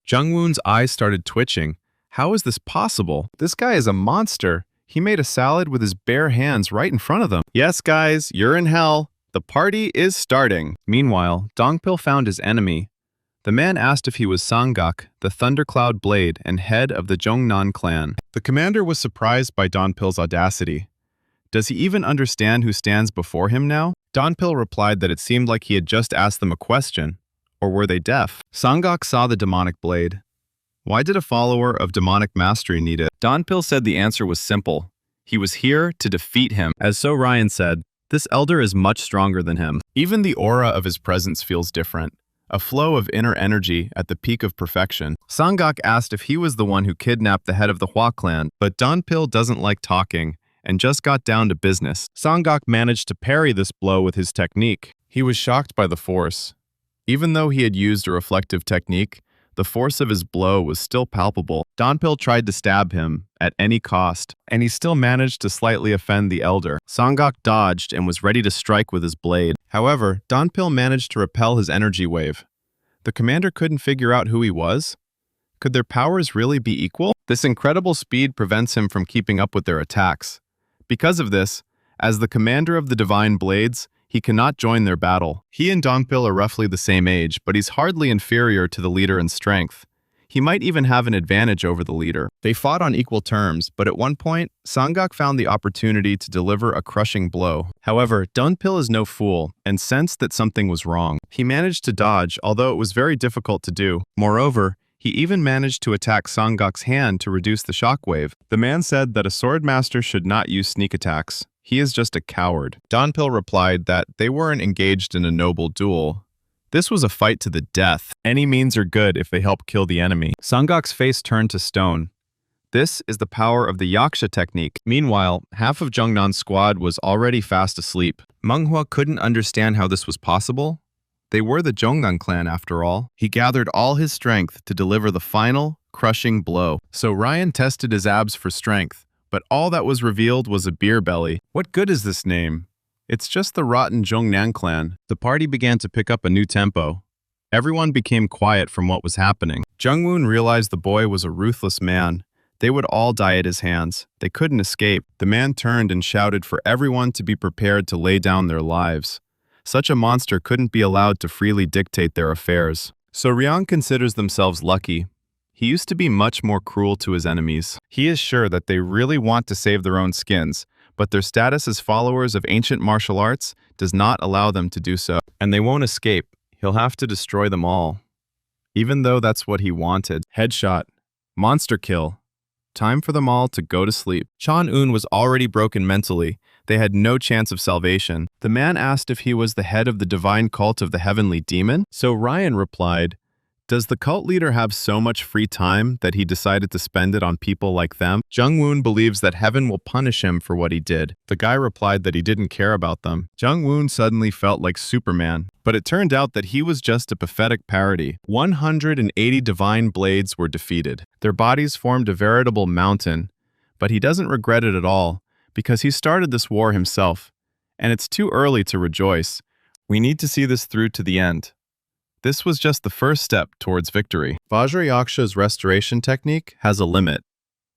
Jungwoon's eyes started twitching. How is this possible? This guy is a monster. He made a salad with his bare hands right in front of them. Yes, guys, you're in hell. The party is starting. Meanwhile, Dongpil found his enemy. The man asked if he was Sangak, the Thundercloud Blade and head of the Jongnan clan. The commander was surprised by Dongpil's audacity. Does he even understand who stands before him now? Dongpil replied that it seemed like he had just asked them a question. Or were they deaf? Sangak saw the demonic blade. Why did a follower of demonic mastery need it? Dongpil said the answer was simple. He was here to defeat him. As So Ryan said, this elder is much stronger than him. Even the aura of his presence feels different. A flow of inner energy at the peak of perfection. Sangak asked if he was the one who kidnapped the head of the Hua clan, but Dongpil doesn't like talking and just got down to business. Sangak managed to parry this blow with his technique. He was shocked by the force. Even though he had used a reflective technique, the force of his blow was still palpable. Dongpil tried to stab him at any cost, and he still managed to slightly offend the elder. Sangak dodged and was ready to strike with his blade. However, Dongpil managed to repel his energy wave. The commander couldn't figure out who he was. Could their powers really be equal? This incredible speed prevents him from keeping up with their attacks. Because of this, as the commander of the Divine Blades, he cannot join their battle. He and Dongpil are roughly the same age, but he's hardly inferior to the leader in strength. He might even have an advantage over the leader. They fought on equal terms, but at one point, Sangak found the opportunity to deliver a crushing blow. However, Dongpil is no fool and sensed that something was wrong. He managed to dodge, although it was very difficult to do. Moreover, he even managed to attack Sangak's hand to reduce the shockwave. The man said that a swordmaster should not use sneak attacks. He is just a coward. Dongpil replied that they weren't engaged in a noble duel. This was a fight to the death. Any means are good if they help kill the enemy. Sangak's face turned to stone. This is the power of the Yaksha technique. Meanwhile, half of Jungnan's squad was already fast asleep. Manhwa couldn't understand how this was possible. They were the Jongnan clan after all. He gathered all his strength to deliver the final, crushing blow. So Ryan tested his abs for strength. But all that was revealed was a beer belly. What good is this name? It's just the rotten Jongnan clan. The party began to pick up a new tempo. Everyone became quiet from what was happening. Jungwoon realized the boy was a ruthless man. They would all die at his hands. They couldn't escape. The man turned and shouted for everyone to be prepared to lay down their lives. Such a monster couldn't be allowed to freely dictate their affairs. So Ryang considers themselves lucky. He used to be much more cruel to his enemies. He is sure that they really want to save their own skins, but their status as followers of ancient martial arts does not allow them to do so. And they won't escape. He'll have to destroy them all. Even though that's what he wanted. Headshot. Monster kill. Time for them all to go to sleep. Chan-un was already broken mentally. They had no chance of salvation. The man asked if he was the head of the divine cult of the heavenly demon. So Ryan replied, does the cult leader have so much free time that he decided to spend it on people like them? Jungwoon believes that heaven will punish him for what he did. The guy replied that he didn't care about them. Jungwoon suddenly felt like Superman. But it turned out that he was just a pathetic parody. 180 divine blades were defeated. Their bodies formed a veritable mountain. But he doesn't regret it at all, because he started this war himself. And it's too early to rejoice. We need to see this through to the end. This was just the first step towards victory. Vajrayaksha's restoration technique has a limit.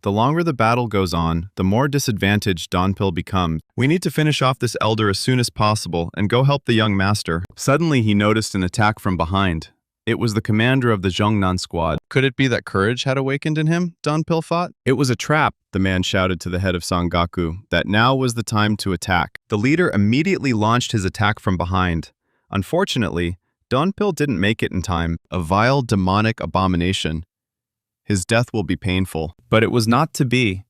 The longer the battle goes on, the more disadvantaged Dongpil becomes. We need to finish off this elder as soon as possible and go help the young master. Suddenly he noticed an attack from behind. It was the commander of the Jongnan squad. Could it be that courage had awakened in him, Dongpil thought? It was a trap, the man shouted to the head of Sangaku, that now was the time to attack. The leader immediately launched his attack from behind. Unfortunately, Dongpil didn't make it in time, a vile demonic abomination. His death will be painful. But it was not to be.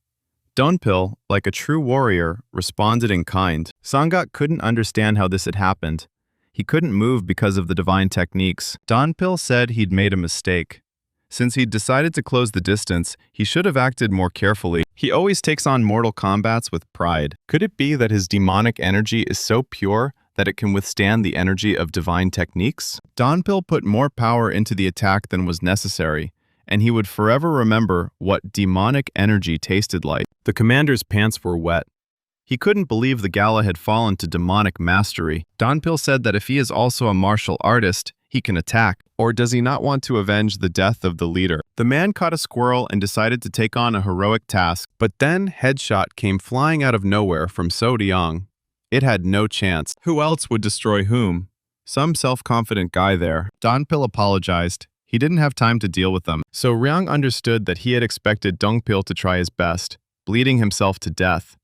Dongpil, like a true warrior, responded in kind. Sangak couldn't understand how this had happened. He couldn't move because of the divine techniques. Dongpil said he'd made a mistake. Since he'd decided to close the distance, he should have acted more carefully. He always takes on mortal combats with pride. Could it be that his demonic energy is so pure that it can withstand the energy of divine techniques? Dongpil put more power into the attack than was necessary, and he would forever remember what demonic energy tasted like. The commander's pants were wet. He couldn't believe the gala had fallen to demonic mastery. Dongpil said that if he is also a martial artist, he can attack. Or does he not want to avenge the death of the leader? The man caught a squirrel and decided to take on a heroic task, but then Headshot came flying out of nowhere from So Deong. It had no chance. Who else would destroy whom? Some self-confident guy there. Donpil apologized. He didn't have time to deal with them. So Ryang understood that he had expected Dongpil to try his best, bleeding himself to death.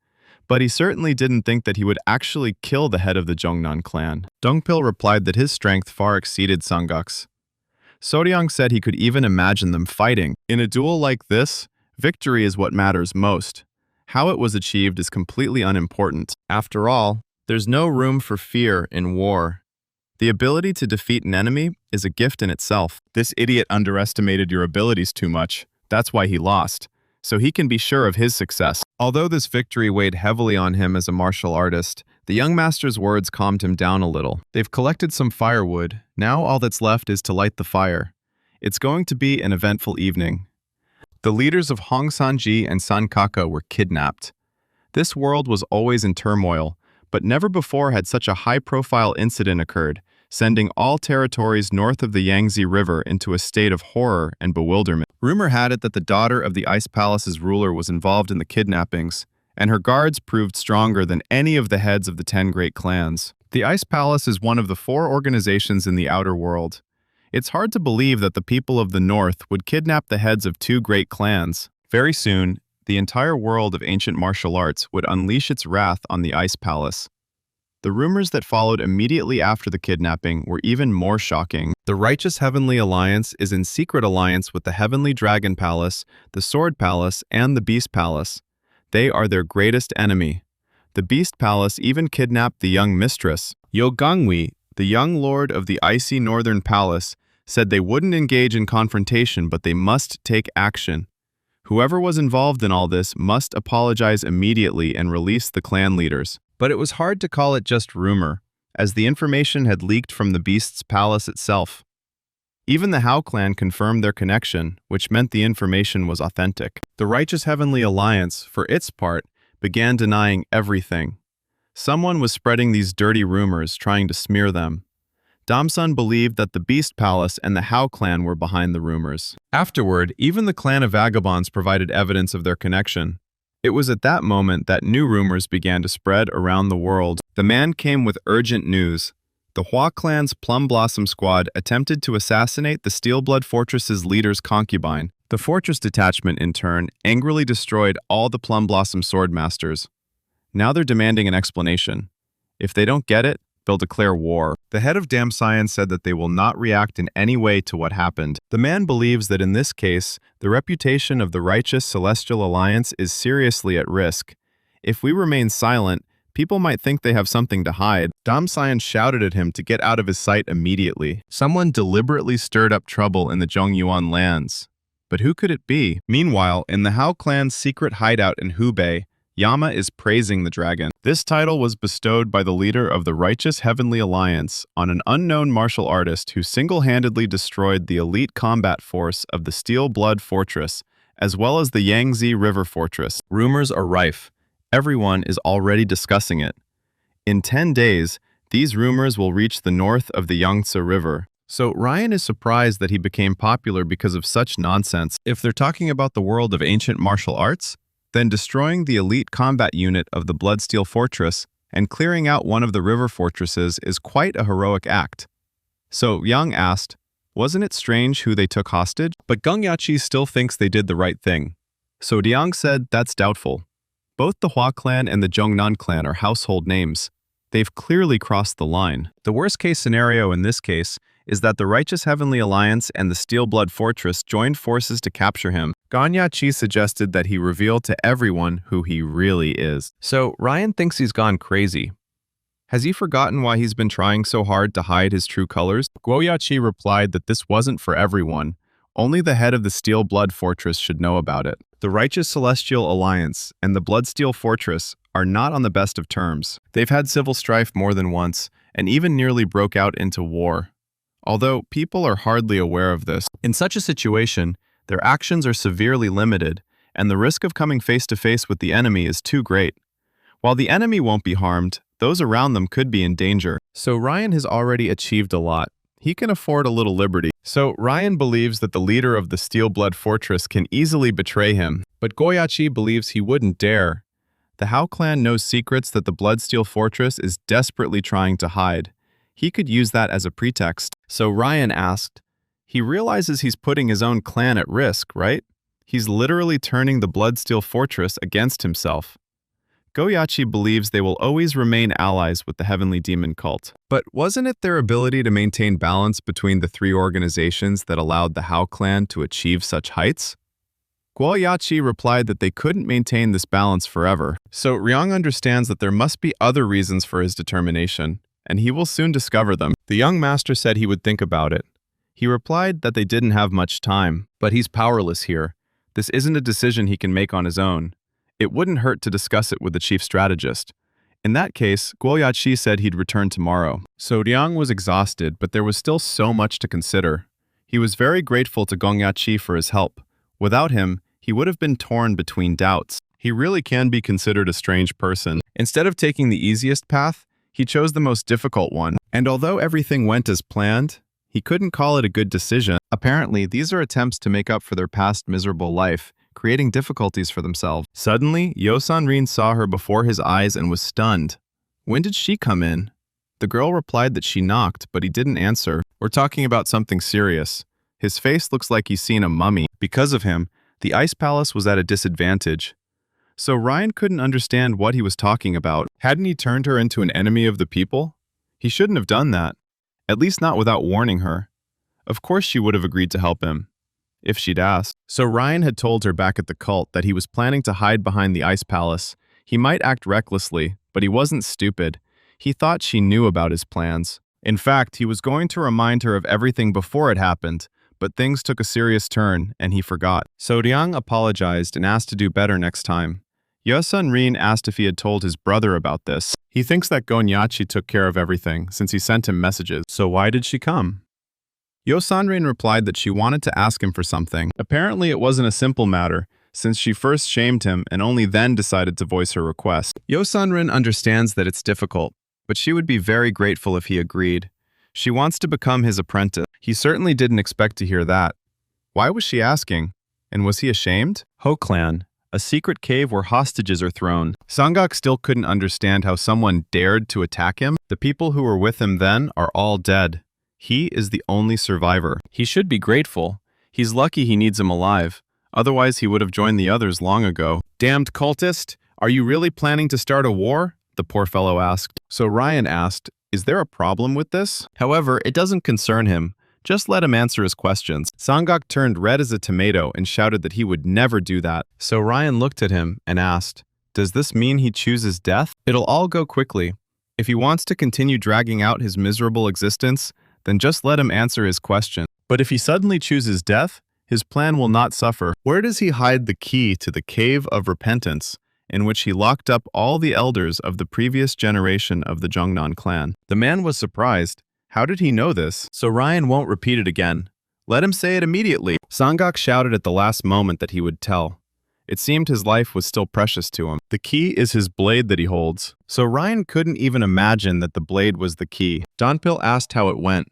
But he certainly didn't think that he would actually kill the head of the Jongnan clan. Dongpil replied that his strength far exceeded Sanguk's. Soryang said he could even imagine them fighting. In a duel like this, victory is what matters most. How it was achieved is completely unimportant. After all, there's no room for fear in war. The ability to defeat an enemy is a gift in itself. This idiot underestimated your abilities too much. That's why he lost. So he can be sure of his success. Although this victory weighed heavily on him as a martial artist, the young master's words calmed him down a little. They've collected some firewood. Now all that's left is to light the fire. It's going to be an eventful evening. The leaders of Hong Sanji and Sankaka were kidnapped. This world was always in turmoil, but never before had such a high-profile incident occurred, sending all territories north of the Yangtze River into a state of horror and bewilderment. Rumor had it that the daughter of the Ice Palace's ruler was involved in the kidnappings, and her guards proved stronger than any of the heads of the 10 great clans. The Ice Palace is one of the 4 organizations in the outer world. It's hard to believe that the people of the north would kidnap the heads of 2 great clans. Very soon, the entire world of ancient martial arts would unleash its wrath on the Ice Palace. The rumors that followed immediately after the kidnapping were even more shocking. The Righteous Heavenly Alliance is in secret alliance with the Heavenly Dragon Palace, the Sword Palace, and the Beast Palace. They are their greatest enemy. The Beast Palace even kidnapped the young mistress. Yogangwi, the young lord of the icy northern palace, said they wouldn't engage in confrontation, but they must take action. Whoever was involved in all this must apologize immediately and release the clan leaders. But it was hard to call it just rumor, as the information had leaked from the Beast's palace itself. Even the Hao clan confirmed their connection, which meant the information was authentic. The Righteous Heavenly Alliance, for its part, began denying everything. Someone was spreading these dirty rumors, trying to smear them. Damsun believed that the Beast Palace and the Hao clan were behind the rumors. Afterward, even the clan of vagabonds provided evidence of their connection. It was at that moment that new rumors began to spread around the world. The man came with urgent news. The Hua clan's Plum Blossom Squad attempted to assassinate the Steelblood Fortress's leader's concubine. The fortress detachment, in turn, angrily destroyed all the Plum Blossom Swordmasters. Now they're demanding an explanation. If they don't get it, they'll declare war. The head of Damsion said that they will not react in any way to what happened. The man believes that in this case, the reputation of the Righteous Celestial Alliance is seriously at risk. If we remain silent, people might think they have something to hide. Damsion shouted at him to get out of his sight immediately. Someone deliberately stirred up trouble in the Zhongyuan lands. But who could it be? Meanwhile, in the Hao clan's secret hideout in Hubei, Yama is praising the dragon. This title was bestowed by the leader of the Righteous Heavenly Alliance on an unknown martial artist who single-handedly destroyed the elite combat force of the Steel Blood Fortress, as well as the Yangtze River Fortress. Rumors are rife. Everyone is already discussing it. In 10 days, these rumors will reach the north of the Yangtze River. So Ryan is surprised that he became popular because of such nonsense. If they're talking about the world of ancient martial arts, then destroying the elite combat unit of the Bloodsteel Fortress and clearing out one of the river fortresses is quite a heroic act. So Yang asked, wasn't it strange who they took hostage? But Gongyachi still thinks they did the right thing. So Diang said that's doubtful. Both the Hua clan and the Zhongnan clan are household names. They've clearly crossed the line. The worst-case scenario in this case is that the Righteous Heavenly Alliance and the Steelblood Fortress joined forces to capture him. Ganyachi suggested that he reveal to everyone who he really is. So Ryan thinks he's gone crazy. Has he forgotten why he's been trying so hard to hide his true colors? Guoyachi replied that this wasn't for everyone. Only the head of the Steelblood Fortress should know about it. The Righteous Celestial Alliance and the Bloodsteel Fortress are not on the best of terms. They've had civil strife more than once, and even nearly broke out into war. Although people are hardly aware of this. In such a situation, their actions are severely limited, and the risk of coming face-to-face with the enemy is too great. While the enemy won't be harmed, those around them could be in danger. So Ryan has already achieved a lot. he can afford a little liberty. So Ryan believes that the leader of the Steel Blood Fortress can easily betray him, but Goyachi believes he wouldn't dare. The Hao clan knows secrets that the Bloodsteel Fortress is desperately trying to hide. He could use that as a pretext. So Ryan asked, he realizes he's putting his own clan at risk, right? He's literally turning the Bloodsteel Fortress against himself. Goyachi believes they will always remain allies with the Heavenly Demon cult. But wasn't it their ability to maintain balance between the three organizations that allowed the Hao clan to achieve such heights? Goyachi replied that they couldn't maintain this balance forever. So Ryong understands that there must be other reasons for his determination, and he will soon discover them. The young master said he would think about it. He replied that they didn't have much time, but he's powerless here. This isn't a decision he can make on his own. It wouldn't hurt to discuss it with the chief strategist. In that case, Goyachi said he'd return tomorrow. So Ryang was exhausted, but there was still so much to consider. He was very grateful to Goyachi for his help. Without him, he would have been torn between doubts. He really can be considered a strange person. Instead of taking the easiest path, he chose the most difficult one. And although everything went as planned, he couldn't call it a good decision. Apparently, these are attempts to make up for their past miserable life, creating difficulties for themselves. Suddenly, Yosan-rin saw her before his eyes and was stunned. When did she come in? The girl replied that she knocked, but he didn't answer. We're talking about something serious. His face looks like he's seen a mummy. Because of him, the Ice Palace was at a disadvantage. So Ryan couldn't understand what he was talking about. Hadn't he turned her into an enemy of the people? He shouldn't have done that. At least not without warning her. Of course she would have agreed to help him, if she'd asked. So Ryan had told her back at the cult that he was planning to hide behind the Ice Palace. He might act recklessly, but he wasn't stupid. He thought she knew about his plans. In fact, he was going to remind her of everything before it happened, but things took a serious turn, and he forgot. So Ryang apologized and asked to do better next time. Yosun-rin asked if he had told his brother about this. He thinks that Gonyachi took care of everything, since he sent him messages. So why did she come? Yosun-rin replied that she wanted to ask him for something. Apparently it wasn't a simple matter, since she first shamed him and only then decided to voice her request. Yosun-rin understands that it's difficult, but she would be very grateful if he agreed. She wants to become his apprentice. He certainly didn't expect to hear that. Why was she asking? And was he ashamed? Ho Clan, a secret cave where hostages are thrown. Sangak still couldn't understand how someone dared to attack him. The people who were with him then are all dead. He is the only survivor. He should be grateful. He's lucky he needs him alive. Otherwise, he would have joined the others long ago. Damned cultist! Are you really planning to start a war? The poor fellow asked. So Ryan asked, is there a problem with this? However, it doesn't concern him. Just let him answer his questions. Sangak turned red as a tomato and shouted that he would never do that. So Ryan looked at him and asked, does this mean he chooses death? It'll all go quickly. If he wants to continue dragging out his miserable existence, then just let him answer his question. But if he suddenly chooses death, his plan will not suffer. Where does he hide the key to the Cave of Repentance, in which he locked up all the elders of the previous generation of the Jongnan clan? The man was surprised. How did he know this? So Ryan won't repeat it again. Let him say it immediately. Sangak shouted at the last moment that he would tell. It seemed his life was still precious to him. The key is his blade that he holds. So Ryan couldn't even imagine that the blade was the key. Donpil asked how it went.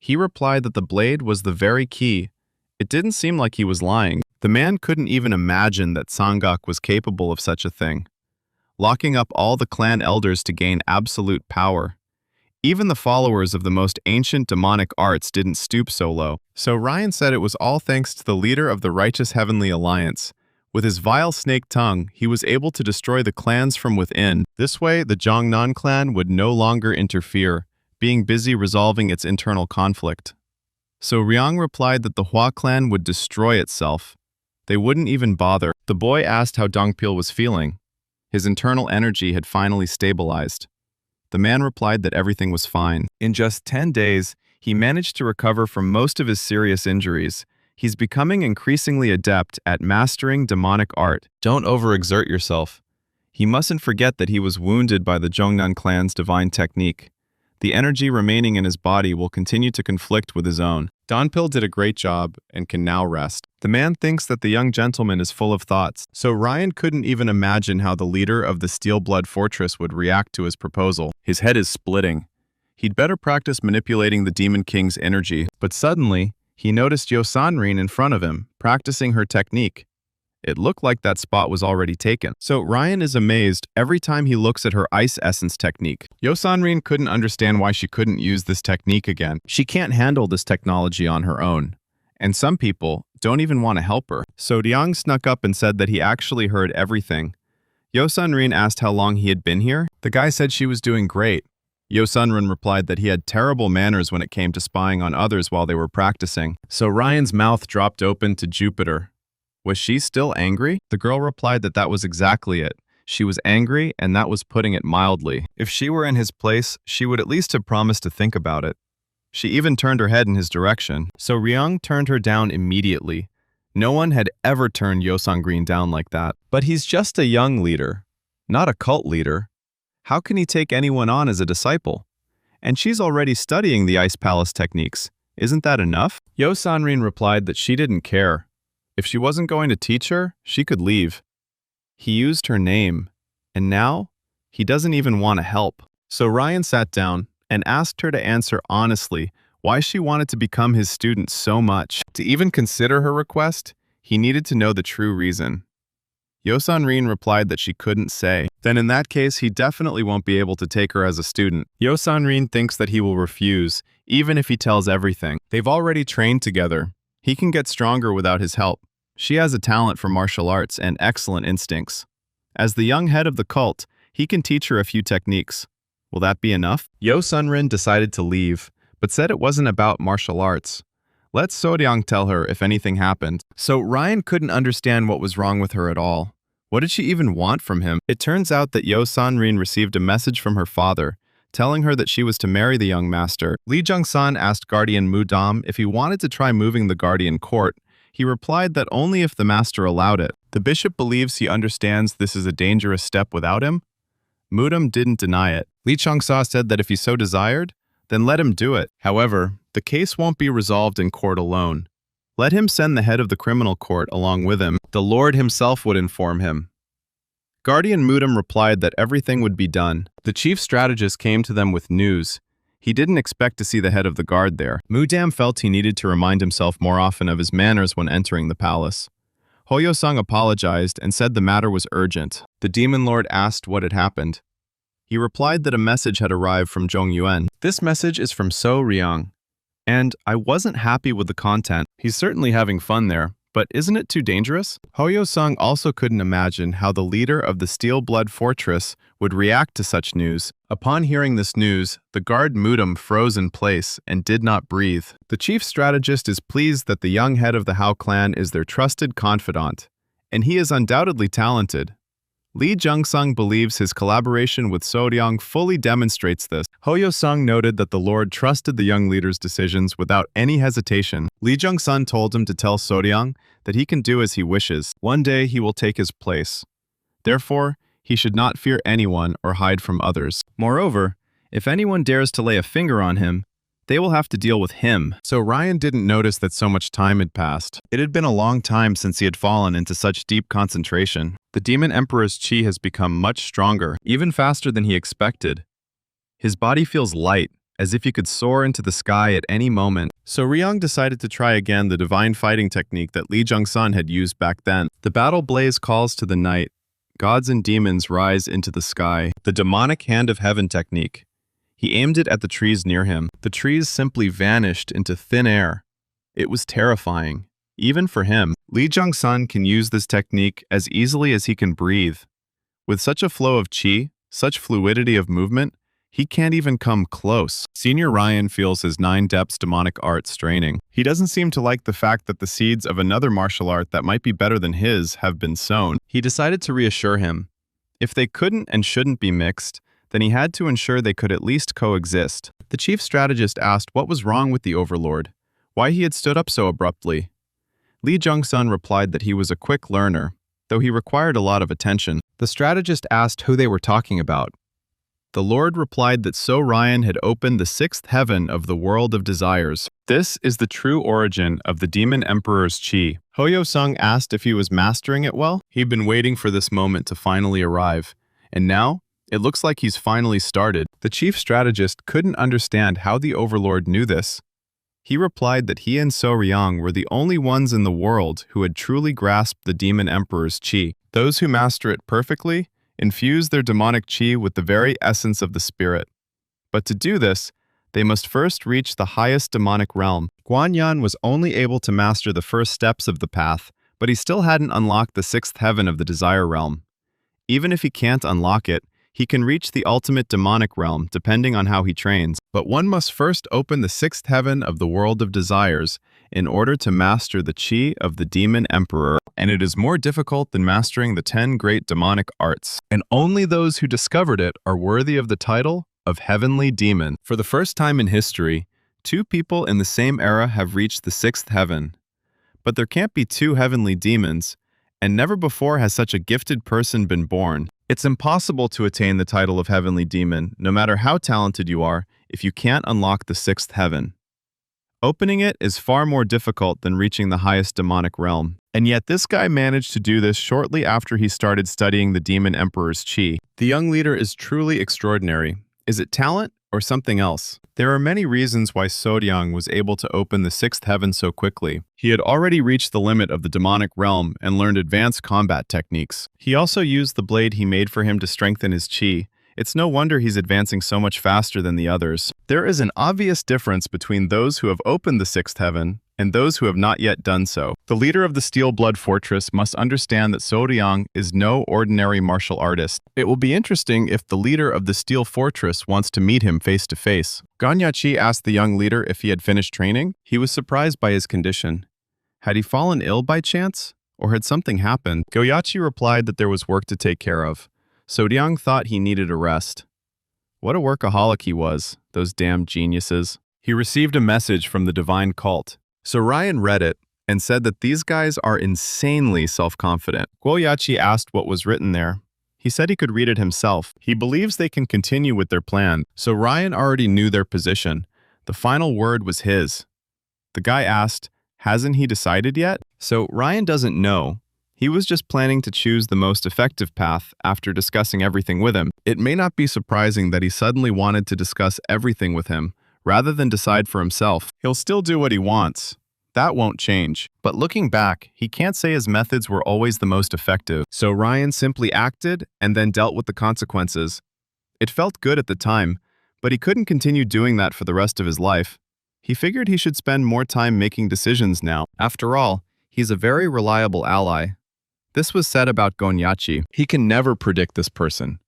He replied that the blade was the very key. It didn't seem like he was lying. The man couldn't even imagine that Sangak was capable of such a thing. Locking up all the clan elders to gain absolute power. Even the followers of the most ancient demonic arts didn't stoop so low. So Ryan said it was all thanks to the leader of the Righteous Heavenly Alliance. With his vile snake tongue, he was able to destroy the clans from within. This way, the Jongnan clan would no longer interfere, being busy resolving its internal conflict. So Ryang replied that the Hua clan would destroy itself. They wouldn't even bother. The boy asked how Dongpil was feeling. His internal energy had finally stabilized. The man replied that everything was fine. In just 10 days, he managed to recover from most of his serious injuries. He's becoming increasingly adept at mastering demonic art. Don't overexert yourself. He mustn't forget that he was wounded by the Jongnan clan's divine technique. The energy remaining in his body will continue to conflict with his own. Donpil did a great job and can now rest. The man thinks that the young gentleman is full of thoughts, so Ryan couldn't even imagine how the leader of the Steel Blood Fortress would react to his proposal. His head is splitting. He'd better practice manipulating the Demon King's energy. But suddenly, he noticed Yosanrin in front of him, practicing her technique. It looked like that spot was already taken. So Ryan is amazed every time he looks at her ice essence technique. Yosanrin couldn't understand why she couldn't use this technique again. She can't handle this technology on her own. And some people don't even want to help her. So Ryang snuck up and said that he actually heard everything. Yosanrin asked how long he had been here. The guy said she was doing great. Yosanrin replied that he had terrible manners when it came to spying on others while they were practicing. So Ryan's mouth dropped open to Jupiter. Was she still angry? The girl replied that that was exactly it. She was angry, and that was putting it mildly. If she were in his place, she would at least have promised to think about it. She even turned her head in his direction. So Ryang turned her down immediately. No one had ever turned Yosanrin down like that. But he's just a young leader, not a cult leader. How can he take anyone on as a disciple? And she's already studying the Ice Palace techniques. Isn't that enough? Yosanrin replied that she didn't care. If she wasn't going to teach her, she could leave. He used her name, and now he doesn't even want to help. So Ryan sat down and asked her to answer honestly why she wanted to become his student so much. To even consider her request, he needed to know the true reason. Yosanrin replied that she couldn't say. Then in that case, he definitely won't be able to take her as a student. Yosanrin thinks that he will refuse, even if he tells everything. They've already trained together. He can get stronger without his help. She has a talent for martial arts and excellent instincts. As the young head of the cult, he can teach her a few techniques. Will that be enough? Yosanrin decided to leave, but said it wasn't about martial arts. Let Soryang tell her if anything happened. So Ryan couldn't understand what was wrong with her at all. What did she even want from him? It turns out that Yosanrin received a message from her father, telling her that she was to marry the young master. Lee Jung-san asked Guardian Mudam if he wanted to try moving the Guardian court. He replied that only if the master allowed it. The bishop believes he understands this is a dangerous step without him. Mudam didn't deny it. Lee Chung-sa said that if he so desired, then let him do it. However, the case won't be resolved in court alone. Let him send the head of the criminal court along with him. The Lord himself would inform him. Guardian Mudam replied that everything would be done. The chief strategist came to them with news. He didn't expect to see the head of the guard there. Mudam felt he needed to remind himself more often of his manners when entering the palace. Hoyo-sung apologized and said the matter was urgent. The demon lord asked what had happened. He replied that a message had arrived from Zhong Yuan. This message is from So Ryang. And I wasn't happy with the content. He's certainly having fun there, but isn't it too dangerous? Hoyo-sung also couldn't imagine how the leader of the Steel Blood Fortress would react to such news. Upon hearing this news, the guard Mudam froze in place and did not breathe. The chief strategist is pleased that the young head of the Hao clan is their trusted confidant, and he is undoubtedly talented. Lee Jung-sung believes his collaboration with Soryang fully demonstrates this. Hoyo-sung noted that the Lord trusted the young leader's decisions without any hesitation. Lee Jung-sun told him to tell Soryang that he can do as he wishes. One day he will take his place. Therefore, he should not fear anyone or hide from others. Moreover, if anyone dares to lay a finger on him, they will have to deal with him. So Ryan didn't notice that so much time had passed. It had been a long time since he had fallen into such deep concentration. The Demon Emperor's chi has become much stronger, even faster than he expected. His body feels light, as if he could soar into the sky at any moment. So Ryang decided to try again the divine fighting technique that Lee Jung-sun had used back then. The battle blaze calls to the night. Gods and demons rise into the sky. The demonic hand of heaven technique. He aimed it at the trees near him. The trees simply vanished into thin air. It was terrifying, even for him. Lee Jung-sun can use this technique as easily as he can breathe. With such a flow of chi, such fluidity of movement, he can't even come close. Senior Ryan feels his 9 depths demonic art straining. He doesn't seem to like the fact that the seeds of another martial art that might be better than his have been sown. He decided to reassure him. If they couldn't and shouldn't be mixed, then he had to ensure they could at least coexist. The chief strategist asked what was wrong with the overlord, why he had stood up so abruptly. Lee Jung-sun replied that he was a quick learner, though he required a lot of attention. The strategist asked who they were talking about. The Lord replied that So Ryan had opened the 6th heaven of the world of desires. This is the true origin of the Demon Emperor's chi. Hoyo-sung asked if he was mastering it well. He'd been waiting for this moment to finally arrive, and now It looks like he's finally started. The chief strategist couldn't understand how the overlord knew this. He replied that he and So Ryong were the only ones in the world who had truly grasped the demon emperor's chi. Those who master it perfectly infuse their demonic chi with the very essence of the spirit. But to do this, they must first reach the highest demonic realm. Guanyan was only able to master the first steps of the path, but he still hadn't unlocked the sixth heaven of the desire realm. Even if he can't unlock it, he can reach the ultimate demonic realm depending on how he trains. But one must first open the sixth heaven of the world of desires in order to master the chi of the demon emperor, and it is more difficult than mastering the 10 great demonic arts. And only those who discovered it are worthy of the title of heavenly demon. For the first time in history, two people in the same era have reached the sixth heaven. But there can't be two heavenly demons, and never before has such a gifted person been born. It's impossible to attain the title of heavenly demon, no matter how talented you are, if you can't unlock the sixth heaven. Opening it is far more difficult than reaching the highest demonic realm. And yet this guy managed to do this shortly after he started studying the demon emperor's chi. The young leader is truly extraordinary. Is it talent or something else? There are many reasons why Soryang was able to open the sixth heaven so quickly. He had already reached the limit of the demonic realm and learned advanced combat techniques. He also used the blade he made for him to strengthen his chi. It's no wonder he's advancing so much faster than the others. There is an obvious difference between those who have opened the sixth heaven and those who have not yet done so. The leader of the Steel Blood Fortress must understand that Soryang is no ordinary martial artist. It will be interesting if the leader of the Steel Fortress wants to meet him face to face. Ganyachi asked the young leader if he had finished training. He was surprised by his condition. Had he fallen ill by chance? Or had something happened? Goyachi replied that there was work to take care of. Soryang thought he needed a rest. What a workaholic he was, those damn geniuses. He received a message from the divine cult. So Ryan read it and said that these guys are insanely self-confident. Goyachi asked what was written there. He said he could read it himself. He believes they can continue with their plan, so Ryan already knew their position. The final word was his. The guy asked, hasn't he decided yet? So Ryan doesn't know. He was just planning to choose the most effective path after discussing everything with him. It may not be surprising that he suddenly wanted to discuss everything with him, rather than decide for himself. He'll still do what he wants. That won't change. But looking back, he can't say his methods were always the most effective. So Ryan simply acted and then dealt with the consequences. It felt good at the time, but he couldn't continue doing that for the rest of his life. He figured he should spend more time making decisions now. After all, he's a very reliable ally. This was said about Gonyachi. He can never predict this person.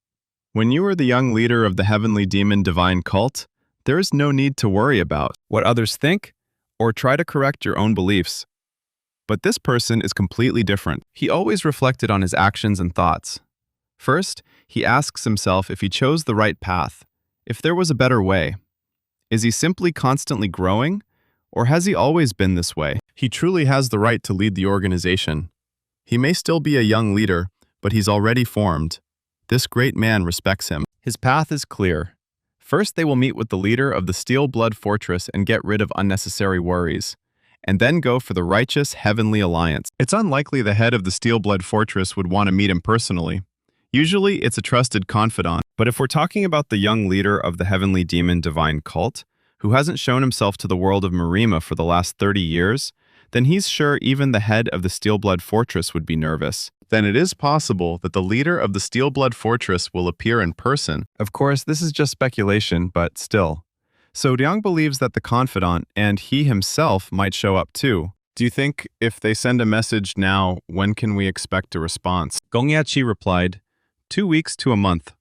When you are the young leader of the heavenly demon divine cult, there is no need to worry about what others think or try to correct your own beliefs. But this person is completely different. He always reflected on his actions and thoughts. First, he asks himself if he chose the right path, if there was a better way. Is he simply constantly growing, or has he always been this way? He truly has the right to lead the organization. He may still be a young leader, but he's already formed. This great man respects him. His path is clear. First, they will meet with the leader of the Steel Blood Fortress and get rid of unnecessary worries, and then go for the righteous heavenly alliance. It's unlikely the head of the Steel Blood Fortress would want to meet him personally. Usually, it's a trusted confidant. But if we're talking about the young leader of the heavenly demon divine cult, who hasn't shown himself to the world of Marima for the last 30 years, then he's sure even the head of the Steel Blood Fortress would be nervous. Then it is possible that the leader of the Steel Blood Fortress will appear in person. Of course, this is just speculation, but still. So Ryang believes that the confidant and he himself might show up too. Do you think if they send a message now, when can we expect a response? Gongyachi replied, 2 weeks to a month.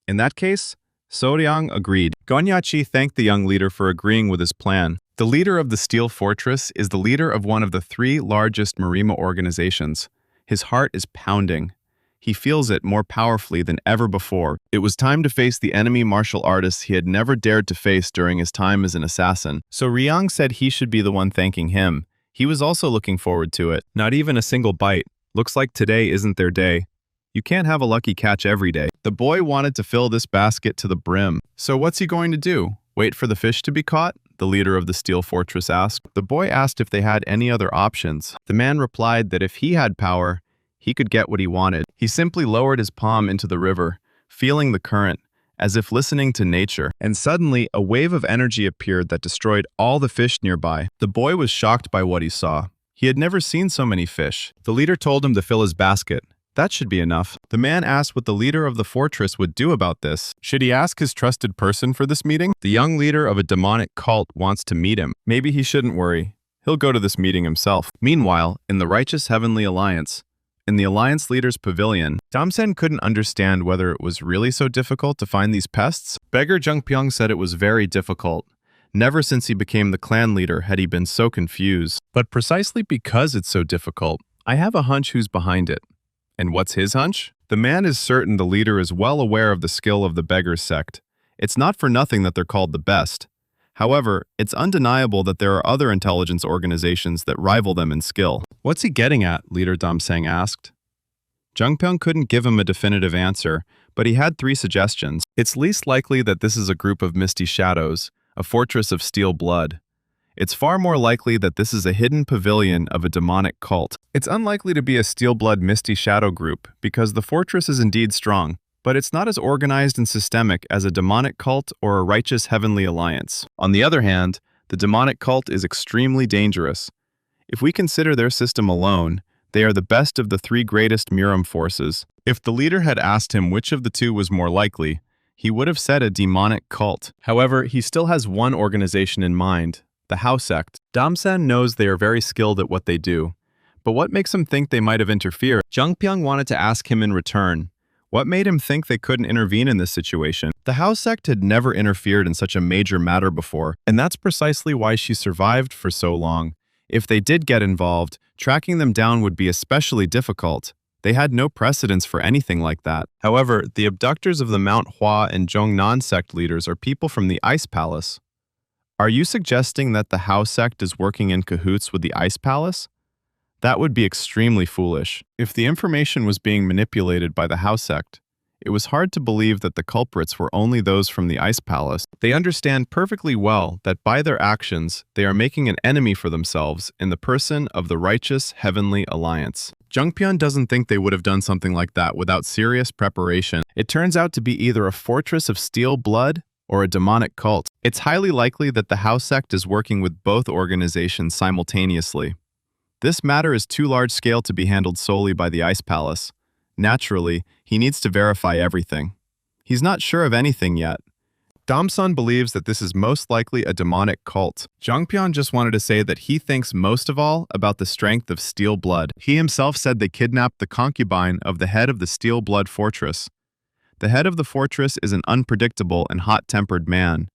In that case, Soryang agreed. Gonyachi thanked the young leader for agreeing with his plan. The leader of the Steel Fortress is the leader of one of the 3 largest Marima organizations. His heart is pounding. He feels it more powerfully than ever before. It was time to face the enemy martial artists he had never dared to face during his time as an assassin. So Ryang said he should be the one thanking him. He was also looking forward to it. Not even a single bite. Looks like today isn't their day. You can't have a lucky catch every day. The boy wanted to fill this basket to the brim. So what's he going to do? Wait for the fish to be caught? The leader of the Steel Fortress asked. The boy asked if they had any other options. The man replied that if he had power, he could get what he wanted. He simply lowered his palm into the river, feeling the current, as if listening to nature. And suddenly, a wave of energy appeared that destroyed all the fish nearby. The boy was shocked by what he saw. He had never seen so many fish. The leader told him to fill his basket. That should be enough. The man asked what the leader of the fortress would do about this. Should he ask his trusted person for this meeting? The young leader of a demonic cult wants to meet him. Maybe he shouldn't worry. He'll go to this meeting himself. Meanwhile, in the Righteous Heavenly Alliance, in the Alliance leader's pavilion, Damsen couldn't understand whether it was really so difficult to find these pests. Beggar Jungpyeong said it was very difficult. Never since he became the clan leader had he been so confused. But precisely because it's so difficult, I have a hunch who's behind it. And what's his hunch? The man is certain the leader is well aware of the skill of the beggars sect. It's not for nothing that they're called the best. However, it's undeniable that there are other intelligence organizations that rival them in skill. What's he getting at? Leader Damseng asked. Jungpyeong couldn't give him a definitive answer, but he had 3 suggestions. It's least likely that this is a group of misty shadows, a fortress of steel blood. It's far more likely that this is a hidden pavilion of a demonic cult. It's unlikely to be a steel blood misty shadow group, because the fortress is indeed strong, but it's not as organized and systemic as a demonic cult or a righteous heavenly alliance. On the other hand, the demonic cult is extremely dangerous. If we consider their system alone, they are the best of the 3 greatest Miram forces. If the leader had asked him which of the 2 was more likely, he would have said a demonic cult. However, he still has one organization in mind, the House sect. Damsen knows they are very skilled at what they do. But what makes him think they might have interfered? Jungpyeong wanted to ask him in return. What made him think they couldn't intervene in this situation? The House sect had never interfered in such a major matter before, and that's precisely why she survived for so long. If they did get involved, tracking them down would be especially difficult. They had no precedence for anything like that. However, the abductors of the Mount Hua and Zhongnan sect leaders are people from the Ice Palace. Are you suggesting that the House sect is working in cahoots with the Ice Palace? That would be extremely foolish. If the information was being manipulated by the House sect, it was hard to believe that the culprits were only those from the Ice Palace. They understand perfectly well that by their actions, they are making an enemy for themselves in the person of the Righteous Heavenly Alliance. Jungpyeong doesn't think they would have done something like that without serious preparation. It turns out to be either a fortress of steel blood or a demonic cult. It's highly likely that the House sect is working with both organizations simultaneously. This matter is too large-scale to be handled solely by the Ice Palace. Naturally, he needs to verify everything. He's not sure of anything yet. Damson believes that this is most likely a demonic cult. Jungpyeong just wanted to say that he thinks most of all about the strength of steel blood. He himself said they kidnapped the concubine of the head of the steel blood fortress. The head of the fortress is an unpredictable and hot-tempered man.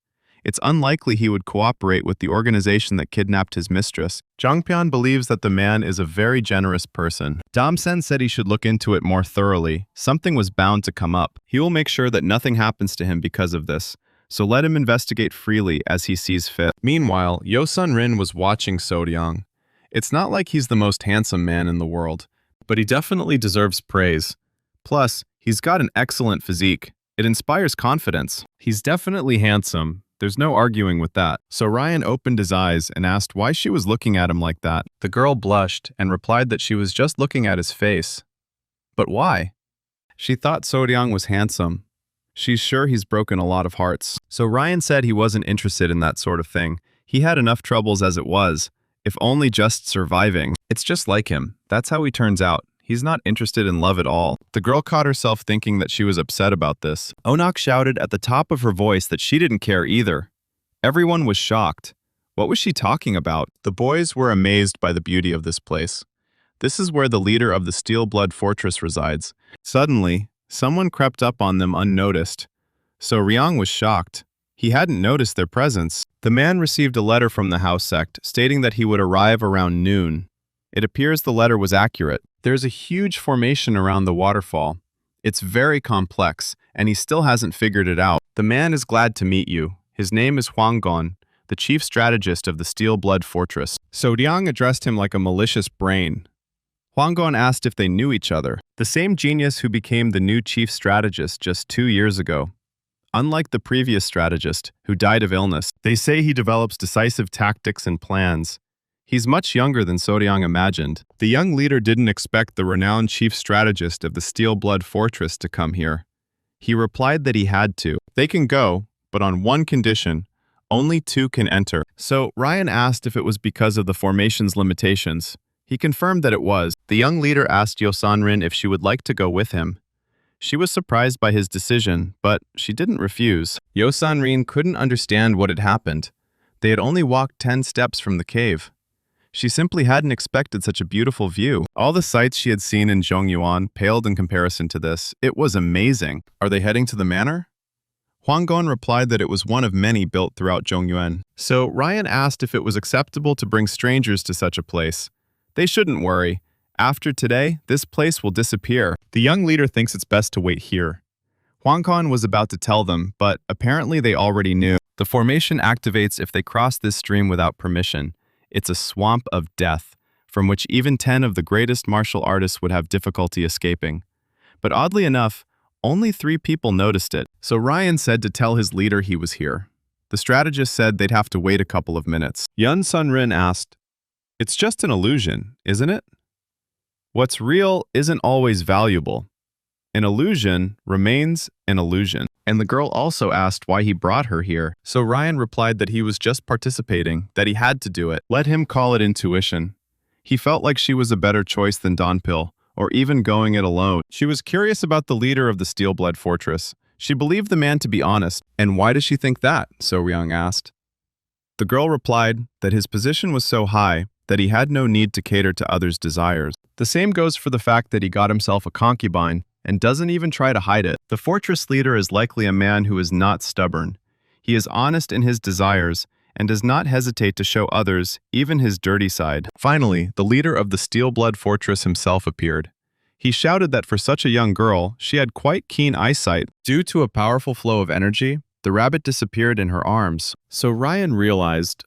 It's unlikely he would cooperate with the organization that kidnapped his mistress. Jungpyeong believes that the man is a very generous person. Damsen said he should look into it more thoroughly. Something was bound to come up. He will make sure that nothing happens to him because of this, so let him investigate freely as he sees fit. Meanwhile, Yo Sun-rin was watching So-ryang. It's not like he's the most handsome man in the world, but he definitely deserves praise. Plus, he's got an excellent physique. It inspires confidence. He's definitely handsome. There's no arguing with that. So Ryan opened his eyes and asked why she was looking at him like that. The girl blushed and replied that she was just looking at his face. But why? She thought So-ryang was handsome. She's sure he's broken a lot of hearts. So Ryan said he wasn't interested in that sort of thing. He had enough troubles as it was, if only just surviving. It's just like him. That's how he turns out. He's not interested in love at all. The girl caught herself thinking that she was upset about this. Onak shouted at the top of her voice that she didn't care either. Everyone was shocked. What was she talking about? The boys were amazed by the beauty of this place. This is where the leader of the Steel Blood Fortress resides. Suddenly, someone crept up on them unnoticed. So Ryang was shocked. He hadn't noticed their presence. The man received a letter from the House sect stating that he would arrive around noon. It appears the letter was accurate. There's a huge formation around the waterfall. It's very complex, and he still hasn't figured it out. The man is glad to meet you. His name is Hwang Gon, the chief strategist of the Steel Blood Fortress. So Ryang addressed him like a malicious brain. Hwang Gon asked if they knew each other. The same genius who became the new chief strategist just 2 years ago. Unlike the previous strategist, who died of illness, they say he develops decisive tactics and plans. He's much younger than So-ryang imagined. The young leader didn't expect the renowned chief strategist of the Steel Blood Fortress to come here. He replied that he had to. They can go, but on one condition. Only 2 can enter. So Ryan asked if it was because of the formation's limitations. He confirmed that it was. The young leader asked Yosanrin if she would like to go with him. She was surprised by his decision, but she didn't refuse. Yosanrin couldn't understand what had happened. They had only walked 10 steps from the cave. She simply hadn't expected such a beautiful view. All the sights she had seen in Zhongyuan paled in comparison to this. It was amazing. Are they heading to the manor? Huanggon replied that it was one of many built throughout Zhongyuan. So Ryan asked if it was acceptable to bring strangers to such a place. They shouldn't worry. After today, this place will disappear. The young leader thinks it's best to wait here. Huanggon was about to tell them, but apparently they already knew. The formation activates if they cross this stream without permission. It's a swamp of death, from which even 10 of the greatest martial artists would have difficulty escaping. But oddly enough, only 3 people noticed it, so Ryan said to tell his leader he was here. The strategist said they'd have to wait a couple of minutes. Yun Sunrin asked, "It's just an illusion, isn't it? What's real isn't always valuable. An illusion remains an illusion." And the girl also asked why he brought her here, so Ryan replied that he was just participating, that he had to do it. Let him call it intuition. He felt like she was a better choice than Donpil, or even going it alone. She was curious about the leader of the Steel-Blood Fortress. She believed the man to be honest. And why does she think that? So Ryung asked. The girl replied that his position was so high that he had no need to cater to others' desires. The same goes for the fact that he got himself a concubine and doesn't even try to hide it. The fortress leader is likely a man who is not stubborn. He is honest in his desires and does not hesitate to show others, even his dirty side. Finally, the leader of the Steel-Blood Fortress himself appeared. He shouted that for such a young girl, she had quite keen eyesight. Due to a powerful flow of energy, the rabbit disappeared in her arms. So Ryan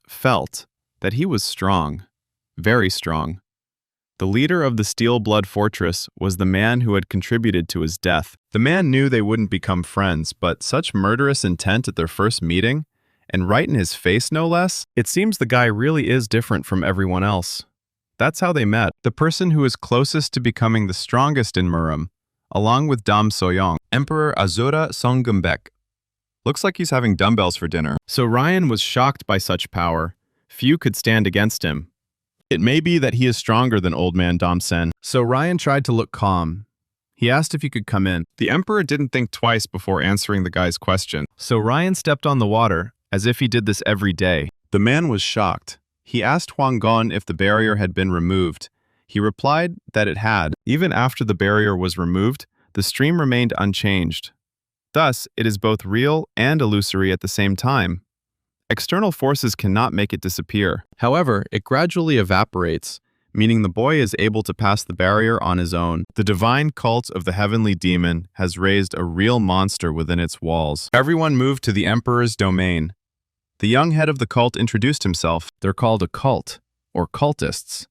felt, that he was strong. Very strong. The leader of the Steel-Blood Fortress was the man who had contributed to his death. The man knew they wouldn't become friends, but such murderous intent at their first meeting, and right in his face no less, it seems the guy really is different from everyone else. That's how they met. The person who is closest to becoming the strongest in Muram, along with Dam Soyong, Emperor Azura Songumbek. Looks like he's having dumbbells for dinner. So Ryan was shocked by such power. Few could stand against him. It may be that he is stronger than old man Damsen. So Ryan tried to look calm. He asked if he could come in. The emperor didn't think twice before answering the guy's question. So Ryan stepped on the water, as if he did this every day. The man was shocked. He asked Huanggon if the barrier had been removed. He replied that it had. Even after the barrier was removed, the stream remained unchanged. Thus, it is both real and illusory at the same time. External forces cannot make it disappear. However, it gradually evaporates, meaning the boy is able to pass the barrier on his own. The divine cult of the heavenly demon has raised a real monster within its walls. Everyone moved to the emperor's domain. The young head of the cult introduced himself. They're called a cult, or cultists.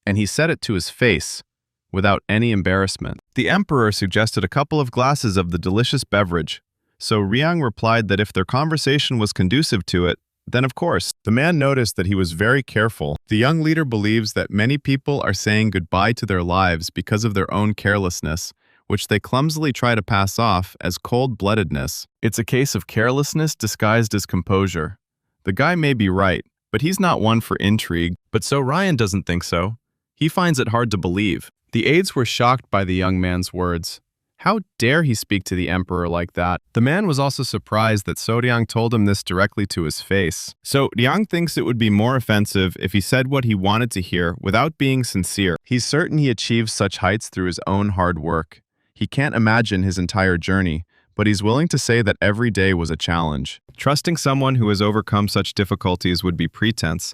And he said it to his face, without any embarrassment. The emperor suggested a couple of glasses of the delicious beverage, so Ryang replied that if their conversation was conducive to it, then of course. The man noticed that he was very careful. The young leader believes that many people are saying goodbye to their lives because of their own carelessness, which they clumsily try to pass off as cold-bloodedness. It's a case of carelessness disguised as composure. The guy may be right, but he's not one for intrigue. But so Ryan doesn't think so. He finds it hard to believe. The aides were shocked by the young man's words. How dare he speak to the emperor like that? The man was also surprised that Soryang told him this directly to his face. So Ryang thinks it would be more offensive if he said what he wanted to hear without being sincere. He's certain he achieved such heights through his own hard work. He can't imagine his entire journey, but he's willing to say that every day was a challenge. Trusting someone who has overcome such difficulties would be pretense.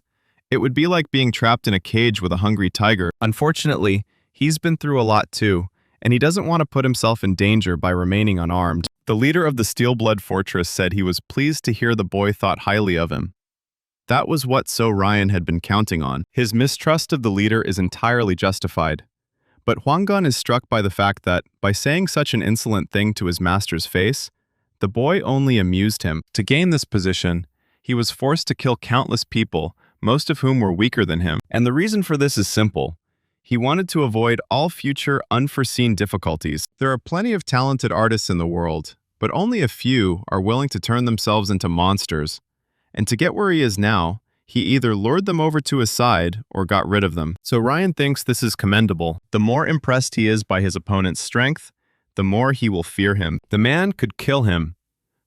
It would be like being trapped in a cage with a hungry tiger. Unfortunately, he's been through a lot too, and he doesn't want to put himself in danger by remaining unarmed. The leader of the Steel-Blood Fortress said he was pleased to hear the boy thought highly of him. That was what So Ryan had been counting on. His mistrust of the leader is entirely justified. But Huanggon is struck by the fact that, by saying such an insolent thing to his master's face, the boy only amused him. To gain this position, he was forced to kill countless people, most of whom were weaker than him. And the reason for this is simple. He wanted to avoid all future unforeseen difficulties. There are plenty of talented artists in the world, but only a few are willing to turn themselves into monsters. And to get where he is now, he either lured them over to his side or got rid of them. So Ryan thinks this is commendable. The more impressed he is by his opponent's strength, the more he will fear him. The man could kill him,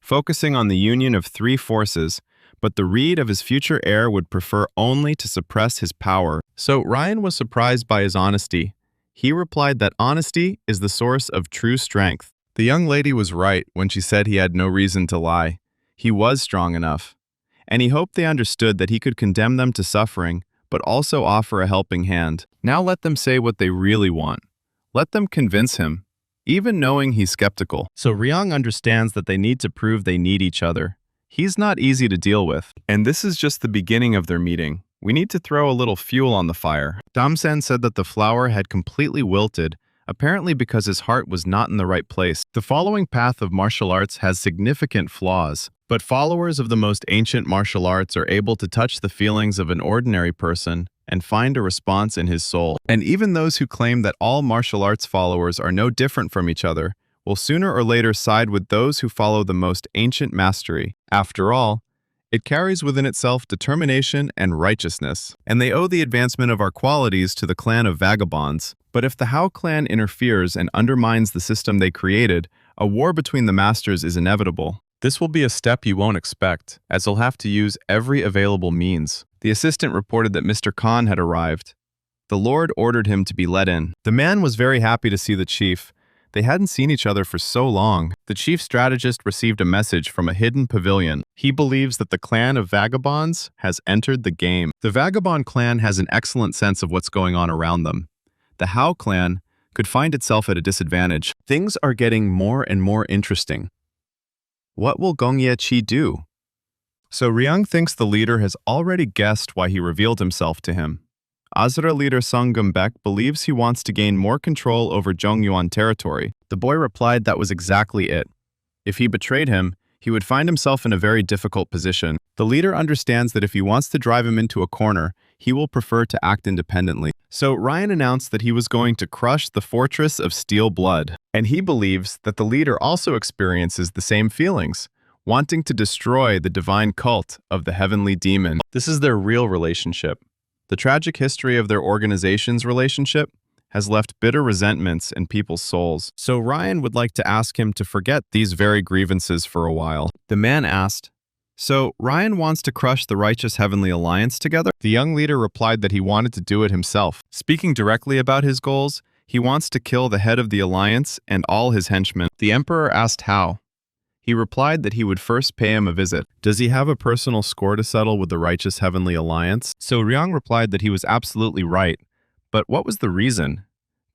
focusing on the union of three forces, but the Reed of his future heir would prefer only to suppress his power. So Ryan was surprised by his honesty. He replied that honesty is the source of true strength. The young lady was right when she said he had no reason to lie. He was strong enough. And he hoped they understood that he could condemn them to suffering, but also offer a helping hand. Now let them say what they really want. Let them convince him, even knowing he's skeptical. So Ryong understands that they need to prove they need each other. He's not easy to deal with. And this is just the beginning of their meeting. We need to throw a little fuel on the fire. Damsen said that the flower had completely wilted, apparently because his heart was not in the right place. The following path of martial arts has significant flaws, but followers of the most ancient martial arts are able to touch the feelings of an ordinary person and find a response in his soul. And even those who claim that all martial arts followers are no different from each other will sooner or later side with those who follow the most ancient mastery. After all, it carries within itself determination and righteousness, and they owe the advancement of our qualities to the clan of vagabonds. But if the Hao clan interferes and undermines the system they created, a war between the masters is inevitable. This will be a step you won't expect, as he'll have to use every available means. The assistant reported that Mr. Khan had arrived. The Lord ordered him to be let in. The man was very happy to see the chief. They hadn't seen each other for so long. The chief strategist received a message from a hidden pavilion. He believes that the clan of vagabonds has entered the game. The vagabond clan has an excellent sense of what's going on around them. The Hao clan could find itself at a disadvantage. Things are getting more and more interesting. What will Gong Ye-chi do? So Ryong thinks the leader has already guessed why he revealed himself to him. Azra leader Sung Gumbek believes he wants to gain more control over Zhongyuan territory. The boy replied that was exactly it. If he betrayed him, he would find himself in a very difficult position. The leader understands that if he wants to drive him into a corner, he will prefer to act independently. So Ryan announced that he was going to crush the fortress of Steel Blood. And he believes that the leader also experiences the same feelings, wanting to destroy the divine cult of the heavenly demon. This is their real relationship. The tragic history of their organization's relationship has left bitter resentments in people's souls. So Ryan would like to ask him to forget these very grievances for a while. The man asked, "So Ryan wants to crush the righteous heavenly alliance together?" The young leader replied that he wanted to do it himself. Speaking directly about his goals, he wants to kill the head of the alliance and all his henchmen. The emperor asked how. He replied that he would first pay him a visit. Does he have a personal score to settle with the righteous heavenly alliance? So Ryong replied that he was absolutely right. But what was the reason?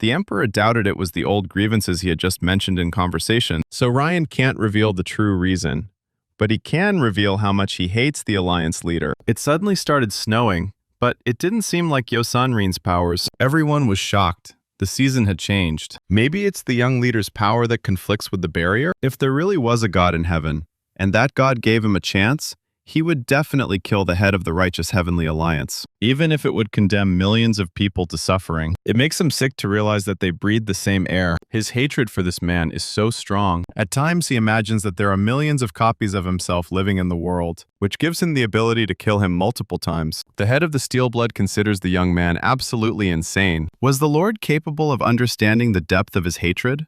The emperor doubted it was the old grievances he had just mentioned in conversation. So Ryan can't reveal the true reason. But he can reveal how much he hates the alliance leader. It suddenly started snowing, but it didn't seem like Yosanrin's powers. Everyone was shocked. The season had changed. Maybe it's the young leader's power that conflicts with the barrier? If there really was a god in heaven, and that god gave him a chance, he would definitely kill the head of the righteous heavenly alliance, even if it would condemn millions of people to suffering. It makes him sick to realize that they breathe the same air. His hatred for this man is so strong. At times he imagines that there are millions of copies of himself living in the world, which gives him the ability to kill him multiple times. The head of the Steel Blood considers the young man absolutely insane. Was the Lord capable of understanding the depth of his hatred?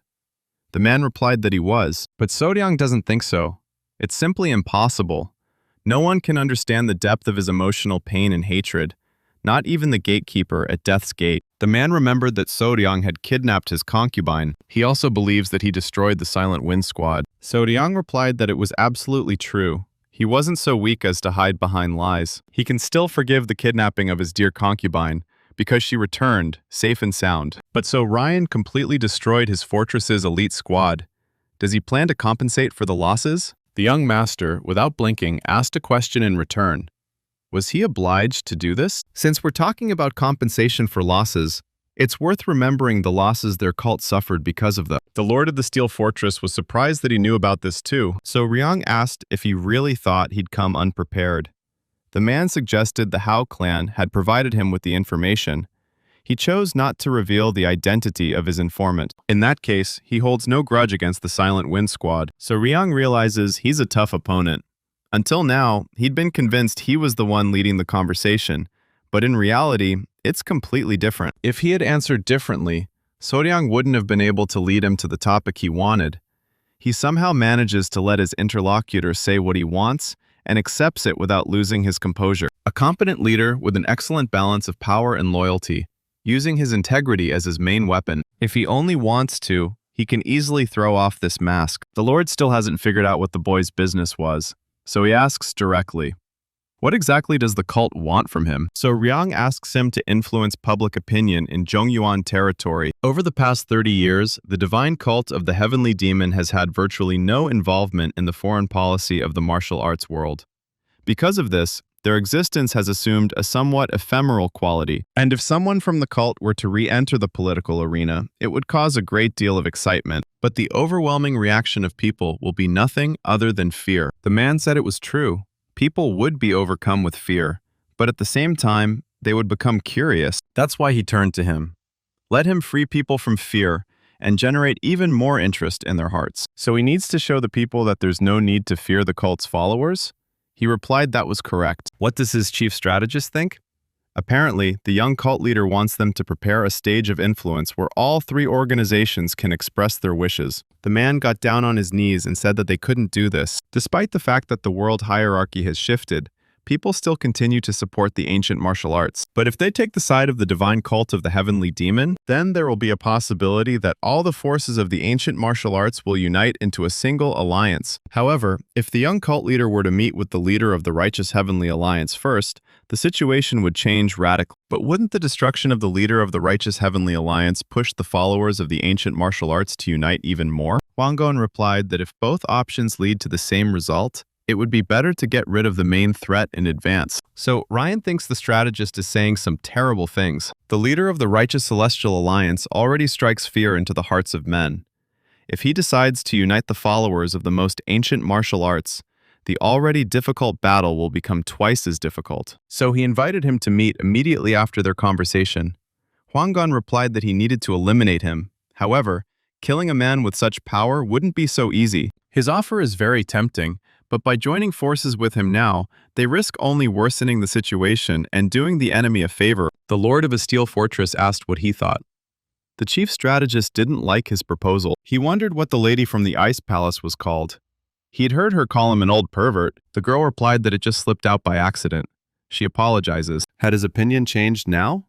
The man replied that he was, but Soryang doesn't think so. It's simply impossible. No one can understand the depth of his emotional pain and hatred, not even the gatekeeper at Death's Gate. The man remembered that Soryang had kidnapped his concubine. He also believes that he destroyed the Silent Wind Squad. Soryang replied that it was absolutely true. He wasn't so weak as to hide behind lies. He can still forgive the kidnapping of his dear concubine, because she returned, safe and sound. But so Ryan completely destroyed his fortress's elite squad. Does he plan to compensate for the losses? The young master, without blinking, asked a question in return. Was he obliged to do this? Since we're talking about compensation for losses, it's worth remembering the losses their cult suffered because of them. The Lord of the Steel Fortress was surprised that he knew about this too, so Ryong asked if he really thought he'd come unprepared. The man suggested the Hao clan had provided him with the information. He chose not to reveal the identity of his informant. In that case, he holds no grudge against the Silent Wind Squad, so Ryung realizes he's a tough opponent. Until now, he'd been convinced he was the one leading the conversation, but in reality, it's completely different. If he had answered differently, Soryang wouldn't have been able to lead him to the topic he wanted. He somehow manages to let his interlocutor say what he wants and accepts it without losing his composure. A competent leader with an excellent balance of power and loyalty, using his integrity as his main weapon. If he only wants to, he can easily throw off this mask. The Lord still hasn't figured out what the boy's business was, so he asks directly, what exactly does the cult want from him? So Ryung asks him to influence public opinion in Zhongyuan territory. Over the past 30 years, the divine cult of the heavenly demon has had virtually no involvement in the foreign policy of the martial arts world. Because of this, their existence has assumed a somewhat ephemeral quality, and if someone from the cult were to re-enter the political arena, it would cause a great deal of excitement. But the overwhelming reaction of people will be nothing other than fear. The man said it was true. People would be overcome with fear, but at the same time, they would become curious. That's why he turned to him. Let him free people from fear and generate even more interest in their hearts. So he needs to show the people that there's no need to fear the cult's followers? He replied that was correct. What does his chief strategist think? Apparently, the young cult leader wants them to prepare a stage of influence where all three organizations can express their wishes. The man got down on his knees and said that they couldn't do this. Despite the fact that the world hierarchy has shifted, people still continue to support the ancient martial arts. But if they take the side of the divine cult of the heavenly demon, then there will be a possibility that all the forces of the ancient martial arts will unite into a single alliance. However, if the young cult leader were to meet with the leader of the righteous heavenly alliance first, the situation would change radically. But wouldn't the destruction of the leader of the righteous heavenly alliance push the followers of the ancient martial arts to unite even more? Hwanggon replied that if both options lead to the same result, it would be better to get rid of the main threat in advance. So Ryan thinks the strategist is saying some terrible things. The leader of the righteous celestial alliance already strikes fear into the hearts of men. If he decides to unite the followers of the most ancient martial arts, the already difficult battle will become twice as difficult. So he invited him to meet immediately after their conversation. Hwanggon replied that he needed to eliminate him. However, killing a man with such power wouldn't be so easy. His offer is very tempting, but by joining forces with him now, they risk only worsening the situation and doing the enemy a favor. The Lord of a Steel Fortress asked what he thought. The chief strategist didn't like his proposal. He wondered what the lady from the Ice Palace was called. He'd heard her call him an old pervert. The girl replied that it just slipped out by accident. She apologizes. Had his opinion changed now?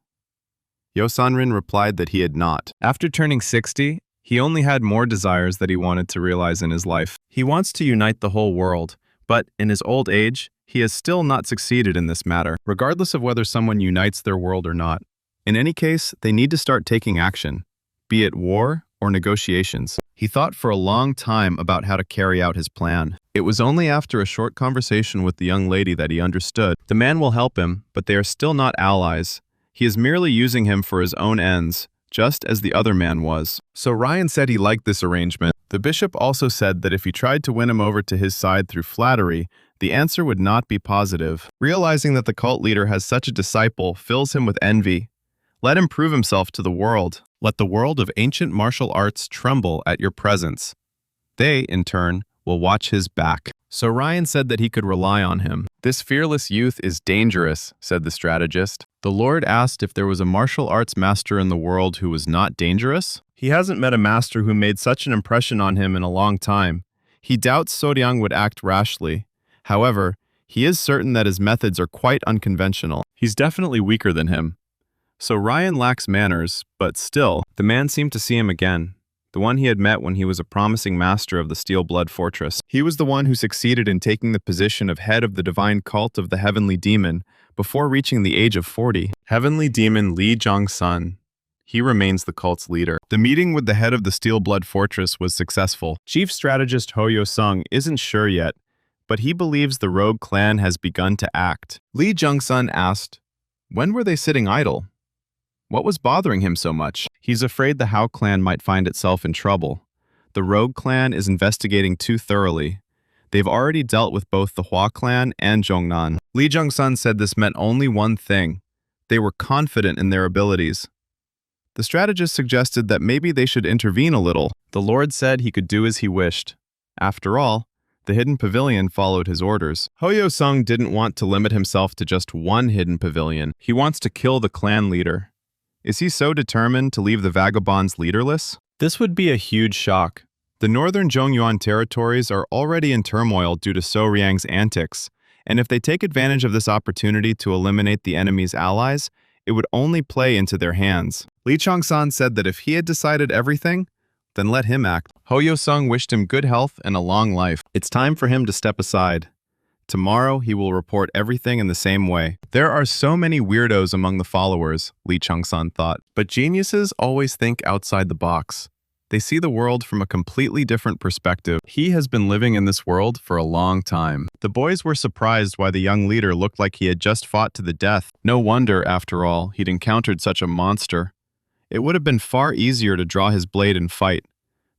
Yosanrin replied that he had not. After turning 60, he only had more desires that he wanted to realize in his life. He wants to unite the whole world, but in his old age, he has still not succeeded in this matter, regardless of whether someone unites their world or not. In any case, they need to start taking action, be it war or negotiations. He thought for a long time about how to carry out his plan. It was only after a short conversation with the young lady that he understood. The man will help him, but they are still not allies. He is merely using him for his own ends, just as the other man was. So Ryan said he liked this arrangement. The bishop also said that if he tried to win him over to his side through flattery, the answer would not be positive. Realizing that the cult leader has such a disciple fills him with envy. Let him prove himself to the world. Let the world of ancient martial arts tremble at your presence. They, in turn, will watch his back. So Ryan said that he could rely on him. This fearless youth is dangerous, said the strategist. The Lord asked if there was a martial arts master in the world who was not dangerous. He hasn't met a master who made such an impression on him in a long time. He doubts Soryang would act rashly. However, he is certain that his methods are quite unconventional. He's definitely weaker than him. So Ryan lacks manners, but still, the man seemed to see him again. The one he had met when he was a promising master of the Steel Blood Fortress. He was the one who succeeded in taking the position of head of the divine cult of the Heavenly Demon before reaching the age of 40. Heavenly Demon Lee Jong-sun. He remains the cult's leader. The meeting with the head of the Steel Blood Fortress was successful. Chief strategist Ho Yo-sung isn't sure yet, but he believes the rogue clan has begun to act. Lee Jong-sun asked, when were they sitting idle? What was bothering him so much? He's afraid the Hao clan might find itself in trouble. The Rogue clan is investigating too thoroughly. They've already dealt with both the Hua clan and Zhongnan. Lee Jung-sun said this meant only one thing. They were confident in their abilities. The strategist suggested that maybe they should intervene a little. The Lord said he could do as he wished. After all, the hidden pavilion followed his orders. Hoyo-sung didn't want to limit himself to just one hidden pavilion. He wants to kill the clan leader. Is he so determined to leave the vagabonds leaderless? This would be a huge shock. The northern Zhongyuan territories are already in turmoil due to So-ryang's antics, and if they take advantage of this opportunity to eliminate the enemy's allies, it would only play into their hands. Lee Chong-san said that if he had decided everything, then let him act. Hoyo-sung wished him good health and a long life. It's time for him to step aside. Tomorrow, he will report everything in the same way. There are so many weirdos among the followers, Lee Chung-san thought. But geniuses always think outside the box. They see the world from a completely different perspective. He has been living in this world for a long time. The boys were surprised why the young leader looked like he had just fought to the death. No wonder, after all, he'd encountered such a monster. It would have been far easier to draw his blade and fight.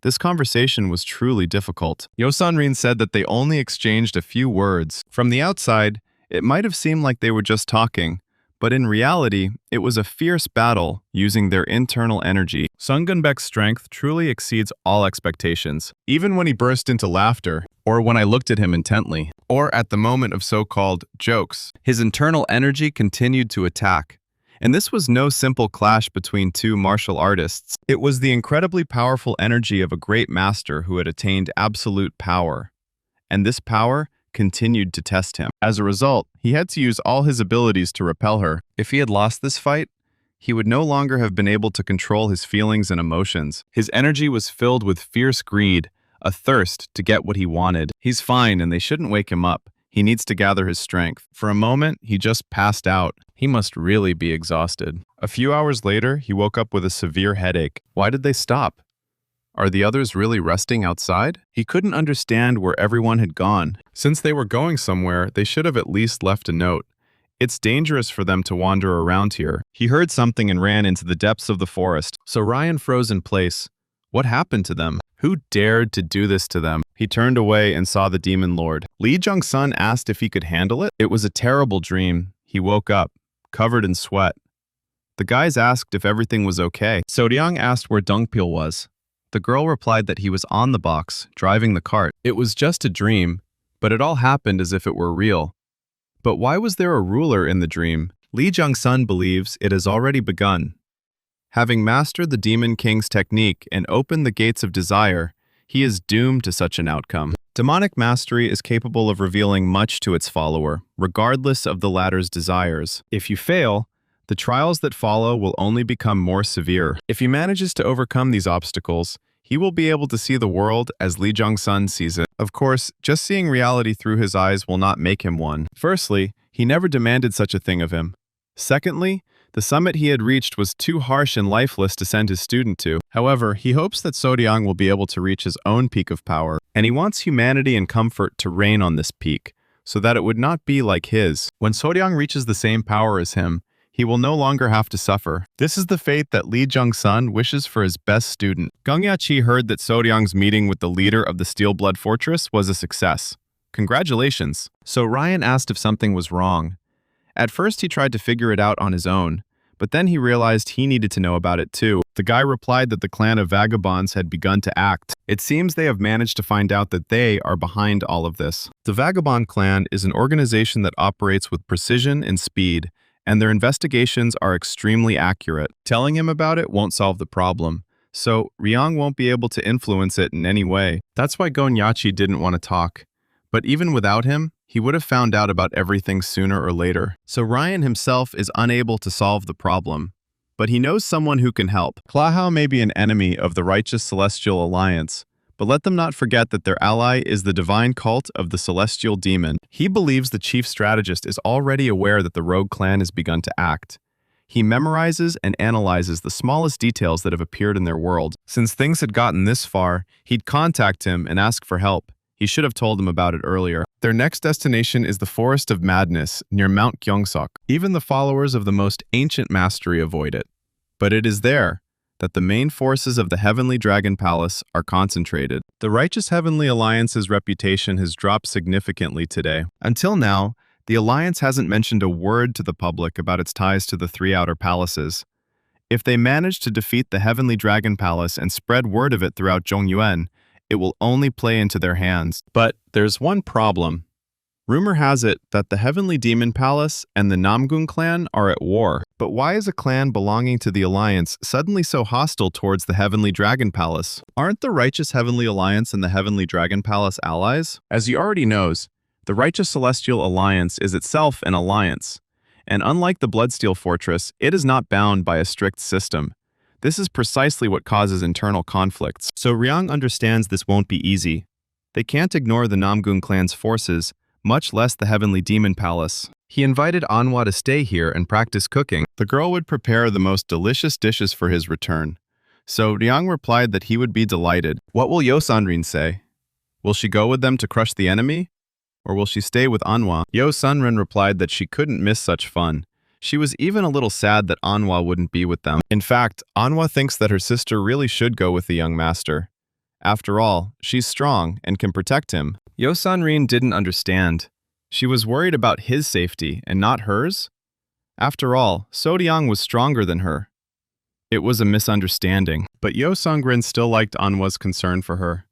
This conversation was truly difficult. Yo-san-rin said that they only exchanged a few words. From the outside, it might have seemed like they were just talking, but in reality, it was a fierce battle using their internal energy. Sung Gun-baek's strength truly exceeds all expectations. Even when he burst into laughter, or when I looked at him intently, or at the moment of so-called jokes, his internal energy continued to attack. And this was no simple clash between two martial artists. It was the incredibly powerful energy of a great master who had attained absolute power. And this power continued to test him. As a result, he had to use all his abilities to repel her. If he had lost this fight, he would no longer have been able to control his feelings and emotions. His energy was filled with fierce greed, a thirst to get what he wanted. He's fine and they shouldn't wake him up. He needs to gather his strength. For a moment, he just passed out. He must really be exhausted. A few hours later, he woke up with a severe headache. Why did they stop? Are the others really resting outside? He couldn't understand where everyone had gone. Since they were going somewhere, they should have at least left a note. It's dangerous for them to wander around here. He heard something and ran into the depths of the forest. So Ryan froze in place. What happened to them? Who dared to do this to them? He turned away and saw the demon lord. Lee Jung-sun asked if he could handle it. It was a terrible dream. He woke up, covered in sweat. The guys asked if everything was okay. So-ryang asked where Dungpil was. The girl replied that he was on the box, driving the cart. It was just a dream, but it all happened as if it were real. But why was there a ruler in the dream? Lee Jung-sun believes it has already begun. Having mastered the Demon King's technique and opened the gates of desire, he is doomed to such an outcome. Demonic mastery is capable of revealing much to its follower, regardless of the latter's desires. If you fail, the trials that follow will only become more severe. If he manages to overcome these obstacles, he will be able to see the world as Lee Jung-sun sees it. Of course, just seeing reality through his eyes will not make him one. Firstly, he never demanded such a thing of him. Secondly, the summit he had reached was too harsh and lifeless to send his student to. However, he hopes that So-ryang will be able to reach his own peak of power, and he wants humanity and comfort to reign on this peak, so that it would not be like his. When So-ryang reaches the same power as him, he will no longer have to suffer. This is the fate that Lee Jung-sun wishes for his best student. Gang Ya-chi heard that So-ryang's meeting with the leader of the Steel Blood Fortress was a success. Congratulations. So Ryan asked if something was wrong. At first he tried to figure it out on his own, but then he realized he needed to know about it too. The guy replied that the clan of vagabonds had begun to act. It seems they have managed to find out that they are behind all of this. The Vagabond Clan is an organization that operates with precision and speed, and their investigations are extremely accurate. Telling him about it won't solve the problem, so Ryang won't be able to influence it in any way. That's why Gon-yachi didn't want to talk. But even without him, he would have found out about everything sooner or later. So Ryan himself is unable to solve the problem, but he knows someone who can help. Klahao may be an enemy of the righteous Celestial Alliance, but let them not forget that their ally is the divine cult of the Celestial Demon. He believes the chief strategist is already aware that the rogue clan has begun to act. He memorizes and analyzes the smallest details that have appeared in their world. Since things had gotten this far, he'd contact him and ask for help. He should have told him about it earlier. Their next destination is the Forest of Madness, near Mount Gyeongsuk. Even the followers of the most ancient mastery avoid it. But it is there that the main forces of the Heavenly Dragon Palace are concentrated. The Righteous Heavenly Alliance's reputation has dropped significantly today. Until now, the Alliance hasn't mentioned a word to the public about its ties to the three outer palaces. If they manage to defeat the Heavenly Dragon Palace and spread word of it throughout Zhongyuan, it will only play into their hands. But there's one problem. Rumor has it that the Heavenly Demon Palace and the Namgung clan are at war. But why is a clan belonging to the Alliance suddenly so hostile towards the Heavenly Dragon Palace? Aren't the Righteous Heavenly Alliance and the Heavenly Dragon Palace allies? As he already knows, the Righteous Celestial Alliance is itself an alliance. And unlike the Bloodsteel Fortress, it is not bound by a strict system. This is precisely what causes internal conflicts. So Ryang understands this won't be easy. They can't ignore the Namgung clan's forces, much less the Heavenly Demon Palace. He invited Anhwa to stay here and practice cooking. The girl would prepare the most delicious dishes for his return. So Ryang replied that he would be delighted. What will Yo Sunrin say? Will she go with them to crush the enemy? Or will she stay with Anhwa? Yo Sunrin replied that she couldn't miss such fun. She was even a little sad that Anhwa wouldn't be with them. In fact, Anhwa thinks that her sister really should go with the young master. After all, she's strong and can protect him. Yo Sunrin didn't understand. She was worried about his safety and not hers. After all, Sodiang was stronger than her. It was a misunderstanding, but Yo Sungrin still liked Anhwa's concern for her.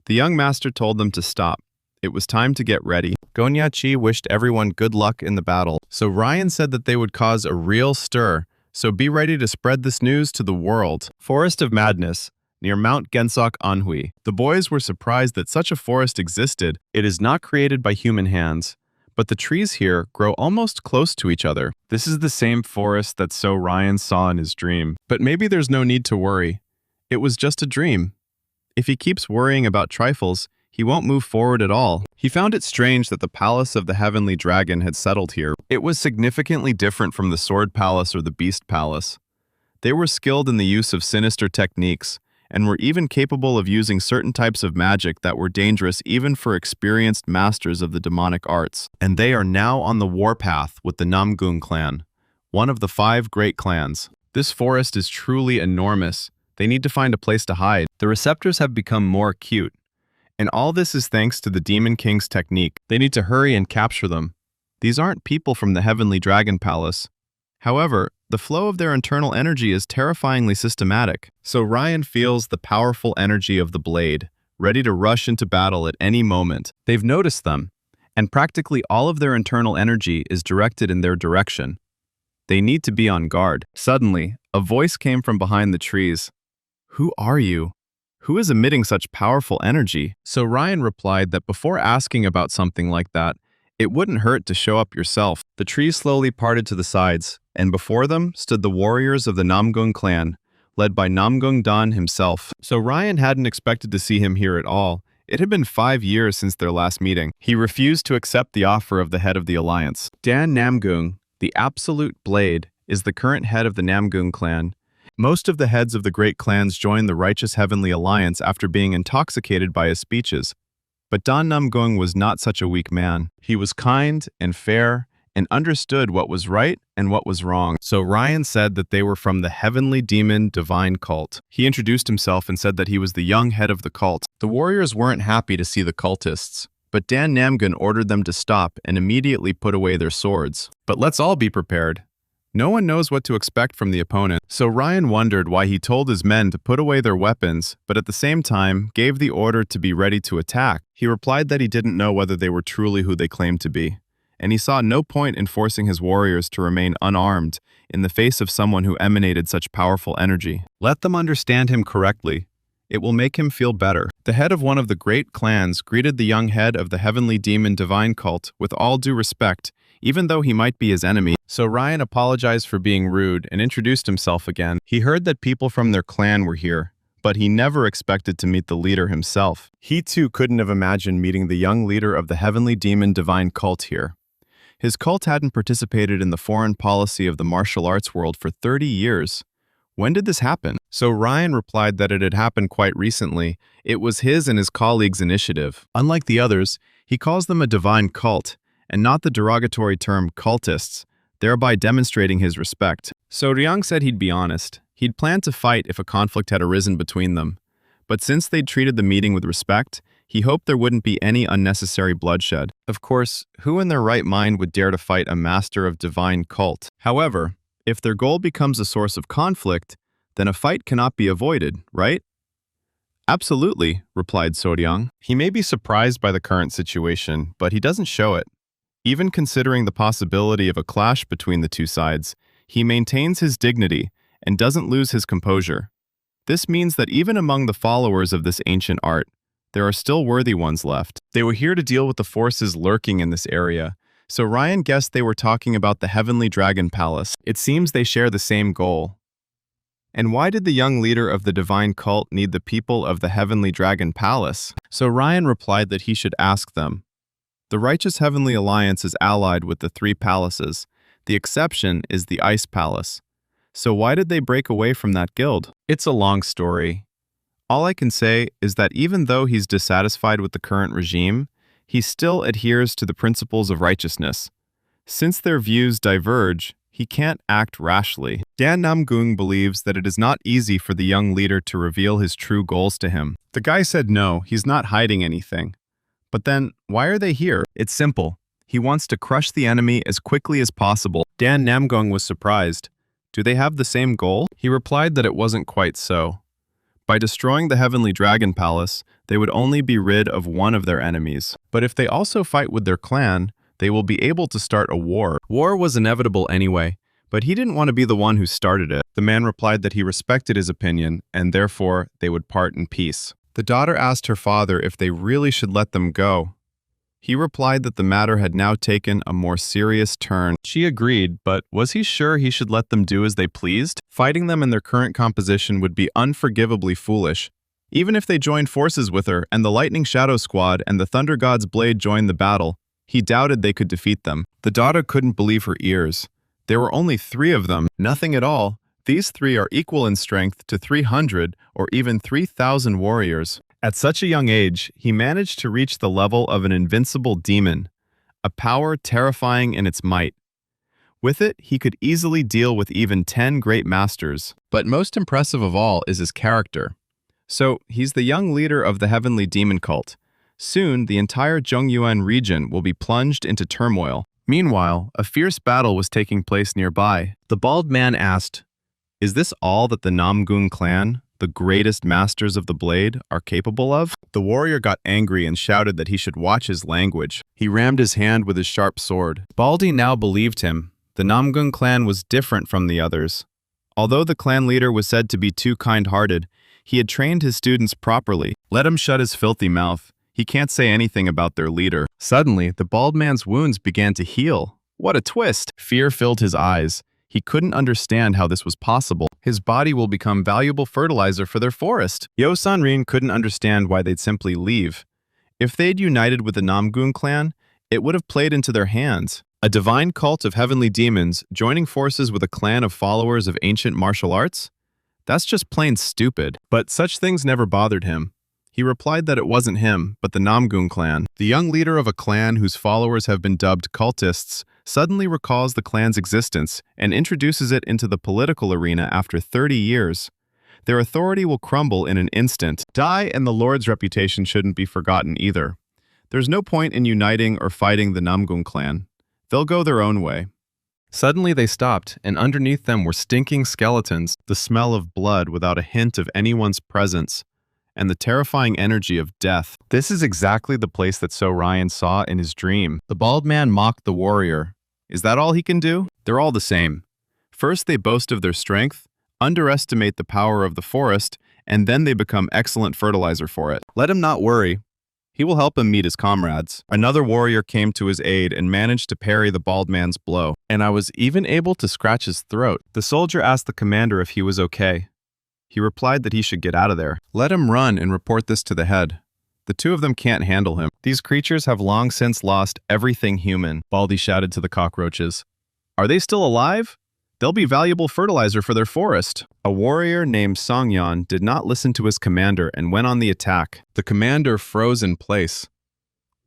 The young master told them to stop. It was time to get ready. Gonyachi wished everyone good luck in the battle, so Ryan said that they would cause a real stir, so be ready to spread this news to the world. Forest of Madness, near Mount Gensok Anhui. The boys were surprised that such a forest existed. It is not created by human hands, but the trees here grow almost close to each other. This is the same forest that So Ryan saw in his dream. But maybe there's no need to worry. It was just a dream. If he keeps worrying about trifles, he won't move forward at all. He found it strange that the palace of the Heavenly Dragon had settled here. It was significantly different from the Sword Palace or the Beast Palace. They were skilled in the use of sinister techniques, and were even capable of using certain types of magic that were dangerous even for experienced masters of the demonic arts. And they are now on the warpath with the Namgung clan, one of the 5 great clans. This forest is truly enormous. They need to find a place to hide. The receptors have become more acute. And all this is thanks to the Demon King's technique. They need to hurry and capture them. These aren't people from the Heavenly Dragon Palace. However, the flow of their internal energy is terrifyingly systematic. So Ryan feels the powerful energy of the blade, ready to rush into battle at any moment. They've noticed them, and practically all of their internal energy is directed in their direction. They need to be on guard. Suddenly, a voice came from behind the trees. "Who are you? Who is emitting such powerful energy?" So Ryan replied that before asking about something like that, it wouldn't hurt to show up yourself. The trees slowly parted to the sides, and before them stood the warriors of the Namgung clan, led by Namgung Dan himself. So Ryan hadn't expected to see him here at all. It had been 5 years since their last meeting. He refused to accept the offer of the head of the alliance. Dan Namgung, the Absolute Blade, is the current head of the Namgung clan. Most of the heads of the great clans joined the Righteous Heavenly Alliance after being intoxicated by his speeches. But Dan Namgung was not such a weak man. He was kind and fair and understood what was right and what was wrong. So Ryan said that they were from the Heavenly Demon Divine Cult. He introduced himself and said that he was the young head of the cult. The warriors weren't happy to see the cultists, but Dan Namgun ordered them to stop and immediately put away their swords. But let's all be prepared. No one knows what to expect from the opponent, so Ryan wondered why he told his men to put away their weapons, but at the same time gave the order to be ready to attack. He replied that he didn't know whether they were truly who they claimed to be, and he saw no point in forcing his warriors to remain unarmed in the face of someone who emanated such powerful energy. Let them understand him correctly. It will make him feel better. The head of one of the great clans greeted the young head of the Heavenly Demon Divine Cult with all due respect, even though he might be his enemy. So Ryan apologized for being rude and introduced himself again. He heard that people from their clan were here, but he never expected to meet the leader himself. He too couldn't have imagined meeting the young leader of the Heavenly Demon Divine Cult here. His cult hadn't participated in the foreign policy of the martial arts world for 30 years. When did this happen? So Ryan replied that it had happened quite recently. It was his and his colleagues' initiative. Unlike the others, he calls them a divine cult, and not the derogatory term cultists, thereby demonstrating his respect. So Ryang said he'd be honest. He'd planned to fight if a conflict had arisen between them. But since they'd treated the meeting with respect, he hoped there wouldn't be any unnecessary bloodshed. Of course, who in their right mind would dare to fight a master of divine cult? However, If their goal becomes a source of conflict, then a fight cannot be avoided, right? Absolutely, replied Soryang. He may be surprised by the current situation, but he doesn't show it. Even considering the possibility of a clash between the two sides, he maintains his dignity and doesn't lose his composure. This means that even among the followers of this ancient art, there are still worthy ones left. They were here to deal with the forces lurking in this area, so Ryan guessed they were talking about the Heavenly Dragon Palace. It seems they share the same goal. And why did the young leader of the divine cult need the people of the Heavenly Dragon Palace? So Ryan replied that he should ask them. The Righteous Heavenly Alliance is allied with the three palaces. The exception is the Ice Palace. So why did they break away from that guild? It's a long story. All I can say is that even though he's dissatisfied with the current regime, he still adheres to the principles of righteousness. Since their views diverge, he can't act rashly. Dan Namgung believes that it is not easy for the young leader to reveal his true goals to him. The guy said no, he's not hiding anything. But then, why are they here? It's simple. He wants to crush the enemy as quickly as possible. Dan Namgung was surprised. Do they have the same goal? He replied that it wasn't quite so. By destroying the Heavenly Dragon Palace, they would only be rid of one of their enemies. But if they also fight with their clan, they will be able to start a war. War was inevitable anyway, but he didn't want to be the one who started it. The man replied that he respected his opinion, and therefore they would part in peace. The daughter asked her father if they really should let them go. He replied that the matter had now taken a more serious turn. She agreed, but was he sure he should let them do as they pleased? Fighting them in their current composition would be unforgivably foolish. Even if they joined forces with her, and the Lightning Shadow Squad and the Thunder God's Blade joined the battle, he doubted they could defeat them. The daughter couldn't believe her ears. There were only 3 of them, nothing at all. These 3 are equal in strength to 300 or even 3,000 warriors. At such a young age, he managed to reach the level of an invincible demon, a power terrifying in its might. With it, he could easily deal with even 10 great masters. But most impressive of all is his character. So, he's the young leader of the Heavenly Demon Cult. Soon, the entire Zhongyuan region will be plunged into turmoil. Meanwhile, a fierce battle was taking place nearby. The bald man asked, "Is this all that the Namgung clan, the greatest masters of the blade, are capable of?" The warrior got angry and shouted that he should watch his language. He rammed his hand with his sharp sword. Baldy now believed him. The Namgung clan was different from the others. Although the clan leader was said to be too kind-hearted, he had trained his students properly. Let him shut his filthy mouth. He can't say anything about their leader. Suddenly, the bald man's wounds began to heal. What a twist! Fear filled his eyes. He couldn't understand how this was possible. His body will become valuable fertilizer for their forest. Yo Sanrin couldn't understand why they'd simply leave. If they'd united with the Namgung clan, it would have played into their hands. A divine cult of heavenly demons joining forces with a clan of followers of ancient martial arts? That's just plain stupid. But such things never bothered him. He replied that it wasn't him, but the Namgung clan. The young leader of a clan whose followers have been dubbed cultists suddenly recalls the clan's existence and introduces it into the political arena after 30 years. Their authority will crumble in an instant. Dai and the Lord's reputation shouldn't be forgotten either. There's no point in uniting or fighting the Namgung clan. They'll go their own way. Suddenly they stopped, and underneath them were stinking skeletons, the smell of blood without a hint of anyone's presence, and the terrifying energy of death. This is exactly the place that So Ryan saw in his dream. The bald man mocked the warrior. Is that all he can do? They're all the same. First they boast of their strength, underestimate the power of the forest, and then they become excellent fertilizer for it. Let him not worry. He will help him meet his comrades. Another warrior came to his aid and managed to parry the bald man's blow, and I was even able to scratch his throat. The soldier asked the commander if he was okay. He replied that he should get out of there. Let him run and report this to the head. The 2 of them can't handle him. These creatures have long since lost everything human, Baldy shouted to the cockroaches. Are they still alive? They'll be valuable fertilizer for their forest. A warrior named Songyan did not listen to his commander and went on the attack. The commander froze in place.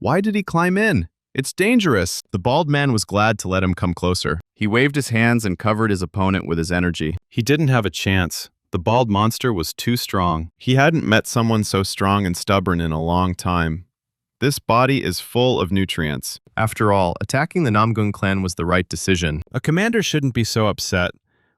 Why did he climb in? It's dangerous. The bald man was glad to let him come closer. He waved his hands and covered his opponent with his energy. He didn't have a chance. The bald monster was too strong. He hadn't met someone so strong and stubborn in a long time. This body is full of nutrients. After all, attacking the Namgung clan was the right decision. A commander shouldn't be so upset.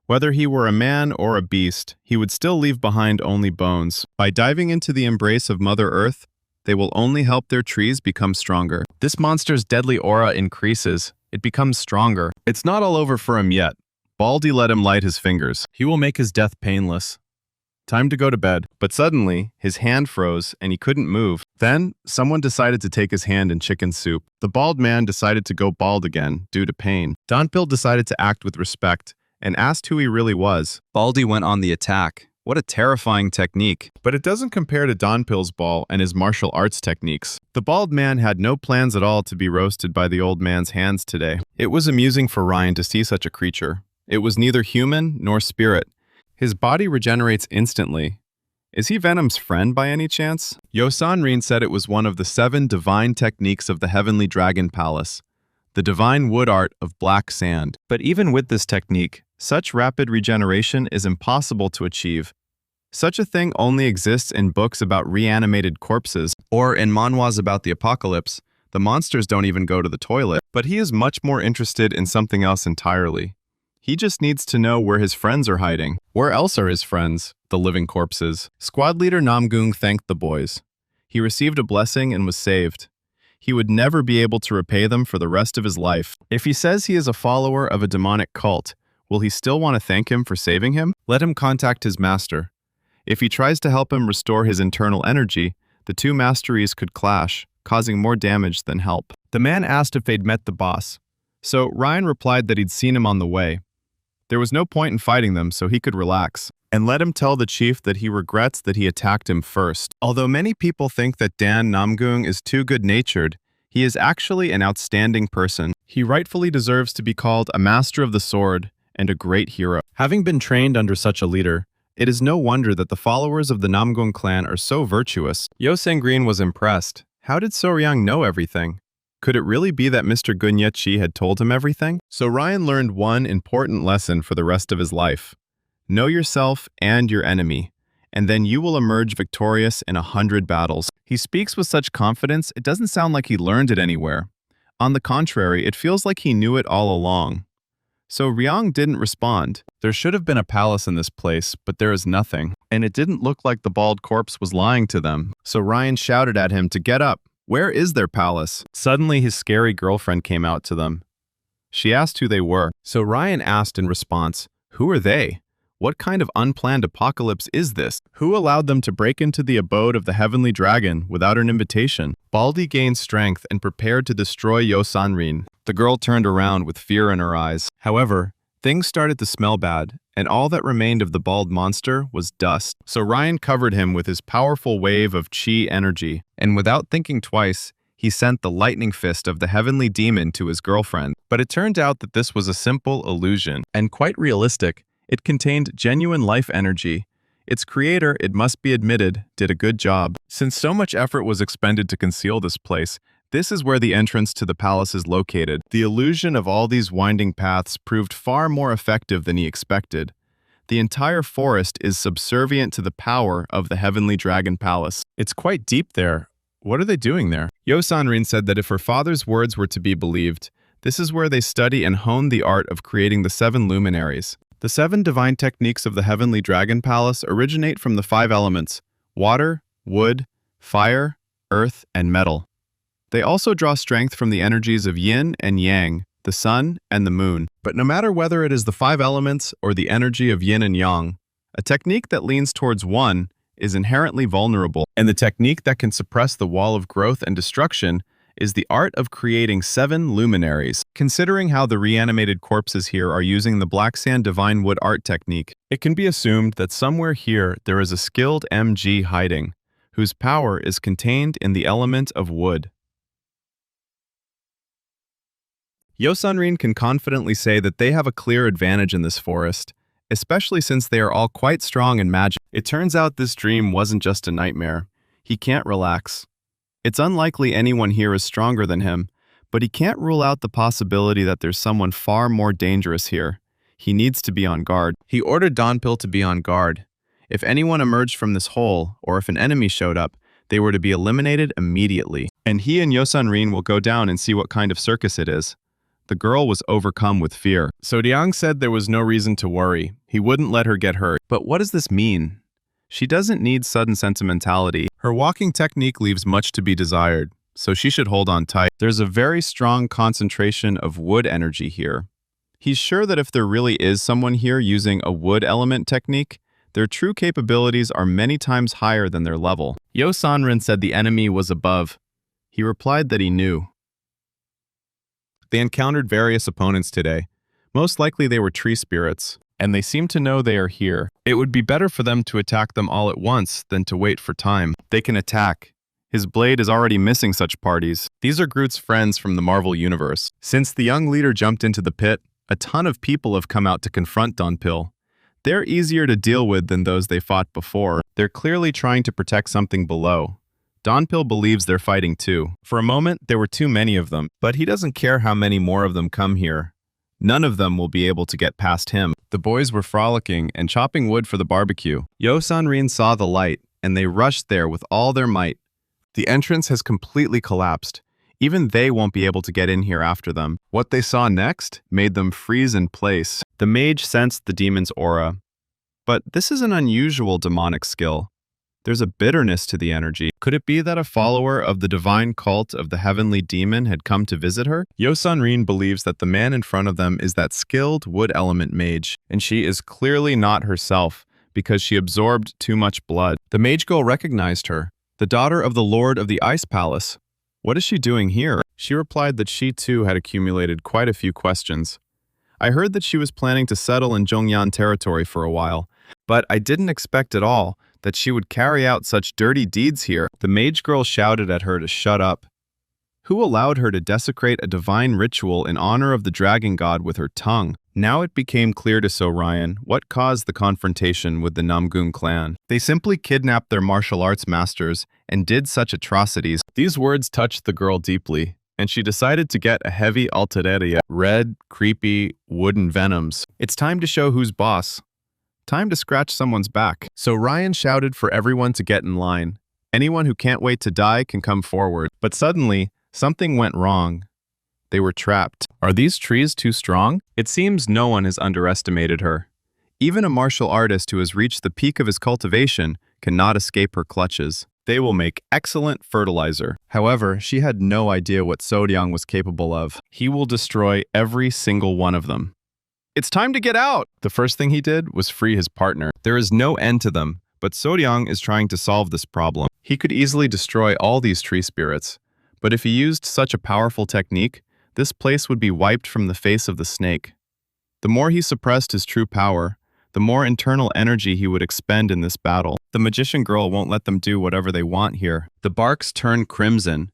Whether he were a man or a beast, he would still leave behind only bones. By diving into the embrace of Mother Earth, they will only help their trees become stronger. This monster's deadly aura increases. It becomes stronger. It's not all over for him yet. Baldy let him light his fingers. He will make his death painless. Time to go to bed. But suddenly, his hand froze and he couldn't move. Then, someone decided to take his hand in chicken soup. The bald man decided to go bald again due to pain. Donpil decided to act with respect and asked who he really was. Baldy went on the attack. What a terrifying technique. But it doesn't compare to Donpil's ball and his martial arts techniques. The bald man had no plans at all to be roasted by the old man's hands today. It was amusing for Ryan to see such a creature. It was neither human nor spirit. His body regenerates instantly. Is he Venom's friend by any chance? Yosanrin said it was one of the 7 divine techniques of the Heavenly Dragon Palace, the divine wood art of black sand. But even with this technique, such rapid regeneration is impossible to achieve. Such a thing only exists in books about reanimated corpses, or in manhwas about the apocalypse. The monsters don't even go to the toilet. But he is much more interested in something else entirely. He just needs to know where his friends are hiding. Where else are his friends, the living corpses? Squad leader Namgung thanked the boys. He received a blessing and was saved. He would never be able to repay them for the rest of his life. If he says he is a follower of a demonic cult, will he still want to thank him for saving him? Let him contact his master. If he tries to help him restore his internal energy, the 2 masteries could clash, causing more damage than help. The man asked if they'd met the boss. So Ryan replied that he'd seen him on the way. There was no point in fighting them, so he could relax, and let him tell the chief that he regrets that he attacked him first. Although many people think that Dan Namgung is too good-natured, he is actually an outstanding person. He rightfully deserves to be called a master of the sword and a great hero. Having been trained under such a leader, it is no wonder that the followers of the Namgung clan are so virtuous. Yo Sangrin was impressed. How did Soryang know everything? Could it really be that Mr. Gunyechi had told him everything? So Ryan learned one important lesson for the rest of his life. Know yourself and your enemy, and then you will emerge victorious in 100 battles. He speaks with such confidence, it doesn't sound like he learned it anywhere. On the contrary, it feels like he knew it all along. So Ryong didn't respond. There should have been a palace in this place, but there is nothing. And it didn't look like the bald corpse was lying to them. So Ryan shouted at him to get up. Where is their palace? Suddenly his scary girlfriend came out to them. She asked who they were. So Ryan asked in response, who are they? What kind of unplanned apocalypse is this? Who allowed them to break into the abode of the heavenly dragon without an invitation? Baldy gained strength and prepared to destroy Yosanrin. The girl turned around with fear in her eyes. However, things started to smell bad, and all that remained of the bald monster was dust. So Ryan covered him with his powerful wave of chi energy, and without thinking twice, he sent the lightning fist of the heavenly demon to his girlfriend. But it turned out that this was a simple illusion, and quite realistic. It contained genuine life energy. Its creator, it must be admitted, did a good job. Since so much effort was expended to conceal this place, this is where the entrance to the palace is located. The illusion of all these winding paths proved far more effective than he expected. The entire forest is subservient to the power of the Heavenly Dragon Palace. It's quite deep there. What are they doing there? Yosanrin said that if her father's words were to be believed, this is where they study and hone the art of creating the 7 luminaries. The 7 divine techniques of the Heavenly Dragon Palace originate from the 5 elements: water, wood, fire, earth, and metal. They also draw strength from the energies of yin and yang, the sun and the moon. But no matter whether it is the 5 elements or the energy of yin and yang, a technique that leans towards one is inherently vulnerable, and the technique that can suppress the wall of growth and destruction is the art of creating 7 luminaries. Considering how the reanimated corpses here are using the black sand divine wood art technique, it can be assumed that somewhere here there is a skilled MG hiding, whose power is contained in the element of wood. Yosanrin can confidently say that they have a clear advantage in this forest, especially since they are all quite strong in magic. It turns out this dream wasn't just a nightmare. He can't relax. It's unlikely anyone here is stronger than him, but he can't rule out the possibility that there's someone far more dangerous here. He needs to be on guard. He ordered Donpil to be on guard. If anyone emerged from this hole, or if an enemy showed up, they were to be eliminated immediately. And he and Yosanrin will go down and see what kind of circus it is. The girl was overcome with fear. Sodiang said there was no reason to worry. He wouldn't let her get hurt. But what does this mean? She doesn't need sudden sentimentality. Her walking technique leaves much to be desired, so she should hold on tight. There's a very strong concentration of wood energy here. He's sure that if there really is someone here using a wood element technique, their true capabilities are many times higher than their level. Yo Sanrin said the enemy was above. He replied that he knew. They encountered various opponents today. Most likely they were tree spirits, and they seem to know they are here. It would be better for them to attack them all at once than to wait for time. They can attack. His blade is already missing such parties. These are Groot's friends from the Marvel Universe. Since the young leader jumped into the pit, a ton of people have come out to confront Donpil. They're easier to deal with than those they fought before. They're clearly trying to protect something below. Donpil believes they're fighting too. For a moment, there were too many of them, but he doesn't care how many more of them come here. None of them will be able to get past him. The boys were frolicking and chopping wood for the barbecue. Yo Sanrin saw the light, and they rushed there with all their might. The entrance has completely collapsed. Even they won't be able to get in here after them. What they saw next made them freeze in place. The mage sensed the demon's aura. But this is an unusual demonic skill. There's a bitterness to the energy. Could it be that a follower of the divine cult of the heavenly demon had come to visit her? Yo Sanrin believes that the man in front of them is that skilled wood element mage, and she is clearly not herself because she absorbed too much blood. The mage girl recognized her, the daughter of the lord of the ice palace. What is she doing here? She replied that she too had accumulated quite a few questions. I heard that she was planning to settle in Zhongyan territory for a while, but I didn't expect at all that she would carry out such dirty deeds here. The mage girl shouted at her to shut up. Who allowed her to desecrate a divine ritual in honor of the dragon god with her tongue? Now it became clear to Sorion what caused the confrontation with the Namgun clan. They simply kidnapped their martial arts masters and did such atrocities. These words touched the girl deeply, and she decided to get a heavy alternaria, red, creepy, wooden venoms. It's time to show who's boss. Time to scratch someone's back. So Ryan shouted for everyone to get in line. Anyone who can't wait to die can come forward. But suddenly, something went wrong. They were trapped. Are these trees too strong? It seems no one has underestimated her. Even a martial artist who has reached the peak of his cultivation cannot escape her clutches. They will make excellent fertilizer. However, she had no idea what Sodiang was capable of. He will destroy every single one of them. It's time to get out! The first thing he did was free his partner. There is no end to them, but Sodiang is trying to solve this problem. He could easily destroy all these tree spirits, but if he used such a powerful technique, this place would be wiped from the face of the snake. The more he suppressed his true power, the more internal energy he would expend in this battle. The magician girl won't let them do whatever they want here. The barks turn crimson.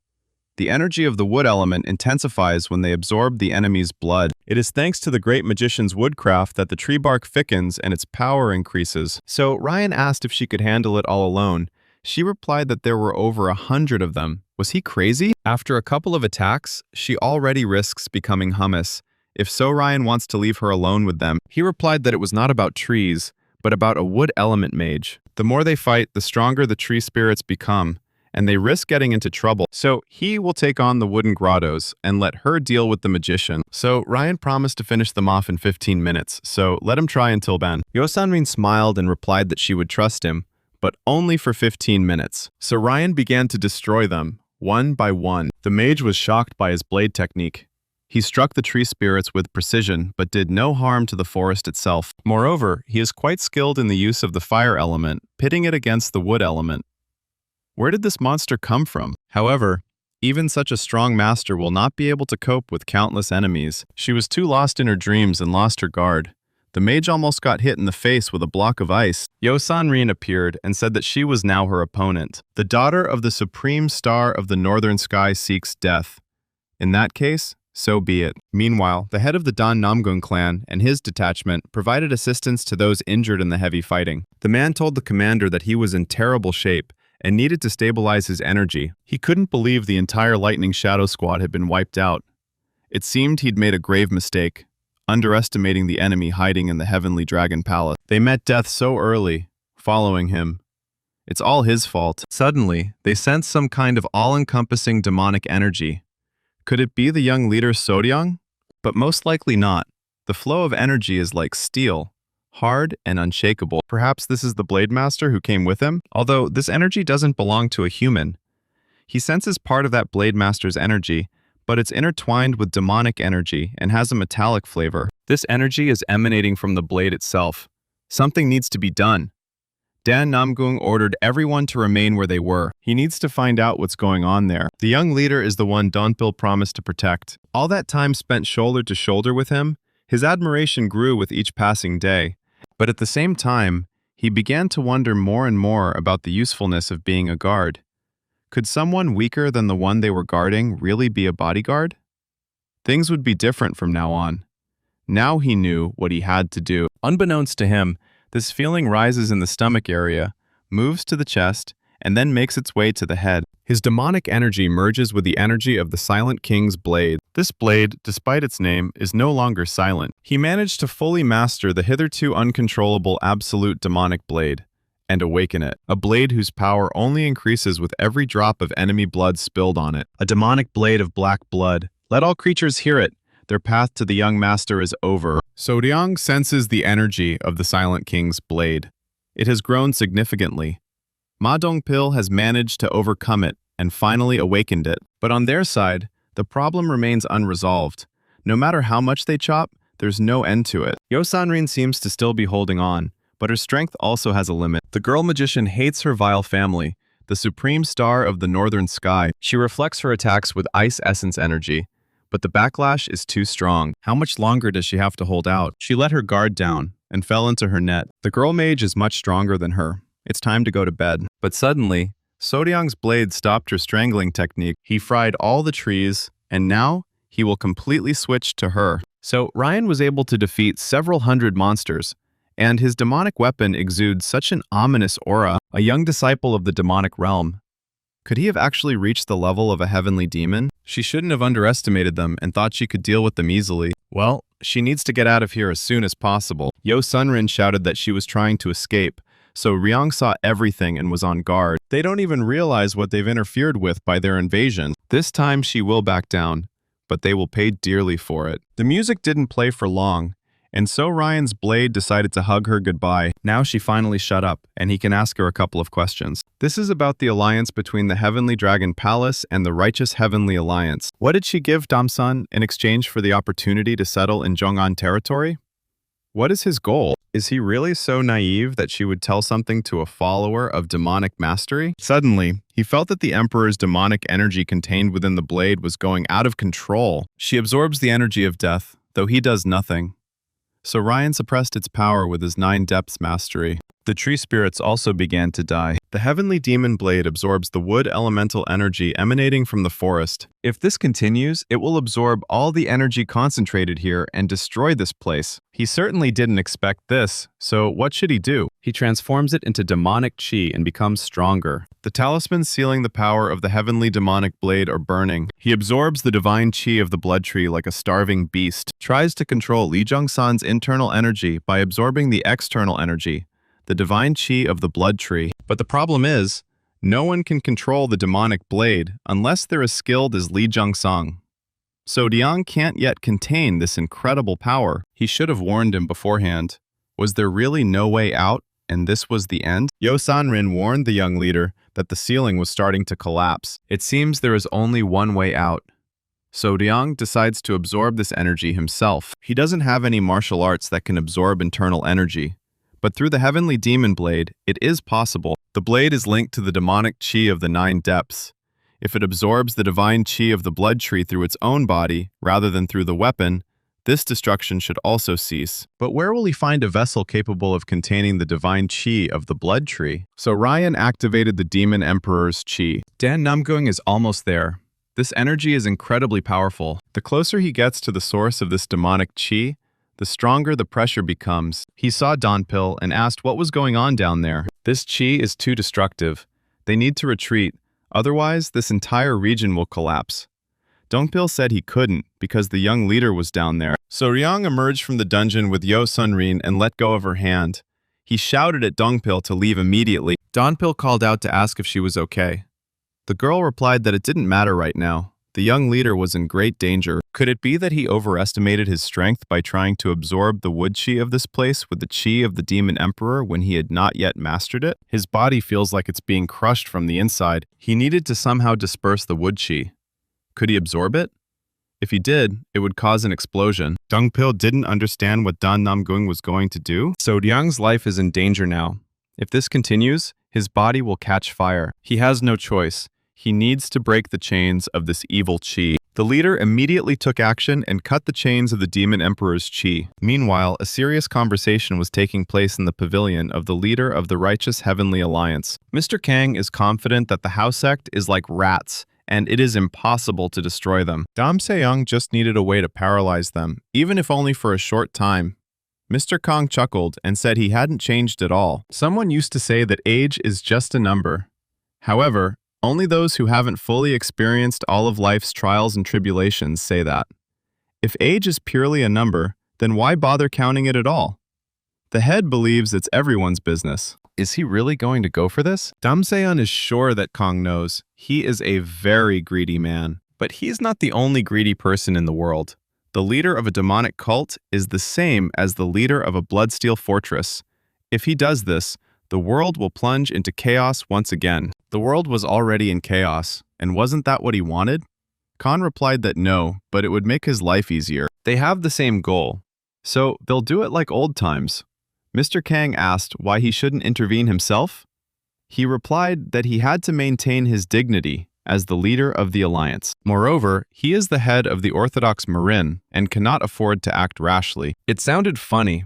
The energy of the wood element intensifies when they absorb the enemy's blood. It is thanks to the great magician's woodcraft that the tree bark thickens and its power increases. So Ryan asked if she could handle it all alone. She replied that there were over 100 of them. Was he crazy? After a couple of attacks, she already risks becoming hummus. If so, Ryan wants to leave her alone with them. He replied that it was not about trees, but about a wood element mage. The more they fight, the stronger the tree spirits become, and they risk getting into trouble. So he will take on the wooden grottos and let her deal with the magician. So Ryan promised to finish them off in 15 minutes, so let him try until then. Yo Sanrin smiled and replied that she would trust him, but only for 15 minutes. So Ryan began to destroy them, one by one. The mage was shocked by his blade technique. He struck the tree spirits with precision, but did no harm to the forest itself. Moreover, he is quite skilled in the use of the fire element, pitting it against the wood element. Where did this monster come from? However, even such a strong master will not be able to cope with countless enemies. She was too lost in her dreams and lost her guard. The mage almost got hit in the face with a block of ice. Yo Sanrin appeared and said that she was now her opponent. The daughter of the supreme star of the northern sky seeks death. In that case, so be it. Meanwhile, the head of the Dan Namgun clan and his detachment provided assistance to those injured in the heavy fighting. The man told the commander that he was in terrible shape and needed to stabilize his energy. He couldn't believe the entire Lightning Shadow Squad had been wiped out. It seemed he'd made a grave mistake, underestimating the enemy hiding in the Heavenly Dragon Palace. They met death so early, following him. It's all his fault. Suddenly, they sensed some kind of all-encompassing demonic energy. Could it be the young leader Sodiang? but most likely not. The flow of energy is like steel, hard and unshakable. Perhaps this is the Blade Master who came with him? Although this energy doesn't belong to a human. He senses part of that Blade Master's energy, but it's intertwined with demonic energy and has a metallic flavor. This energy is emanating from the blade itself. Something needs to be done. Dan Namgung ordered everyone to remain where they were. He needs to find out what's going on there. The young leader is the one Donpil promised to protect. All that time spent shoulder to shoulder with him, his admiration grew with each passing day. But at the same time, he began to wonder more and more about the usefulness of being a guard. Could someone weaker than the one they were guarding really be a bodyguard? Things would be different from now on. Now he knew what he had to do. Unbeknownst to him, this feeling rises in the stomach area, moves to the chest, and then makes its way to the head. His demonic energy merges with the energy of the Silent King's blade. This blade, despite its name, is no longer silent. He managed to fully master the hitherto uncontrollable absolute demonic blade and awaken it, a blade whose power only increases with every drop of enemy blood spilled on it. A demonic blade of black blood. Let all creatures hear it. Their path to the young master is over. Sodiang senses the energy of the Silent King's blade. It has grown significantly. Ma Dongpil has managed to overcome it and finally awakened it. But on their side, the problem remains unresolved. No matter how much they chop, there's no end to it. Yo Sanrin seems to still be holding on, but her strength also has a limit. The girl magician hates her vile family, the supreme star of the northern sky. She reflects her attacks with ice essence energy, but the backlash is too strong. How much longer does she have to hold out? She let her guard down and fell into her net. The girl mage is much stronger than her. It's time to go to bed. But suddenly, Sodiang's blade stopped her strangling technique. He fried all the trees, and now he will completely switch to her. So Ryan was able to defeat several hundred monsters, and his demonic weapon exudes such an ominous aura. A young disciple of the demonic realm. Could he have actually reached the level of a heavenly demon? She shouldn't have underestimated them and thought she could deal with them easily. Well, she needs to get out of here as soon as possible. Yo Sunrin shouted that she was trying to escape, so Ryong saw everything and was on guard. They don't even realize what they've interfered with by their invasion. This time she will back down, but they will pay dearly for it. The music didn't play for long, and so Ryan's blade decided to hug her goodbye. Now she finally shut up, and he can ask her a couple of questions. This is about the alliance between the Heavenly Dragon Palace and the Righteous Heavenly Alliance. What did she give Damsun in exchange for the opportunity to settle in Zhong'an territory? What is his goal? Is he really so naive that she would tell something to a follower of demonic mastery? Suddenly, he felt that the Emperor's demonic energy contained within the blade was going out of control. She absorbs the energy of death, though he does nothing. So Ryan suppressed its power with his 9 depths mastery. The tree spirits also began to die. The heavenly demon blade absorbs the wood elemental energy emanating from the forest. If this continues, it will absorb all the energy concentrated here and destroy this place. He certainly didn't expect this, so what should he do? He transforms it into demonic chi and becomes stronger. The talismans sealing the power of the heavenly demonic blade are burning. He absorbs the divine chi of the blood tree like a starving beast, tries to control Li Zhongsan's internal energy by absorbing the external energy, the divine chi of the blood tree. But the problem is, no one can control the demonic blade unless they're as skilled as Li Zhongsang. So Diang can't yet contain this incredible power. He should have warned him beforehand. Was there really no way out, and this was the end? Yo Sanrin warned the young leader that the ceiling was starting to collapse. It seems there is only one way out. So Diang decides to absorb this energy himself. He doesn't have any martial arts that can absorb internal energy. But through the heavenly demon blade, it is possible. The blade is linked to the demonic chi of the 9 depths. If it absorbs the divine chi of the blood tree through its own body, rather than through the weapon, this destruction should also cease. But where will he find a vessel capable of containing the divine chi of the blood tree? So Ryan activated the demon emperor's chi. Dan Namgung is almost there. This energy is incredibly powerful. The closer he gets to the source of this demonic chi, the stronger the pressure becomes. He saw Donpil and asked what was going on down there. This chi is too destructive. They need to retreat, otherwise this entire region will collapse. Dongpil said he couldn't because the young leader was down there. So Ryong emerged from the dungeon with Yo Sunrin and let go of her hand. He shouted at Dongpil to leave immediately. Donpil called out to ask if she was okay. The girl replied that it didn't matter right now. The young leader was in great danger. Could it be that he overestimated his strength by trying to absorb the wood chi of this place with the chi of the demon emperor when he had not yet mastered it? His body feels like it's being crushed from the inside. He needed to somehow disperse the wood chi. Could he absorb it? If he did, it would cause an explosion. Dongpil didn't understand what Dan Namgung was going to do. So Liang's life is in danger now. If this continues, his body will catch fire. He has no choice. He needs to break the chains of this evil chi. The leader immediately took action and cut the chains of the demon emperor's chi. Meanwhile, a serious conversation was taking place in the pavilion of the leader of the righteous heavenly alliance. Mr. Kang is confident that the house sect is like rats, and it is impossible to destroy them. Dam Se-young just needed a way to paralyze them, even if only for a short time. Mr. Kong chuckled and said he hadn't changed at all. Someone used to say that age is just a number. However, only those who haven't fully experienced all of life's trials and tribulations say that. If age is purely a number, then why bother counting it at all? The head believes it's everyone's business. Is he really going to go for this? Dam Se-yeon is sure that Kong knows. He is a very greedy man. But he's not the only greedy person in the world. The leader of a demonic cult is the same as the leader of a bloodsteel fortress. If he does this, the world will plunge into chaos once again. The world was already in chaos, and wasn't that what he wanted? Khan replied that no, but it would make his life easier. They have the same goal, so they'll do it like old times. Mr. Kang asked why he shouldn't intervene himself. He replied that he had to maintain his dignity as the leader of the alliance. Moreover, he is the head of the Orthodox Marin and cannot afford to act rashly. It sounded funny,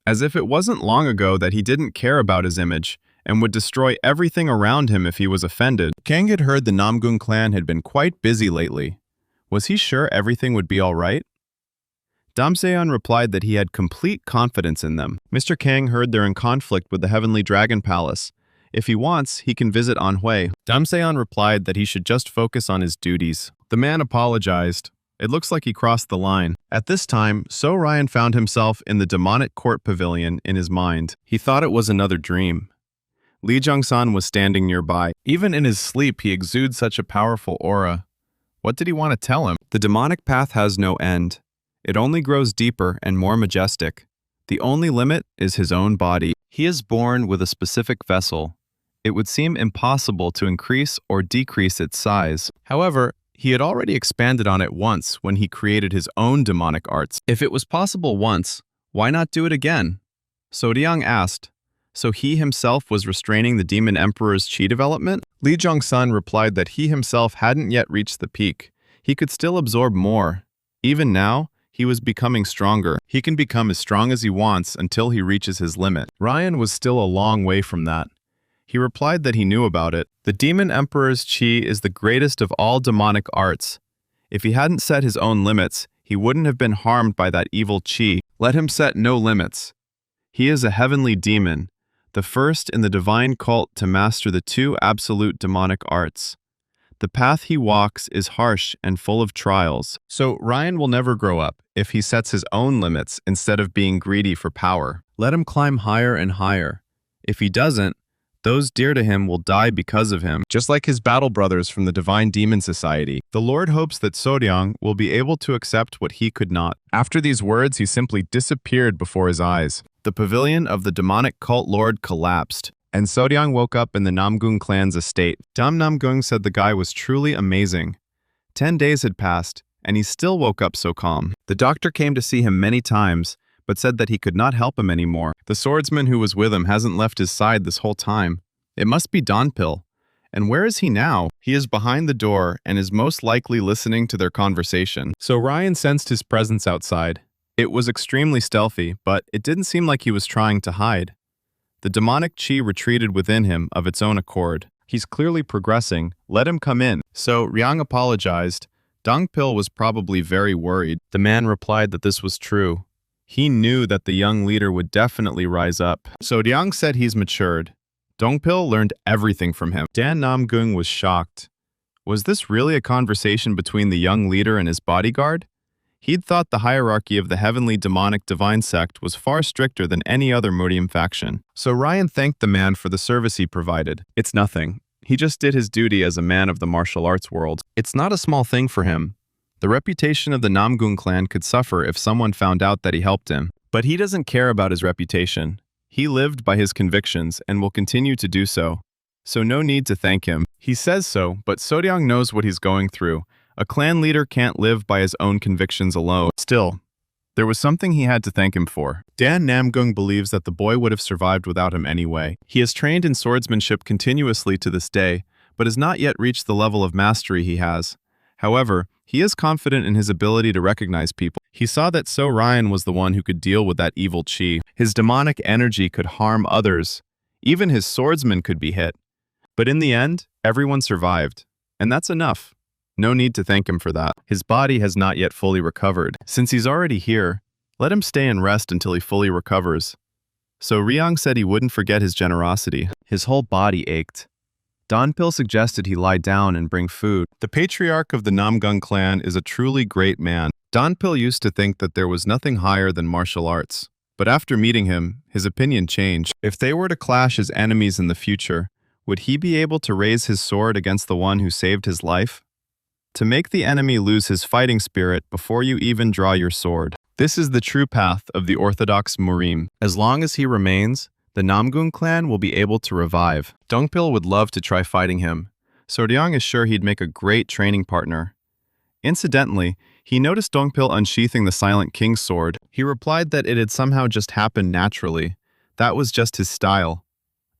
as if it wasn't long ago that he didn't care about his image and would destroy everything around him if he was offended. Kang had heard the Namgung clan had been quite busy lately. Was he sure everything would be all right? Dam Se-yeon replied that he had complete confidence in them. Mr. Kang heard they're in conflict with the Heavenly Dragon Palace. If he wants, he can visit Anhui. Dam Se-yeon replied that he should just focus on his duties. The man apologized. It looks like he crossed the line. At this time, So Ryan found himself in the demonic court pavilion in his mind. He thought it was another dream. Lee Jung-san was standing nearby. Even in his sleep, he exudes such a powerful aura. What did he want to tell him? The demonic path has no end. It only grows deeper and more majestic. The only limit is his own body. He is born with a specific vessel. It would seem impossible to increase or decrease its size. However, he had already expanded on it once when he created his own demonic arts. If it was possible once, why not do it again? So Liang asked, so he himself was restraining the demon emperor's chi development? Lee Jong-sun replied that he himself hadn't yet reached the peak. He could still absorb more. Even now, he was becoming stronger. He can become as strong as he wants until he reaches his limit. Ryan was still a long way from that. He replied that he knew about it. The demon emperor's chi is the greatest of all demonic arts. If he hadn't set his own limits, he wouldn't have been harmed by that evil chi. Let him set no limits. He is a heavenly demon, the first in the divine cult to master the two absolute demonic arts. The path he walks is harsh and full of trials. So Ryan will never grow up if he sets his own limits instead of being greedy for power. Let him climb higher and higher. If he doesn't, those dear to him will die because of him, just like his battle brothers from the Divine Demon Society. The Lord hopes that Soryang will be able to accept what he could not. After these words, he simply disappeared before his eyes. The pavilion of the demonic cult lord collapsed, and Soryang woke up in the Namgung clan's estate. Dam Namgung said the guy was truly amazing. 10 days had passed, and he still woke up so calm. The doctor came to see him many times, but said that he could not help him anymore. The swordsman who was with him hasn't left his side this whole time. It must be Donpil. And where is he now? He is behind the door and is most likely listening to their conversation. So Ryan sensed his presence outside. It was extremely stealthy, but it didn't seem like he was trying to hide. The demonic chi retreated within him of its own accord. He's clearly progressing. Let him come in. So Ryang apologized. Dongpil was probably very worried. The man replied that this was true. He knew that the young leader would definitely rise up. So Ryang said he's matured. Dongpil learned everything from him. Dan Namgung was shocked. Was this really a conversation between the young leader and his bodyguard? He'd thought the hierarchy of the heavenly demonic divine sect was far stricter than any other Modium faction. So Ryan thanked the man for the service he provided. It's nothing. He just did his duty as a man of the martial arts world. It's not a small thing for him. The reputation of the Namgung clan could suffer if someone found out that he helped him. But he doesn't care about his reputation. He lived by his convictions and will continue to do so. So no need to thank him. He says so, but Soryang knows what he's going through. A clan leader can't live by his own convictions alone. Still, there was something he had to thank him for. Dan Namgung believes that the boy would have survived without him anyway. He has trained in swordsmanship continuously to this day, but has not yet reached the level of mastery he has. However, he is confident in his ability to recognize people. He saw that So Ryan was the one who could deal with that evil chi. His demonic energy could harm others. Even his swordsman could be hit. But in the end, everyone survived. And that's enough. No need to thank him for that. His body has not yet fully recovered. Since he's already here, let him stay and rest until he fully recovers. So Ryang said he wouldn't forget his generosity. His whole body ached. Donpil suggested he lie down and bring food. The patriarch of the Namgung clan is a truly great man. Donpil used to think that there was nothing higher than martial arts. But after meeting him, his opinion changed. If they were to clash as enemies in the future, would he be able to raise his sword against the one who saved his life? To make the enemy lose his fighting spirit before you even draw your sword. This is the true path of the orthodox Murim. As long as he remains, the Namgung clan will be able to revive. Dongpil would love to try fighting him. Soryang is sure he'd make a great training partner. Incidentally, he noticed Dongpil unsheathing the Silent King's sword. He replied that it had somehow just happened naturally. That was just his style.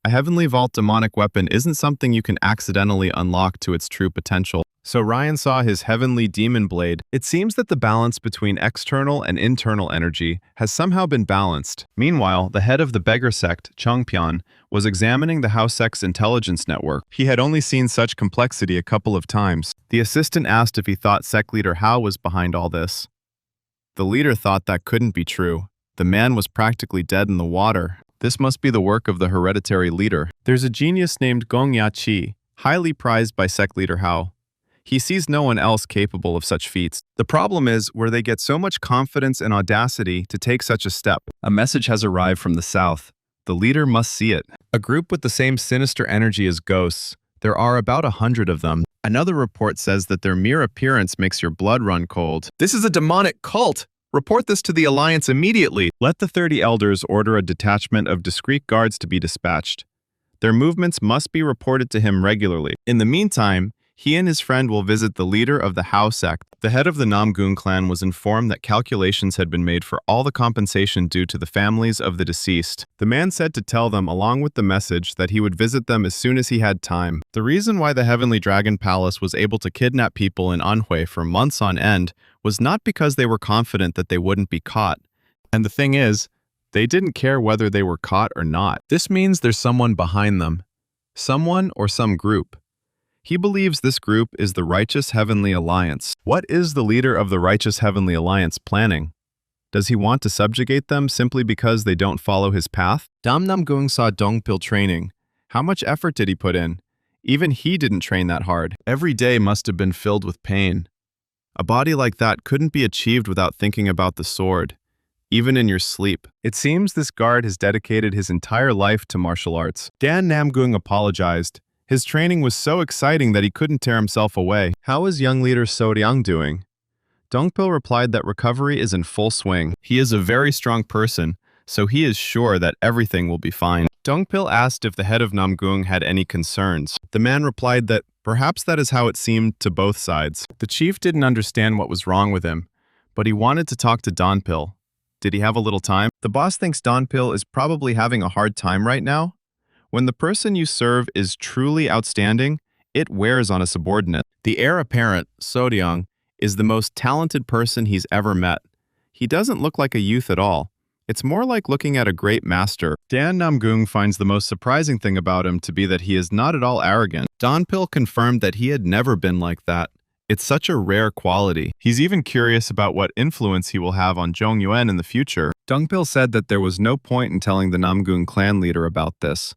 A Heavenly Vault demonic weapon isn't something you can accidentally unlock to its true potential. So Ryan saw his heavenly demon blade. It seems that the balance between external and internal energy has somehow been balanced. Meanwhile, the head of the beggar sect, Changpyeon, was examining the house sect's intelligence network. He had only seen such complexity a couple of times. The assistant asked if he thought sect leader Hao was behind all this. The leader thought that couldn't be true. The man was practically dead in the water. This must be the work of the hereditary leader. There's a genius named Gong Ya-chi, highly prized by sect leader Hao. He sees no one else capable of such feats. The problem is where they get so much confidence and audacity to take such a step. A message has arrived from the south. The leader must see it. A group with the same sinister energy as ghosts. There are about 100 of them. Another report says that their mere appearance makes your blood run cold. This is a demonic cult! Report this to the Alliance immediately. Let the 30 elders order a detachment of discreet guards to be dispatched. Their movements must be reported to him regularly. In the meantime, he and his friend will visit the leader of the Hao sect. The head of the Namgung clan was informed that calculations had been made for all the compensation due to the families of the deceased. The man said to tell them, along with the message, that he would visit them as soon as he had time. The reason why the Heavenly Dragon Palace was able to kidnap people in Anhui for months on end was not because they were confident that they wouldn't be caught. And the thing is, they didn't care whether they were caught or not. This means there's someone behind them. Someone or some group. He believes this group is the Righteous Heavenly Alliance. What is the leader of the Righteous Heavenly Alliance planning? Does he want to subjugate them simply because they don't follow his path? Dam Namgung saw Dongpil training. How much effort did he put in? Even he didn't train that hard. Every day must have been filled with pain. A body like that couldn't be achieved without thinking about the sword, even in your sleep. It seems this guard has dedicated his entire life to martial arts. Dan Namgung apologized. His training was so exciting that he couldn't tear himself away. How is young leader Soryang doing? Dongpil replied that recovery is in full swing. He is a very strong person, so he is sure that everything will be fine. Dongpil asked if the head of Namgung had any concerns. The man replied that perhaps that is how it seemed to both sides. The chief didn't understand what was wrong with him, but he wanted to talk to Donpil. Did he have a little time? The boss thinks Donpil is probably having a hard time right now. When the person you serve is truly outstanding, it wears on a subordinate. The heir apparent, Soryang, is the most talented person he's ever met. He doesn't look like a youth at all. It's more like looking at a great master. Dan Namgung finds the most surprising thing about him to be that he is not at all arrogant. Donpil confirmed that he had never been like that. It's such a rare quality. He's even curious about what influence he will have on Zhongyuan in the future. Dongpil said that there was no point in telling the Namgung clan leader about this.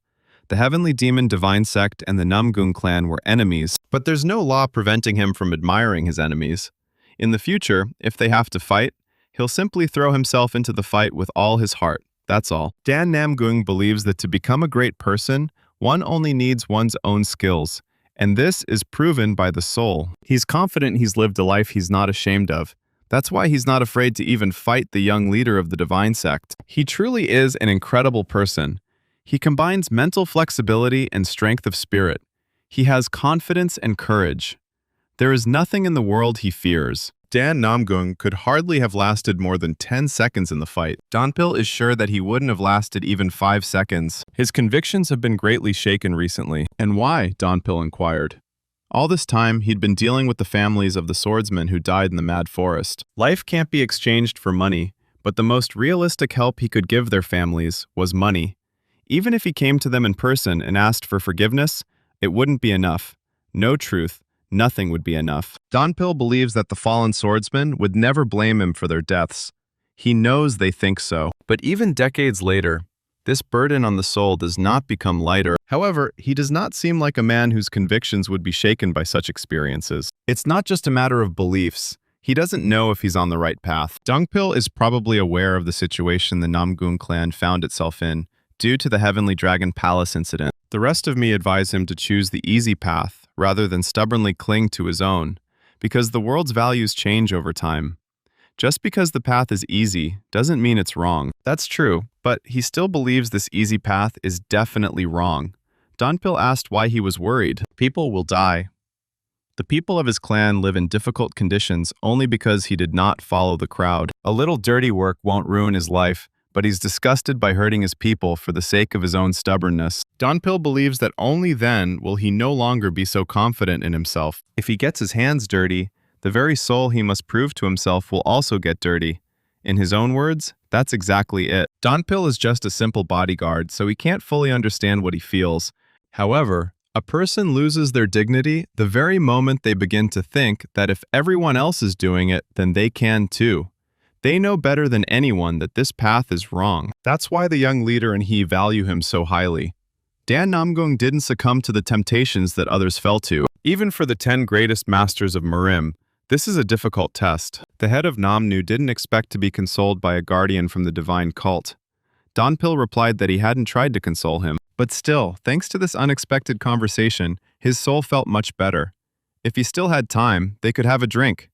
The Heavenly Demon Divine Sect and the Namgung clan were enemies, but there's no law preventing him from admiring his enemies. In the future, if they have to fight, he'll simply throw himself into the fight with all his heart. That's all. Dan Namgung believes that to become a great person, One only needs one's own skills, and this is proven by the soul. He's confident he's lived a life he's not ashamed of. That's why he's not afraid to even fight the young leader of the divine sect. He truly is an incredible person. He combines mental flexibility and strength of spirit. He has confidence and courage. There is nothing in the world he fears. Dan Namgung could hardly have lasted more than 10 seconds in the fight. Donpil is sure that he wouldn't have lasted even 5 seconds. His convictions have been greatly shaken recently. And why? Donpil inquired. All this time, he'd been dealing with the families of the swordsmen who died in the Mad Forest. Life can't be exchanged for money, but the most realistic help he could give their families was money. Even if he came to them in person and asked for forgiveness, it wouldn't be enough. No truth, nothing would be enough. Donpil believes that the fallen swordsmen would never blame him for their deaths. He knows they think so. But even decades later, this burden on the soul does not become lighter. However, he does not seem like a man whose convictions would be shaken by such experiences. It's not just a matter of beliefs. He doesn't know if he's on the right path. Donpil is probably aware of the situation the Namgung clan found itself in, due to the Heavenly Dragon Palace incident. The rest of me advise him to choose the easy path, rather than stubbornly cling to his own, because the world's values change over time. Just because the path is easy doesn't mean it's wrong. That's true, but he still believes this easy path is definitely wrong. Donpil asked why he was worried. People will die. The people of his clan live in difficult conditions only because he did not follow the crowd. A little dirty work won't ruin his life, but he's disgusted by hurting his people for the sake of his own stubbornness. Donpil believes that only then will he no longer be so confident in himself. If he gets his hands dirty, the very soul he must prove to himself will also get dirty. In his own words, that's exactly it. Donpil is just a simple bodyguard, so he can't fully understand what he feels. However, a person loses their dignity the very moment they begin to think that if everyone else is doing it, then they can too. They know better than anyone that this path is wrong. That's why the young leader and he value him so highly. Dan Namgung didn't succumb to the temptations that others fell to. Even for the 10 greatest masters of Merim, this is a difficult test. The head of Namnu didn't expect to be consoled by a guardian from the divine cult. Donpil replied that he hadn't tried to console him. But still, thanks to this unexpected conversation, his soul felt much better. If he still had time, they could have a drink.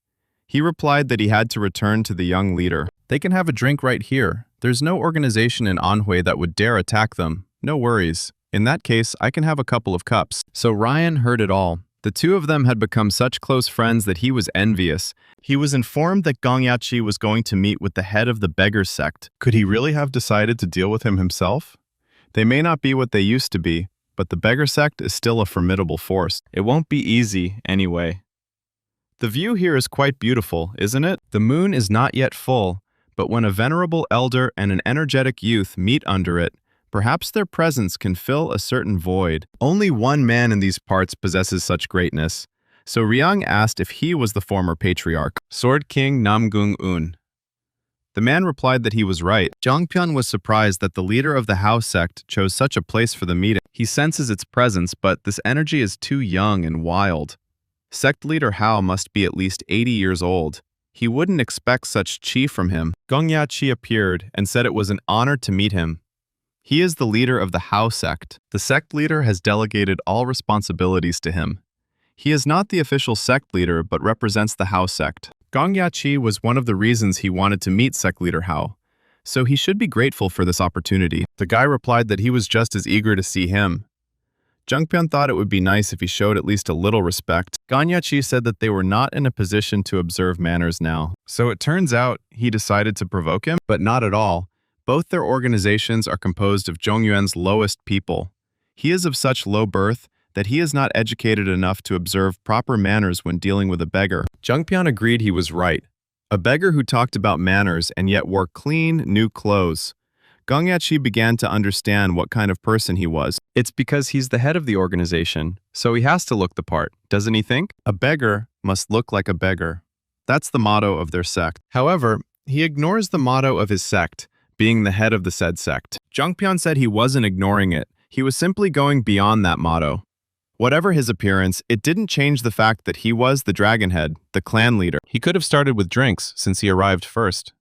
He replied that he had to return to the young leader. They can have a drink right here. There's no organization in Anhui that would dare attack them. No worries. In that case, I can have a couple of cups. So Ryan heard it all. The two of them had become such close friends that he was envious. He was informed that Gong Yachi was going to meet with the head of the beggar sect. Could he really have decided to deal with him himself? They may not be what they used to be, but the beggar sect is still a formidable force. It won't be easy, anyway. The view here is quite beautiful, isn't it? The moon is not yet full, but when a venerable elder and an energetic youth meet under it, perhaps their presence can fill a certain void. Only one man in these parts possesses such greatness, so Ryang asked if he was the former patriarch, Sword King Namgung Un. The man replied that he was right. Zhangpian was surprised that the leader of the Hao sect chose such a place for the meeting. He senses its presence, but this energy is too young and wild. Sect leader Hao must be at least 80 years old. He wouldn't expect such chi from him. Gong Yachi appeared and said it was an honor to meet him. He is the leader of the Hao sect. The sect leader has delegated all responsibilities to him. He is not the official sect leader, but represents the Hao sect. Gong Yachi was one of the reasons he wanted to meet sect leader Hao, so he should be grateful for this opportunity. The guy replied that he was just as eager to see him. Zhangpian thought it would be nice if he showed at least a little respect. Gong Yachi said that they were not in a position to observe manners now, so it turns out he decided to provoke him, but not at all. Both their organizations are composed of Zhongyuan's lowest people. He is of such low birth that he is not educated enough to observe proper manners when dealing with a beggar. Zhangpian agreed he was right. A beggar who talked about manners and yet wore clean, new clothes. Gong Yachi began to understand what kind of person he was. It's because he's the head of the organization, so he has to look the part, doesn't he think? A beggar must look like a beggar. That's the motto of their sect. However, he ignores the motto of his sect, being the head of the said sect. Zhangpian said he wasn't ignoring it. He was simply going beyond that motto. Whatever his appearance, it didn't change the fact that he was the dragonhead, the clan leader. He could have started with drinks since he arrived first.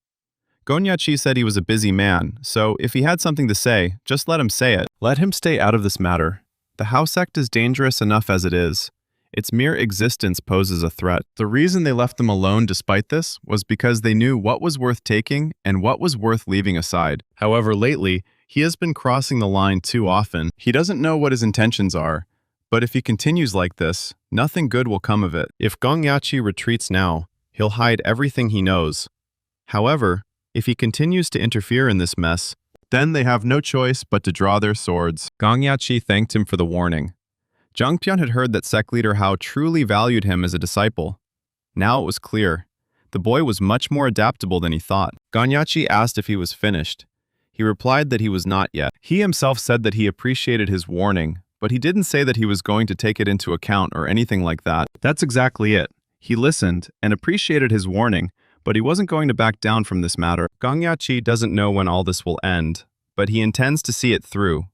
Gong Yachi said he was a busy man, so if he had something to say, just let him say it. Let him stay out of this matter. The house sect is dangerous enough as it is. Its mere existence poses a threat. The reason they left them alone despite this was because they knew what was worth taking and what was worth leaving aside. However, lately, he has been crossing the line too often. He doesn't know what his intentions are, but if he continues like this, nothing good will come of it. If Gongyachi retreats now, he'll hide everything he knows. However, if he continues to interfere in this mess, then they have no choice but to draw their swords. Gongyachi thanked him for the warning. Jungpyeon had heard that sect leader Hao truly valued him as a disciple. Now it was clear. The boy was much more adaptable than he thought. Gongyachi asked if he was finished. He replied that he was not yet. He himself said that he appreciated his warning, but he didn't say that he was going to take it into account or anything like that. That's exactly it. He listened and appreciated his warning, but he wasn't going to back down from this matter. Gongyachi doesn't know when all this will end, but he intends to see it through.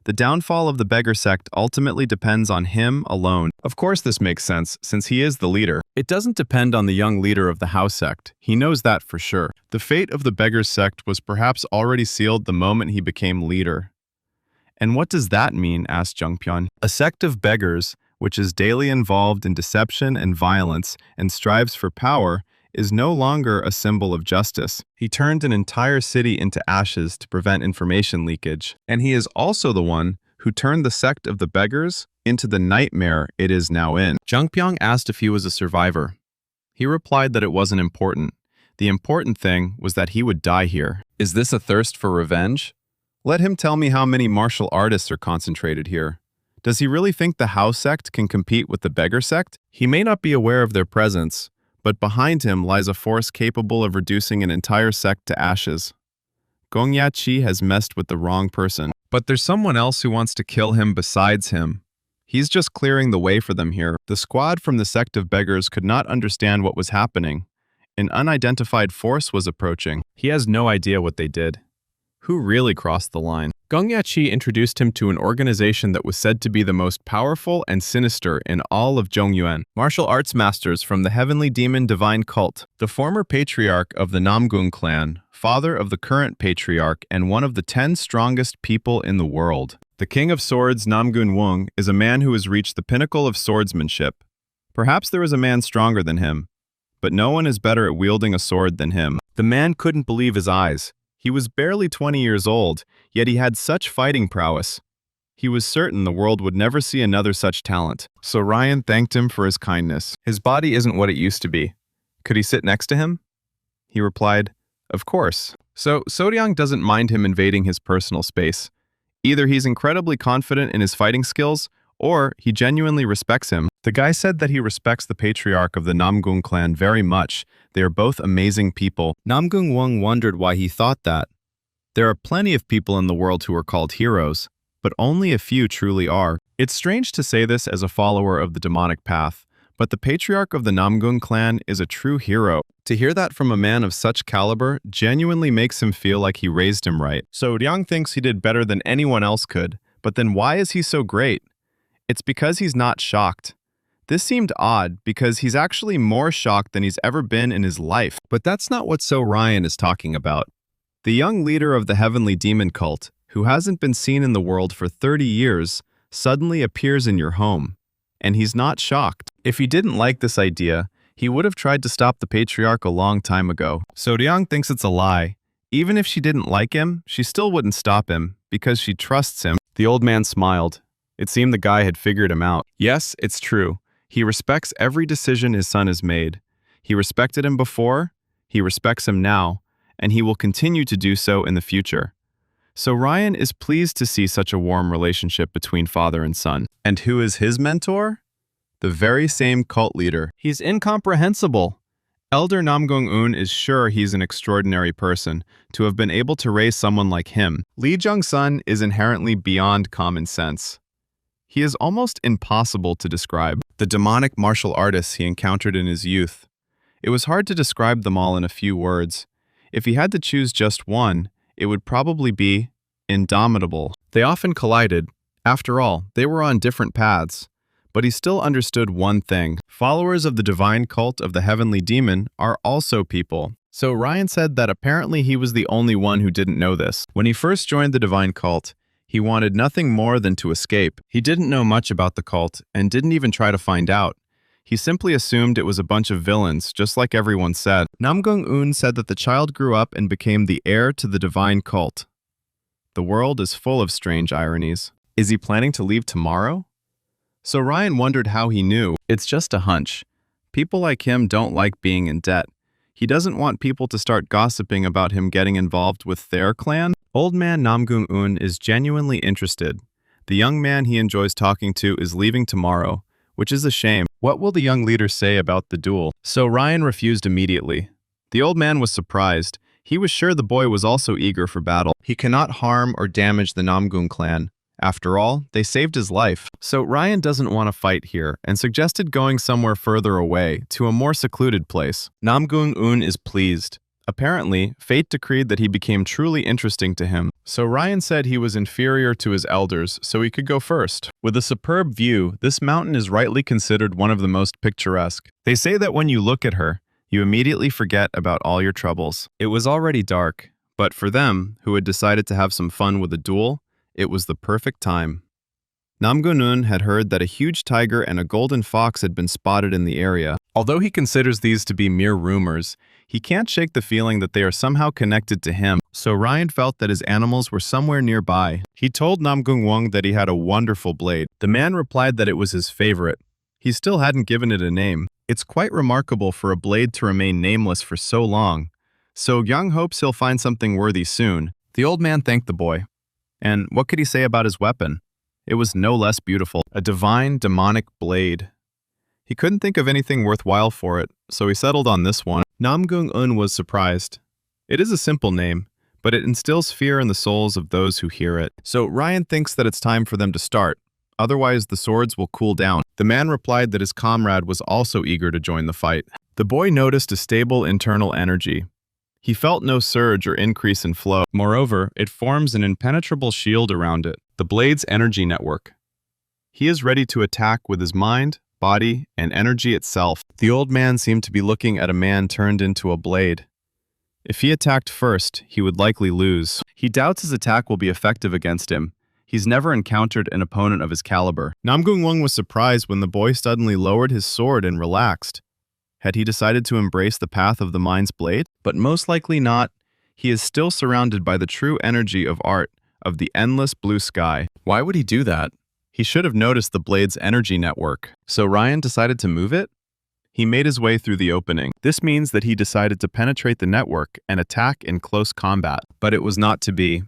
The downfall of the beggar sect ultimately depends on him alone. Of course this makes sense, since he is the leader. It doesn't depend on the young leader of the house sect. He knows that for sure. The fate of the beggars sect was perhaps already sealed the moment he became leader. And what does that mean? Asked Jungpyeon. A sect of beggars, which is daily involved in deception and violence and strives for power, is no longer a symbol of justice. He turned an entire city into ashes to prevent information leakage. And he is also the one who turned the sect of the beggars into the nightmare it is now in. Jungpyeon asked if he was a survivor. He replied that it wasn't important. The important thing was that he would die here. Is this a thirst for revenge? Let him tell me how many martial artists are concentrated here. Does he really think the house sect can compete with the beggar sect? He may not be aware of their presence, but behind him lies a force capable of reducing an entire sect to ashes. Gongyachi has messed with the wrong person. But there's someone else who wants to kill him besides him. He's just clearing the way for them here. The squad from the sect of beggars could not understand what was happening. An unidentified force was approaching. He has no idea what they did. Who really crossed the line? Gongyachi introduced him to an organization that was said to be the most powerful and sinister in all of Zhongyuan. Martial arts masters from the heavenly demon divine cult. The former patriarch of the Namgung clan, father of the current patriarch, and one of the 10 strongest people in the world. The king of swords, Namgun Wung, is a man who has reached the pinnacle of swordsmanship. Perhaps there is a man stronger than him, but no one is better at wielding a sword than him. The man couldn't believe his eyes. He was barely 20 years old, yet he had such fighting prowess. He was certain the world would never see another such talent. So Ryan thanked him for his kindness. His body isn't what it used to be. Could he sit next to him? He replied, of course. So Soryang doesn't mind him invading his personal space. Either he's incredibly confident in his fighting skills, or he genuinely respects him. The guy said that he respects the patriarch of the Namgung clan very much. They are both amazing people. Namgung Wung wondered why he thought that. There are plenty of people in the world who are called heroes, but only a few truly are. It's strange to say this as a follower of the demonic path, but the patriarch of the Namgung clan is a true hero. To hear that from a man of such caliber genuinely makes him feel like he raised him right. So Ryang thinks he did better than anyone else could, but then why is he so great? It's because he's not shocked. This seemed odd because he's actually more shocked than he's ever been in his life. But that's not what So Ryan is talking about. The young leader of the heavenly demon cult, who hasn't been seen in the world for 30 years, suddenly appears in your home. And he's not shocked. If he didn't like this idea, he would have tried to stop the patriarch a long time ago. So Ryang thinks it's a lie. Even if she didn't like him, she still wouldn't stop him because she trusts him. The old man smiled. It seemed the guy had figured him out. Yes, it's true. He respects every decision his son has made. He respected him before, he respects him now, and he will continue to do so in the future. So Ryan is pleased to see such a warm relationship between father and son. And who is his mentor? The very same cult leader. He's incomprehensible. Elder Namgung Un is sure he's an extraordinary person to have been able to raise someone like him. Lee Jung-sun is inherently beyond common sense. He is almost impossible to describe. The demonic martial artists he encountered in his youth. It was hard to describe them all in a few words. If he had to choose just one, it would probably be indomitable. They often collided. After all, they were on different paths. But he still understood one thing. Followers of the divine cult of the heavenly demon are also people. So Ryan said that apparently he was the only one who didn't know this. When he first joined the divine cult, He wanted nothing more than to escape. He didn't know much about the cult and didn't even try to find out. He simply assumed it was a bunch of villains, just like everyone said. Namgung-un said that the child grew up and became the heir to the divine cult. The world is full of strange ironies. Is he planning to leave tomorrow? So Ryan wondered how he knew. It's just a hunch. People like him don't like being in debt. He doesn't want people to start gossiping about him getting involved with their clan. Old man Namgung-un is genuinely interested. The young man he enjoys talking to is leaving tomorrow, which is a shame. What will the young leader say about the duel? So Ryan refused immediately. The old man was surprised. He was sure the boy was also eager for battle. He cannot harm or damage the Namgung clan. After all, they saved his life. So Ryan doesn't want to fight here and suggested going somewhere further away, to a more secluded place. Namgung-un is pleased. Apparently, fate decreed that he became truly interesting to him. So Ryan said he was inferior to his elders, so he could go first. With a superb view, this mountain is rightly considered one of the most picturesque. They say that when you look at her, you immediately forget about all your troubles. It was already dark, but for them, who had decided to have some fun with a duel, it was the perfect time. Namgung-un had heard that a huge tiger and a golden fox had been spotted in the area. Although he considers these to be mere rumors, he can't shake the feeling that they are somehow connected to him, so Ryan felt that his animals were somewhere nearby. He told Namgung-won that he had a wonderful blade. The man replied that it was his favorite. He still hadn't given it a name. It's quite remarkable for a blade to remain nameless for so long, so Young hopes he'll find something worthy soon. The old man thanked the boy. And what could he say about his weapon? It was no less beautiful, a divine, demonic blade. He couldn't think of anything worthwhile for it, so he settled on this one. Namgung-un was surprised. It is a simple name, but it instills fear in the souls of those who hear it. So Ryan thinks that it's time for them to start, otherwise the swords will cool down. The man replied that his comrade was also eager to join the fight. The boy noticed a stable internal energy. He felt no surge or increase in flow. Moreover, it forms an impenetrable shield around it, the blade's energy network. He is ready to attack with his mind, body, and energy itself. The old man seemed to be looking at a man turned into a blade. If he attacked first, he would likely lose. He doubts his attack will be effective against him. He's never encountered an opponent of his caliber. Namgung-won was surprised when the boy suddenly lowered his sword and relaxed. Had he decided to embrace the path of the mind's blade? But most likely not. He is still surrounded by the true energy of art, of the endless blue sky. Why would he do that? He should have noticed the blade's energy network. So Ryan decided to move it? He made his way through the opening. This means that he decided to penetrate the network and attack in close combat. But it was not to be.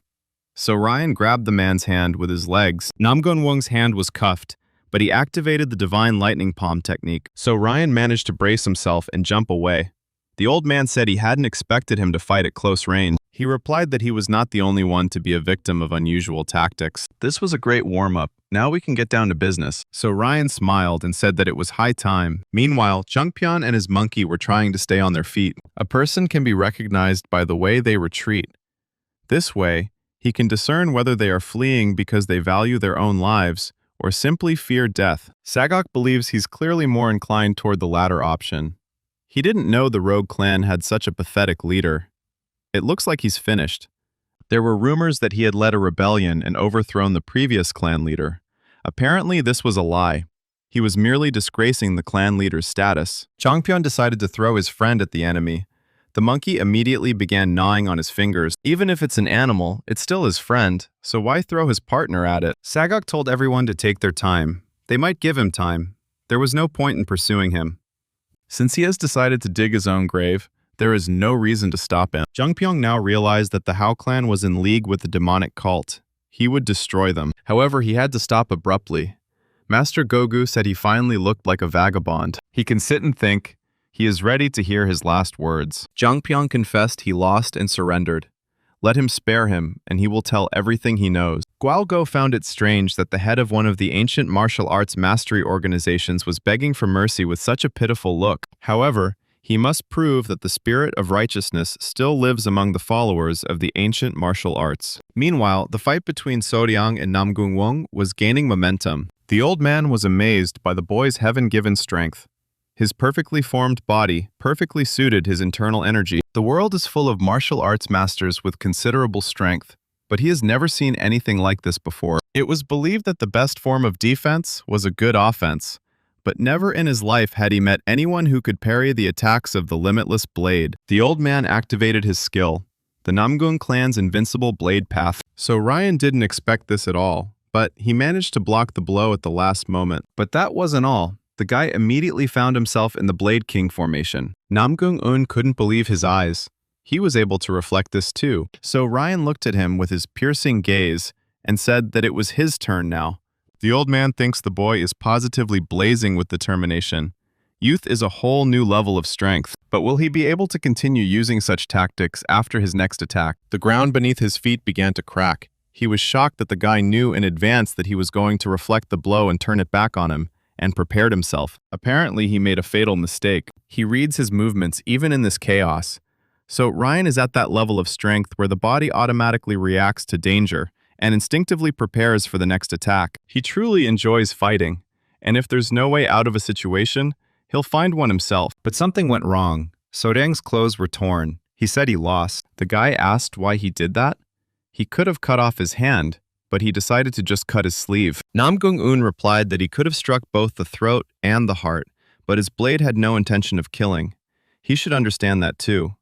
So Ryan grabbed the man's hand with his legs. Namgung-won's hand was cuffed, but he activated the divine lightning palm technique. So Ryan managed to brace himself and jump away. The old man said he hadn't expected him to fight at close range. He replied that he was not the only one to be a victim of unusual tactics. This was a great warm-up. Now we can get down to business. So Ryan smiled and said that it was high time. Meanwhile, Jungpyeon and his monkey were trying to stay on their feet. A person can be recognized by the way they retreat. This way, he can discern whether they are fleeing because they value their own lives or simply fear death. Sagok believes he's clearly more inclined toward the latter option. He didn't know the rogue clan had such a pathetic leader. It looks like he's finished. There were rumors that he had led a rebellion and overthrown the previous clan leader. Apparently, this was a lie. He was merely disgracing the clan leader's status. Jongpyeon decided to throw his friend at the enemy. The monkey immediately began gnawing on his fingers. Even if it's an animal, it's still his friend, so why throw his partner at it? Sagok told everyone to take their time. They might give him time. There was no point in pursuing him. Since he has decided to dig his own grave, there is no reason to stop him. Jungpyeong now realized that the Hao clan was in league with the demonic cult. He would destroy them. However, he had to stop abruptly. Master Gogu said he finally looked like a vagabond. He can sit and think. He is ready to hear his last words. Jungpyeong confessed he lost and surrendered. Let him spare him, and he will tell everything he knows. Gualgo found it strange that the head of one of the ancient martial arts mastery organizations was begging for mercy with such a pitiful look. However, he must prove that the spirit of righteousness still lives among the followers of the ancient martial arts. Meanwhile, the fight between Soryang and Namgung-won was gaining momentum. The old man was amazed by the boy's heaven-given strength. His perfectly formed body perfectly suited his internal energy. The world is full of martial arts masters with considerable strength. but he has never seen anything like this before. It was believed that the best form of defense was a good offense, but never in his life had he met anyone who could parry the attacks of the limitless blade. The old man activated his skill, the Namgung clan's invincible blade path. So Ryan didn't expect this at all, but he managed to block the blow at the last moment. But that wasn't all. The guy immediately found himself in the Blade King formation. Namgung-un couldn't believe his eyes. He was able to reflect this too. So Ryan looked at him with his piercing gaze and said that it was his turn now. The old man thinks the boy is positively blazing with determination. Youth is a whole new level of strength, but will he be able to continue using such tactics after his next attack? The ground beneath his feet began to crack. He was shocked that the guy knew in advance that he was going to reflect the blow and turn it back on him, and prepared himself. Apparently, he made a fatal mistake. He reads his movements even in this chaos. So Ryan is at that level of strength where the body automatically reacts to danger and instinctively prepares for the next attack. He truly enjoys fighting, and if there's no way out of a situation, he'll find one himself. But something went wrong. Sodang's clothes were torn. He said he lost. The guy asked why he did that. He could have cut off his hand, but he decided to just cut his sleeve. Namgung-un replied that he could have struck both the throat and the heart, but his blade had no intention of killing. He should understand that too.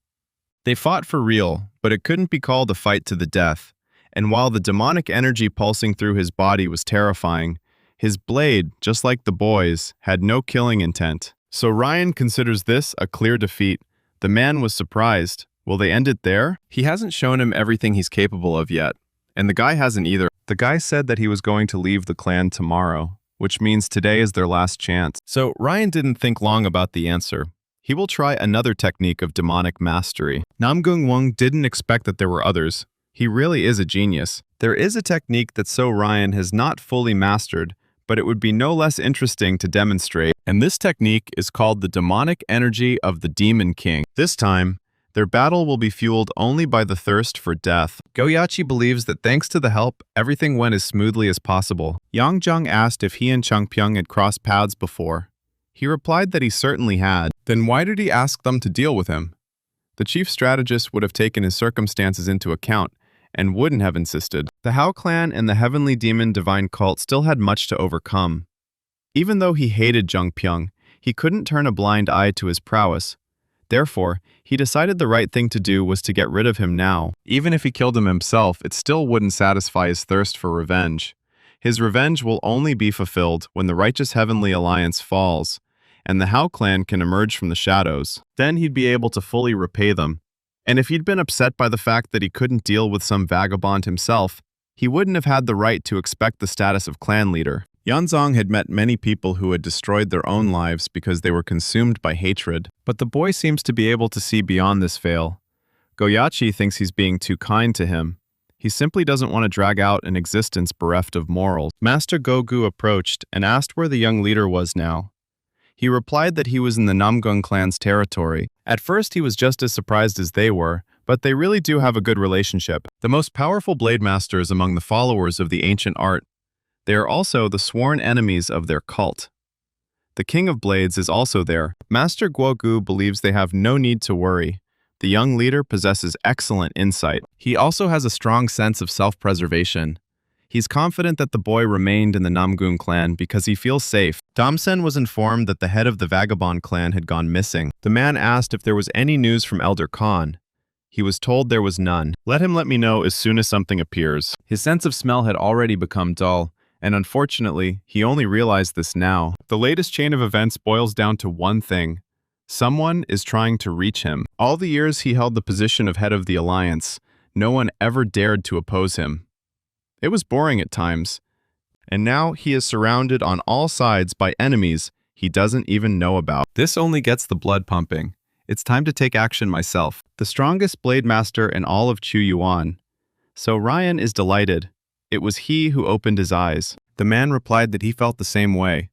They fought for real, but it couldn't be called a fight to the death. And while the demonic energy pulsing through his body was terrifying, his blade, just like the boy's, had no killing intent. So Ryan considers this a clear defeat. The man was surprised. Will they end it there? He hasn't shown him everything he's capable of yet, and the guy hasn't either. The guy said that he was going to leave the clan tomorrow, which means today is their last chance. So Ryan didn't think long about the answer. He will try another technique of demonic mastery. Namgung-won didn't expect that there were others. He really is a genius. There is a technique that So Ryan has not fully mastered, but it would be no less interesting to demonstrate. And this technique is called the demonic energy of the Demon King. This time, their battle will be fueled only by the thirst for death. Goyachi believes that thanks to the help, everything went as smoothly as possible. Yangjung asked if he and Changpyeong had crossed paths before. He replied that he certainly had. Then why did he ask them to deal with him? The chief strategist would have taken his circumstances into account and wouldn't have insisted. The Hao clan and the Heavenly Demon Divine Cult still had much to overcome. Even though he hated Jungpyeong, he couldn't turn a blind eye to his prowess. Therefore, he decided the right thing to do was to get rid of him now. Even if he killed him himself, it still wouldn't satisfy his thirst for revenge. His revenge will only be fulfilled when the righteous Heavenly Alliance falls, and the Hao clan can emerge from the shadows. Then he'd be able to fully repay them. And if he'd been upset by the fact that he couldn't deal with some vagabond himself, he wouldn't have had the right to expect the status of clan leader. Yanzong had met many people who had destroyed their own lives because they were consumed by hatred, but the boy seems to be able to see beyond this veil. Goyachi thinks he's being too kind to him. He simply doesn't want to drag out an existence bereft of morals. Master Gogu approached and asked where the young leader was now. He replied that he was in the Namgung clan's territory. At first he was just as surprised as they were, but they really do have a good relationship. The most powerful blade masters among the followers of the ancient art. They are also the sworn enemies of their cult. The King of Blades is also there. Master Guogu believes they have no need to worry. The young leader possesses excellent insight. He also has a strong sense of self-preservation. He's confident that the boy remained in the Namgung clan because he feels safe. Damsen was informed that the head of the Vagabond clan had gone missing. The man asked if there was any news from Elder Khan. He was told there was none. Let him let me know as soon as something appears. His sense of smell had already become dull, and unfortunately, he only realized this now. The latest chain of events boils down to one thing. Someone is trying to reach him. All the years he held the position of head of the Alliance, no one ever dared to oppose him. It was boring at times, and now he is surrounded on all sides by enemies he doesn't even know about. This only gets the blood pumping. It's time to take action myself. The strongest blade master in all of Chu Yuan. So Ryan is delighted. It was he who opened his eyes. The man replied that he felt the same way.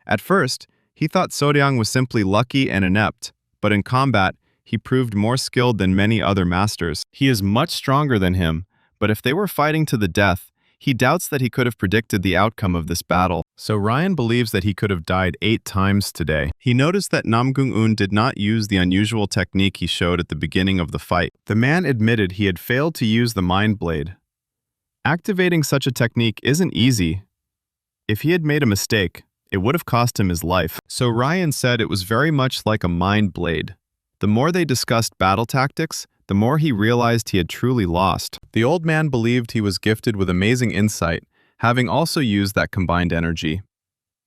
At first, he thought Soryang was simply lucky and inept, but in combat, he proved more skilled than many other masters. He is much stronger than him, but if they were fighting to the death, he doubts that he could have predicted the outcome of this battle. So Ryan believes that he could have died 8 times today. He noticed that Namgung-un did not use the unusual technique he showed at the beginning of the fight. The man admitted he had failed to use the Mind Blade. Activating such a technique isn't easy. If he had made a mistake, it would have cost him his life. So Ryan said it was very much like a mind blade. The more they discussed battle tactics, the more he realized he had truly lost. The old man believed he was gifted with amazing insight, having also used that combined energy.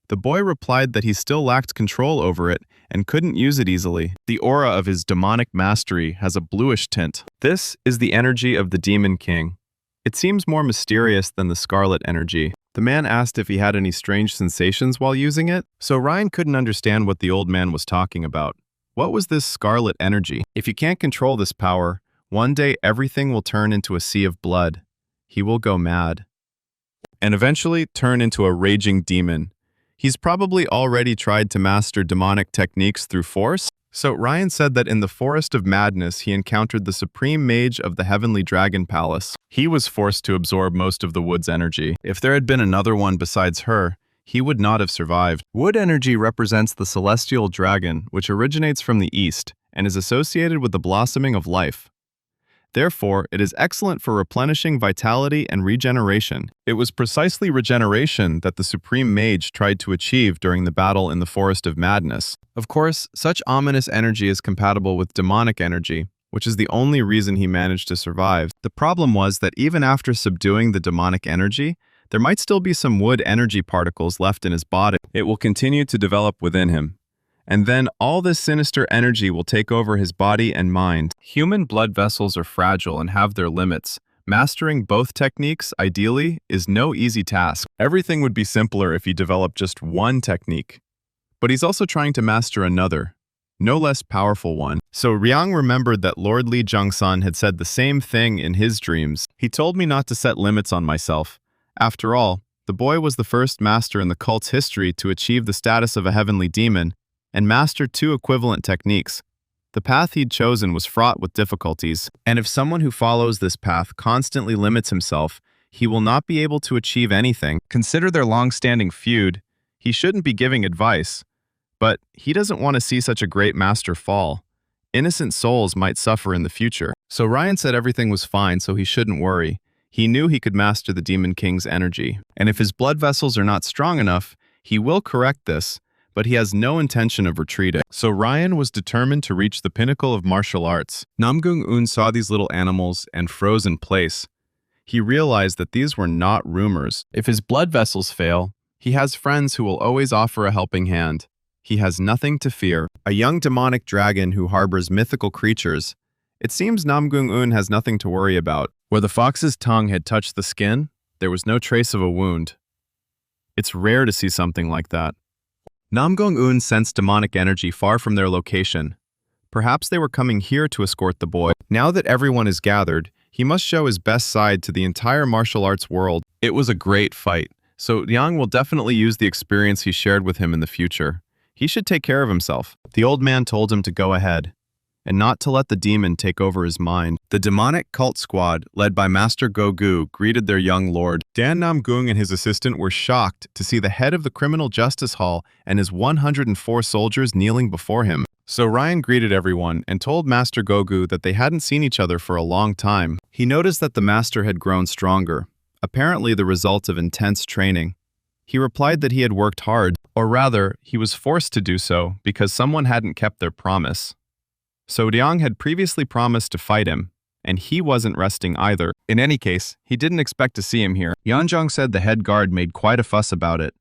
The boy replied that he still lacked control over it and couldn't use it easily. The aura of his demonic mastery has a bluish tint. This is the energy of the Demon King. It seems more mysterious than the scarlet energy. The man asked if he had any strange sensations while using it, so Ryan couldn't understand what the old man was talking about. What was this scarlet energy? If you can't control this power, one day everything will turn into a sea of blood. He will go mad. And eventually turn into a raging demon. He's probably already tried to master demonic techniques through force. So Ryan said that in the Forest of Madness he encountered the supreme mage of the Heavenly Dragon Palace. He was forced to absorb most of the wood's energy. If there had been another one besides her, he would not have survived. Wood energy represents the celestial dragon, which originates from the east and is associated with the blossoming of life. Therefore, it is excellent for replenishing vitality and regeneration. It was precisely regeneration that the Supreme Mage tried to achieve during the battle in the Forest of Madness. Of course, such ominous energy is compatible with demonic energy, which is the only reason he managed to survive. The problem was that even after subduing the demonic energy, there might still be some wood energy particles left in his body. It will continue to develop within him. And then all this sinister energy will take over his body and mind. Human blood vessels are fragile and have their limits. Mastering both techniques, ideally, is no easy task. Everything would be simpler if he developed just one technique. But he's also trying to master another, no less powerful one. So Ryang remembered that Lord Lee Jung-sun had said the same thing in his dreams. He told me not to set limits on myself. After all, the boy was the first master in the cult's history to achieve the status of a heavenly demon, and mastered two equivalent techniques. The path he'd chosen was fraught with difficulties, and if someone who follows this path constantly limits himself, he will not be able to achieve anything. Consider their long-standing feud. He shouldn't be giving advice, but he doesn't want to see such a great master fall. Innocent souls might suffer in the future. So Ryan said everything was fine, so he shouldn't worry. He knew he could master the Demon King's energy, and if his blood vessels are not strong enough, he will correct this, but he has no intention of retreating. So Ryan was determined to reach the pinnacle of martial arts. Namgung-un saw these little animals and froze in place. He realized that these were not rumors. If his blood vessels fail, he has friends who will always offer a helping hand. He has nothing to fear. A young demonic dragon who harbors mythical creatures. It seems Namgung-un has nothing to worry about. Where the fox's tongue had touched the skin, there was no trace of a wound. It's rare to see something like that. Namgung-un sensed demonic energy far from their location. Perhaps they were coming here to escort the boy. Now that everyone is gathered, he must show his best side to the entire martial arts world. It was a great fight, so Yang will definitely use the experience he shared with him in the future. He should take care of himself. The old man told him to go ahead, and not to let the demon take over his mind. The demonic cult squad, led by Master Gogu, greeted their young lord. Dan Namgung and his assistant were shocked to see the head of the criminal justice hall and his 104 soldiers kneeling before him. So Ryan greeted everyone and told Master Gogu that they hadn't seen each other for a long time. He noticed that the master had grown stronger, apparently the result of intense training. He replied that he had worked hard, or rather, he was forced to do so because someone hadn't kept their promise. So Ryang had previously promised to fight him, and he wasn't resting either. In any case, he didn't expect to see him here. Yanjong said the head guard made quite a fuss about it.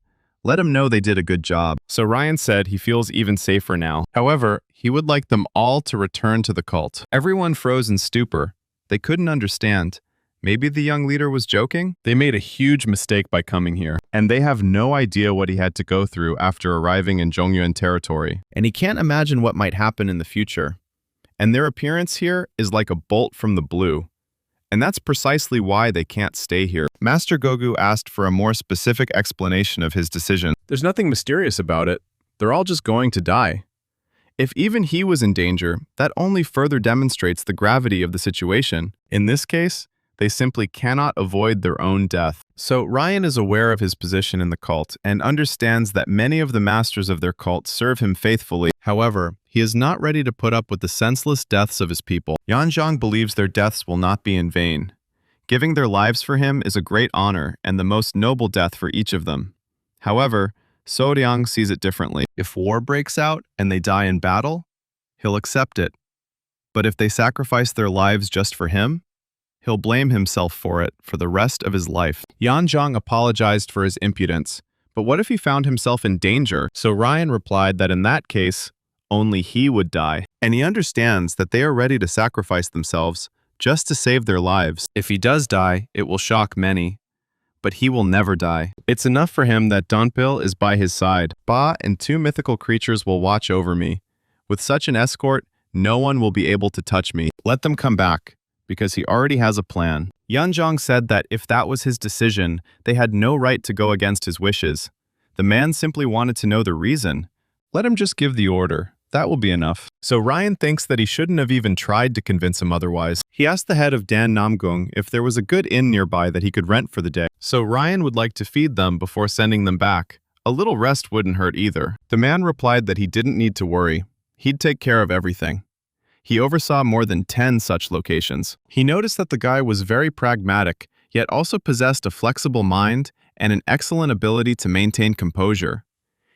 Let him know they did a good job. So Ryan said he feels even safer now. However, he would like them all to return to the cult. Everyone froze in stupor. They couldn't understand. Maybe the young leader was joking? They made a huge mistake by coming here, and they have no idea what he had to go through after arriving in Zhongyuan territory. And he can't imagine what might happen in the future. And their appearance here is like a bolt from the blue. And that's precisely why they can't stay here. Master Gogu asked for a more specific explanation of his decision. There's nothing mysterious about it. They're all just going to die. If even he was in danger, that only further demonstrates the gravity of the situation. In this case, they simply cannot avoid their own death. So Ryan is aware of his position in the cult and understands that many of the masters of their cult serve him faithfully. However, he is not ready to put up with the senseless deaths of his people. Yanzhang believes their deaths will not be in vain. Giving their lives for him is a great honor and the most noble death for each of them. However, So-ryang sees it differently. If war breaks out and they die in battle, he'll accept it. But if they sacrifice their lives just for him, he'll blame himself for it for the rest of his life. Yanzhang apologized for his impudence, but what if he found himself in danger? So Ryan replied that in that case, only he would die. And he understands that they are ready to sacrifice themselves just to save their lives. If he does die, it will shock many, but he will never die. It's enough for him that Donpil is by his side. Ba and 2 mythical creatures will watch over me. With such an escort, no one will be able to touch me. Let them come back, because he already has a plan. Yanzhang said that if that was his decision, they had no right to go against his wishes. The man simply wanted to know the reason. Let him just give the order. That will be enough. So Ryan thinks that he shouldn't have even tried to convince him otherwise. He asked the head of Dan Namgung if there was a good inn nearby that he could rent for the day. So Ryan would like to feed them before sending them back. A little rest wouldn't hurt either. The man replied that he didn't need to worry. He'd take care of everything. He oversaw more than 10 such locations. He noticed that the guy was very pragmatic, yet also possessed a flexible mind and an excellent ability to maintain composure.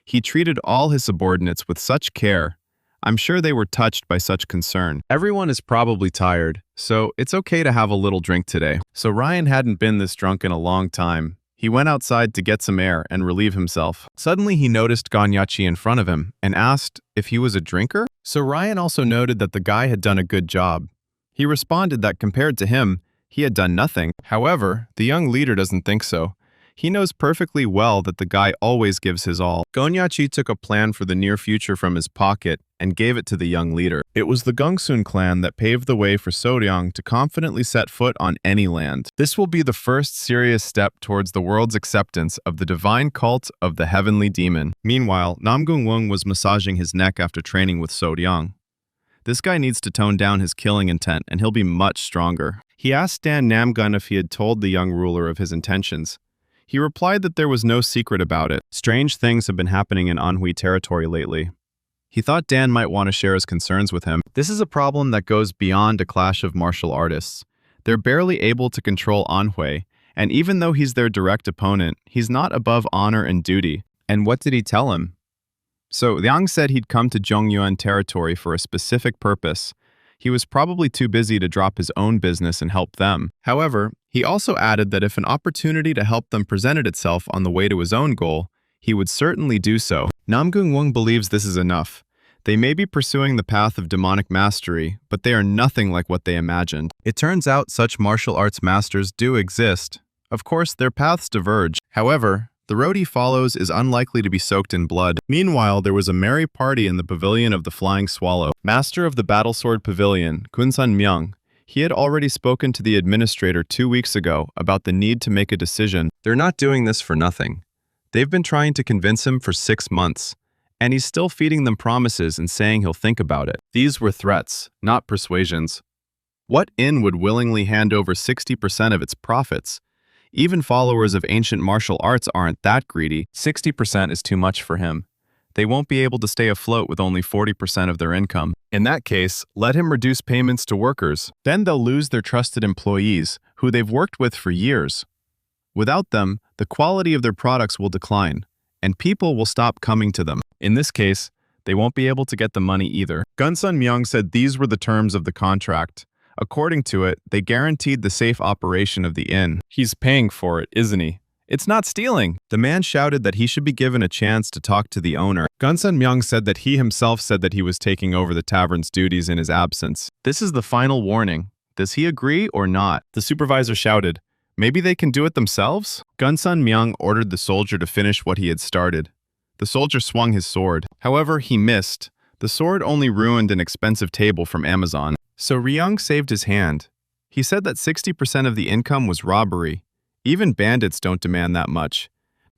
He treated all his subordinates with such care. I'm sure they were touched by such concern. Everyone is probably tired, so it's okay to have a little drink today. So Ryan hadn't been this drunk in a long time. He went outside to get some air and relieve himself. Suddenly he noticed Ganyachi in front of him and asked if he was a drinker. So Ryan also noted that the guy had done a good job. He responded that compared to him, he had done nothing. However, the young leader doesn't think so. He knows perfectly well that the guy always gives his all. Gonyachi took a plan for the near future from his pocket and gave it to the young leader. It was the Gongsun clan that paved the way for So-ryang to confidently set foot on any land. This will be the first serious step towards the world's acceptance of the divine cult of the heavenly demon. Meanwhile, Namgung Wung was massaging his neck after training with So-ryang. This guy needs to tone down his killing intent and he'll be much stronger. He asked Dan Namgun if he had told the young ruler of his intentions. He replied that there was no secret about it. Strange things have been happening in Anhui territory lately. He thought Dan might want to share his concerns with him. This is a problem that goes beyond a clash of martial artists. They're barely able to control Anhui, and even though he's their direct opponent, he's not above honor and duty. And what did he tell him? So Liang said he'd come to Zhongyuan territory for a specific purpose. He was probably too busy to drop his own business and help them. However, he also added that if an opportunity to help them presented itself on the way to his own goal, he would certainly do so. Namgung Wung believes this is enough. They may be pursuing the path of demonic mastery, but they are nothing like what they imagined. It turns out such martial arts masters do exist. Of course, their paths diverge. However, the road he follows is unlikely to be soaked in blood. Meanwhile, there was a merry party in the pavilion of the Flying Swallow. Master of the Battlesword Pavilion, Kunsan Myung, he had already spoken to the administrator 2 weeks ago about the need to make a decision. They're not doing this for nothing. They've been trying to convince him for 6 months, and he's still feeding them promises and saying he'll think about it. These were threats, not persuasions. What inn would willingly hand over 60% of its profits? Even followers of ancient martial arts aren't that greedy. 60% is too much for him. They won't be able to stay afloat with only 40% of their income. In that case, let him reduce payments to workers. Then they'll lose their trusted employees, who they've worked with for years. Without them, the quality of their products will decline, and people will stop coming to them. In this case, they won't be able to get the money either. Gunsun Myung said these were the terms of the contract. According to it, they guaranteed the safe operation of the inn. He's paying for it, isn't he? It's not stealing. The man shouted that he should be given a chance to talk to the owner. Gunsun Myung said that he himself said that he was taking over the tavern's duties in his absence. This is the final warning. Does he agree or not? The supervisor shouted, maybe they can do it themselves? Gunsun Myung ordered the soldier to finish what he had started. The soldier swung his sword. However, he missed. The sword only ruined an expensive table from Amazon. So Ryung saved his hand. He said that 60% of the income was robbery. Even bandits don't demand that much.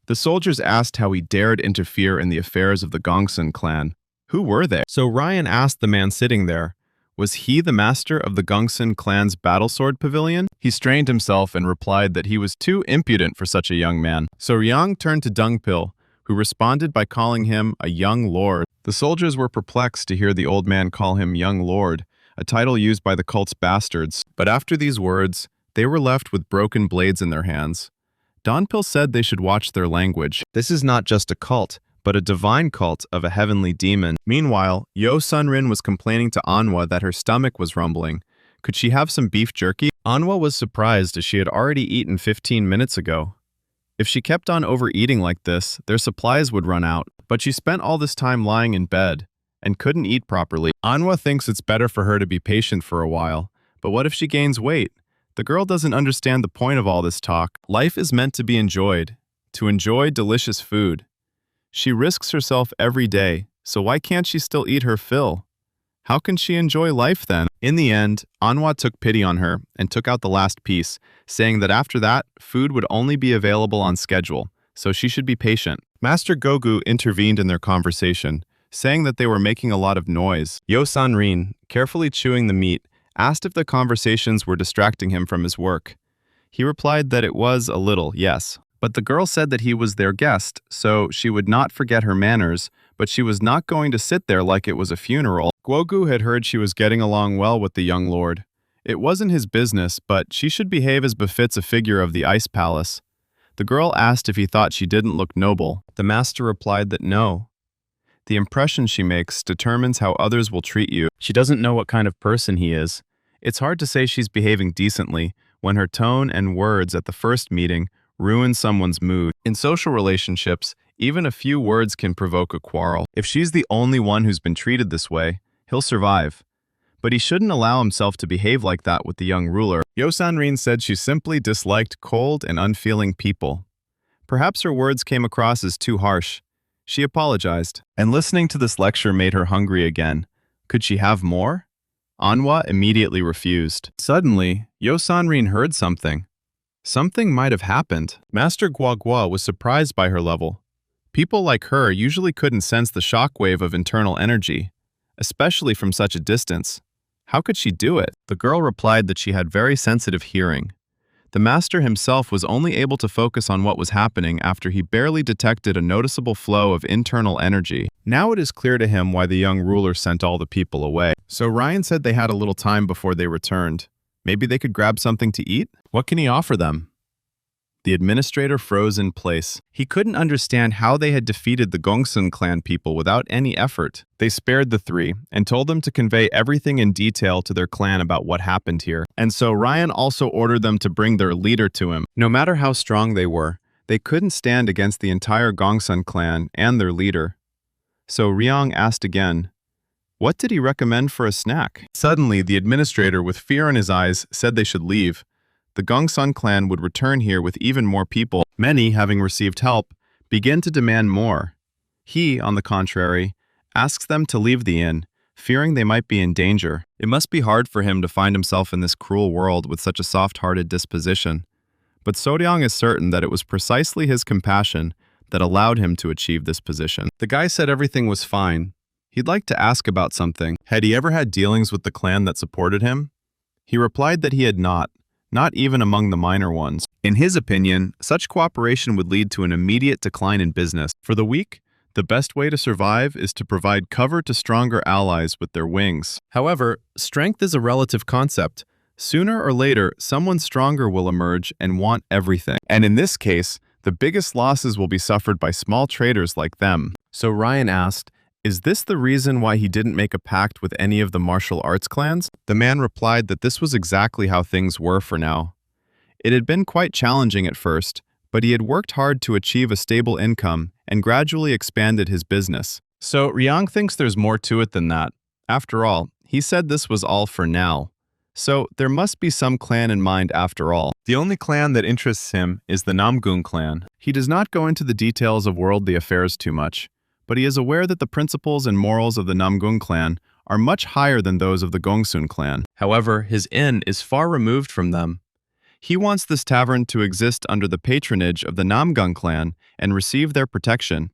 The soldiers asked how he dared interfere in the affairs of the Gongsun clan. Who were they? So Ryan asked the man sitting there, was he the master of the Gongsun clan's battlesword pavilion? He strained himself and replied that he was too impudent for such a young man. So Ryung turned to Dungpil, who responded by calling him a young lord. The soldiers were perplexed to hear the old man call him young lord, a title used by the cult's bastards. But after these words, They were left with broken blades in their hands. Dawnpill said they should watch their language. This is not just a cult, but a divine cult of a heavenly demon. Meanwhile, Yo Sunrin was complaining to Anhwa that her stomach was rumbling. Could she have some beef jerky? Anhwa was surprised as she had already eaten 15 minutes ago. If she kept on overeating like this, their supplies would run out. But she spent all this time lying in bed and couldn't eat properly. Anhwa thinks it's better for her to be patient for a while. But what if she gains weight? The girl doesn't understand the point of all this talk. Life is meant to be enjoyed, to enjoy delicious food. She risks herself every day, so why can't she still eat her fill? How can she enjoy life then? In the end, Anhwa took pity on her and took out the last piece, saying that after that, food would only be available on schedule, so she should be patient. Master Gogu intervened in their conversation, saying that they were making a lot of noise. Yo Sanrin, carefully chewing the meat, asked if the conversations were distracting him from his work. He replied that it was a little, yes. But the girl said that he was their guest, so she would not forget her manners, but she was not going to sit there like it was a funeral. Gogu had heard she was getting along well with the young lord. It wasn't his business, but she should behave as befits a figure of the ice palace. The girl asked if he thought she didn't look noble. The master replied that no. The impression she makes determines how others will treat you. She doesn't know what kind of person he is. It's hard to say she's behaving decently when her tone and words at the first meeting ruin someone's mood. In social relationships, even a few words can provoke a quarrel. If she's the only one who's been treated this way, he'll survive. But he shouldn't allow himself to behave like that with the young ruler. Yo Sanrin said she simply disliked cold and unfeeling people. Perhaps her words came across as too harsh. She apologized, and listening to this lecture made her hungry again. Could she have more? Anhwa immediately refused. Suddenly, Yo Sanrin heard something. Something might have happened. Master Guagua was surprised by her level. People like her usually couldn't sense the shockwave of internal energy, especially from such a distance. How could she do it? The girl replied that she had very sensitive hearing. The master himself was only able to focus on what was happening after he barely detected a noticeable flow of internal energy. Now it is clear to him why the young ruler sent all the people away. So Ryan said they had a little time before they returned. Maybe they could grab something to eat? What can he offer them? The administrator froze in place. He couldn't understand how they had defeated the Gongsun clan people without any effort. They spared the three and told them to convey everything in detail to their clan about what happened here. And so Ryan also ordered them to bring their leader to him. No matter how strong they were, they couldn't stand against the entire Gongsun clan and their leader. So Ryong asked again, what did he recommend for a snack? Suddenly, the administrator, with fear in his eyes, said they should leave. The Gongsun clan would return here with even more people. Many, having received help, begin to demand more. He, on the contrary, asks them to leave the inn, fearing they might be in danger. It must be hard for him to find himself in this cruel world with such a soft-hearted disposition. But Soryang is certain that it was precisely his compassion that allowed him to achieve this position. The guy said everything was fine. He'd like to ask about something. Had he ever had dealings with the clan that supported him? He replied that he had not even among the minor ones. In his opinion, such cooperation would lead to an immediate decline in business. For the weak, the best way to survive is to provide cover to stronger allies with their wings. However, strength is a relative concept. Sooner or later, someone stronger will emerge and want everything. And in this case, the biggest losses will be suffered by small traders like them. So Ryan asked, is this the reason why he didn't make a pact with any of the martial arts clans? The man replied that this was exactly how things were for now. It had been quite challenging at first, but he had worked hard to achieve a stable income and gradually expanded his business. So Ryang thinks there's more to it than that. After all, he said this was all for now. So there must be some clan in mind after all. The only clan that interests him is the Namgung clan. He does not go into the details of worldly affairs too much, but he is aware that the principles and morals of the Namgung clan are much higher than those of the Gongsun clan. However, his inn is far removed from them. He wants this tavern to exist under the patronage of the Namgung clan and receive their protection.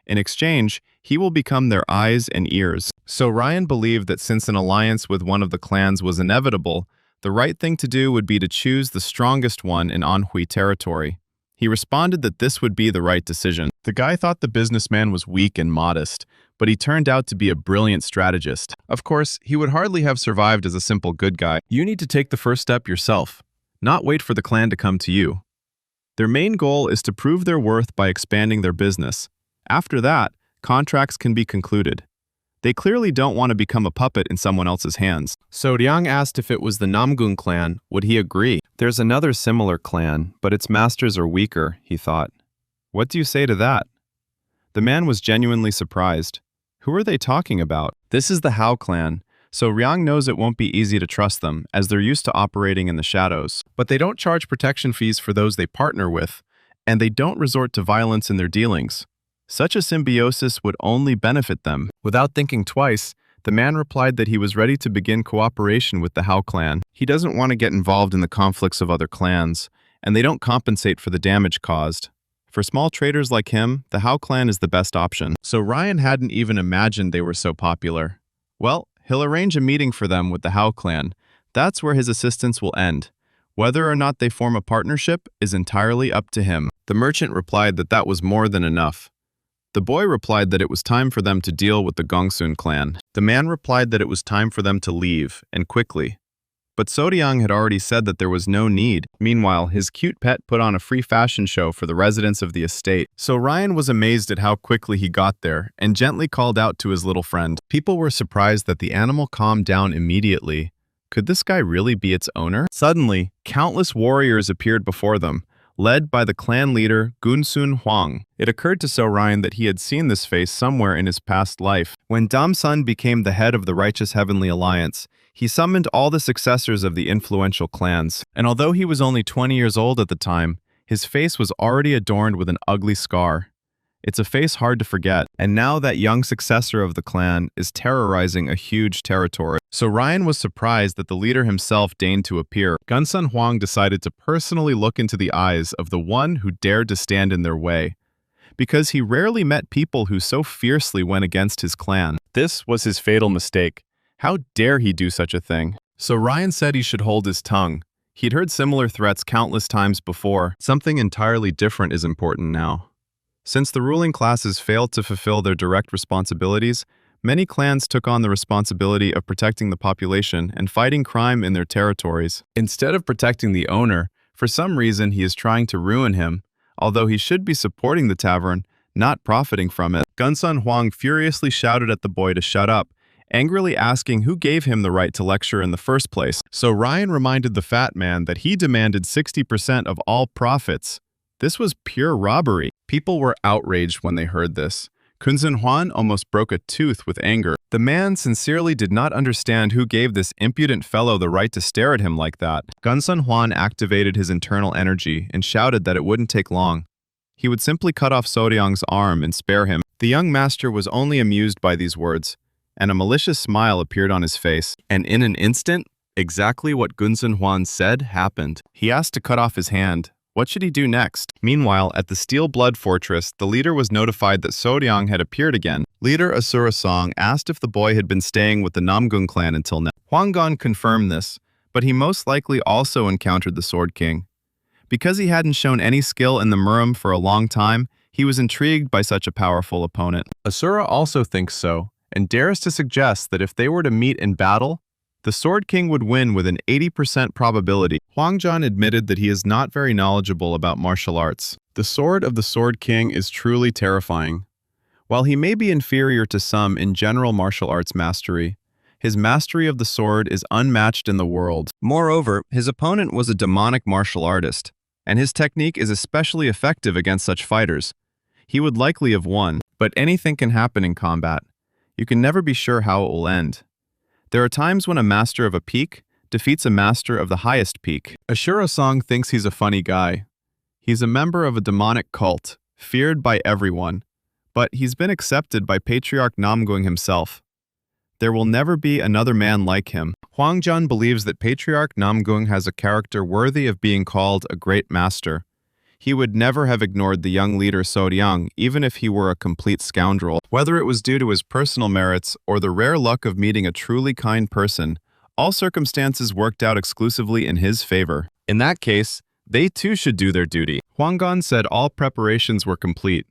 In exchange, he will become their eyes and ears. So Ryan believed that since an alliance with one of the clans was inevitable, the right thing to do would be to choose the strongest one in Anhui territory. He responded that this would be the right decision. The guy thought the businessman was weak and modest, but he turned out to be a brilliant strategist. Of course, he would hardly have survived as a simple good guy. You need to take the first step yourself. not wait for the clan to come to you. Their main goal is to prove their worth by expanding their business. After that, contracts can be concluded. They clearly don't want to become a puppet in someone else's hands. So Ryang asked if it was the Namgung clan, would he agree? There's another similar clan, but its masters are weaker, he thought. What do you say to that? The man was genuinely surprised. Who are they talking about? This is the Hao clan, so Ryang knows it won't be easy to trust them, as they're used to operating in the shadows. But they don't charge protection fees for those they partner with, and they don't resort to violence in their dealings. Such a symbiosis would only benefit them. Without thinking twice, the man replied that he was ready to begin cooperation with the Hao clan. He doesn't want to get involved in the conflicts of other clans, and they don't compensate for the damage caused. For small traders like him, the Hao clan is the best option. So Ryan hadn't even imagined they were so popular. Well, he'll arrange a meeting for them with the Hao clan. That's where his assistance will end. Whether or not they form a partnership is entirely up to him. The merchant replied that that was more than enough. The boy replied that it was time for them to deal with the Gongsun clan. The man replied that it was time for them to leave, and quickly. But Sodiang had already said that there was no need. Meanwhile, his cute pet put on a free fashion show for the residents of the estate. So Ryan was amazed at how quickly he got there, and gently called out to his little friend. People were surprised that the animal calmed down immediately. Could this guy really be its owner? Suddenly, countless warriors appeared before them, led by the clan leader Gunsun Huang. It occurred to So Ryan that he had seen this face somewhere in his past life. When Damsun became the head of the Righteous Heavenly Alliance, he summoned all the successors of the influential clans. And although he was only 20 years old at the time, his face was already adorned with an ugly scar. It's a face hard to forget, and now that young successor of the clan is terrorizing a huge territory. So Ryan was surprised that the leader himself deigned to appear. Gunsun Huang decided to personally look into the eyes of the one who dared to stand in their way, because he rarely met people who so fiercely went against his clan. This was his fatal mistake. How dare he do such a thing? So Ryan said he should hold his tongue. He'd heard similar threats countless times before. Something entirely different is important now. Since the ruling classes failed to fulfill their direct responsibilities, many clans took on the responsibility of protecting the population and fighting crime in their territories. Instead of protecting the owner, for some reason he is trying to ruin him, although he should be supporting the tavern, not profiting from it. Gunsun Huang furiously shouted at the boy to shut up, angrily asking who gave him the right to lecture in the first place. So Ryan reminded the fat man that he demanded 60% of all profits. This was pure robbery. People were outraged when they heard this. Kunzun Huan almost broke a tooth with anger. The man sincerely did not understand who gave this impudent fellow the right to stare at him like that. Gunsun Huan activated his internal energy and shouted that it wouldn't take long. He would simply cut off Sodiang's arm and spare him. The young master was only amused by these words, and a malicious smile appeared on his face. And in an instant, exactly what Gunsun Huan said happened. He asked to cut off his hand. What should he do next? Meanwhile, at the Steel Blood Fortress, the leader was notified that Sodiang had appeared again. Leader Asura Song asked if the boy had been staying with the Namgung clan until now. Huanggan confirmed this, but he most likely also encountered the Sword King. Because he hadn't shown any skill in the Murum for a long time, he was intrigued by such a powerful opponent. Asura also thinks so, and dares to suggest that if they were to meet in battle, the Sword King would win with an 80% probability. Huangjan admitted that he is not very knowledgeable about martial arts. The sword of the Sword King is truly terrifying. While he may be inferior to some in general martial arts mastery, his mastery of the sword is unmatched in the world. Moreover, his opponent was a demonic martial artist, and his technique is especially effective against such fighters. He would likely have won, but anything can happen in combat. You can never be sure how it will end. There are times when a master of a peak defeats a master of the highest peak. Ashura Song thinks he's a funny guy. He's a member of a demonic cult, feared by everyone, but he's been accepted by Patriarch Namgung himself. There will never be another man like him. Huangjan believes that Patriarch Namgung has a character worthy of being called a great master. He would never have ignored the young leader Sodiang, even if he were a complete scoundrel. Whether it was due to his personal merits or the rare luck of meeting a truly kind person, all circumstances worked out exclusively in his favor. In that case, they too should do their duty. Huanggan said all preparations were complete.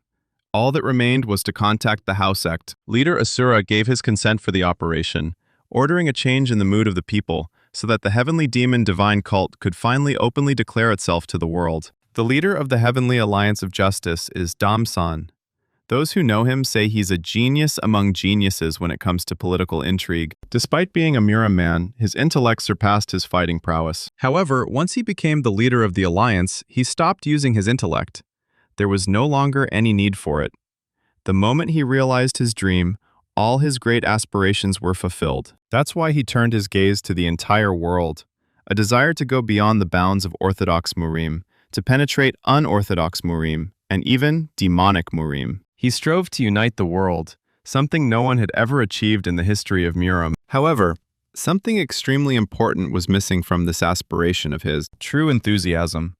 All that remained was to contact the Hao sect. Leader Asura gave his consent for the operation, ordering a change in the mood of the people, so that the heavenly demon divine cult could finally openly declare itself to the world. The leader of the Heavenly Alliance of Justice is Damsan. Those who know him say he's a genius among geniuses when it comes to political intrigue. Despite being a Mura man, his intellect surpassed his fighting prowess. However, once he became the leader of the alliance, he stopped using his intellect. There was no longer any need for it. The moment he realized his dream, all his great aspirations were fulfilled. That's why he turned his gaze to the entire world, a desire to go beyond the bounds of orthodox Murim, to penetrate unorthodox Murim, and even demonic Murim. He strove to unite the world, something no one had ever achieved in the history of Murim. However, something extremely important was missing from this aspiration of his: true enthusiasm.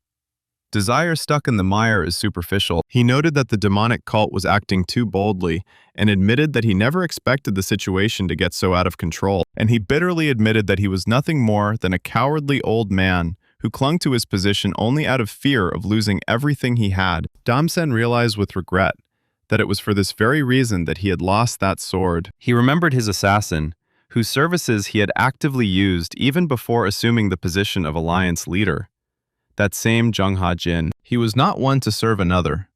Desire stuck in the mire is superficial. He noted that the demonic cult was acting too boldly and admitted that he never expected the situation to get so out of control. And he bitterly admitted that he was nothing more than a cowardly old man who clung to his position only out of fear of losing everything he had. Damsen realized with regret that it was for this very reason that he had lost that sword. He remembered his assassin, whose services he had actively used even before assuming the position of alliance leader. That same Jung Ha-jin. He was not one to serve another,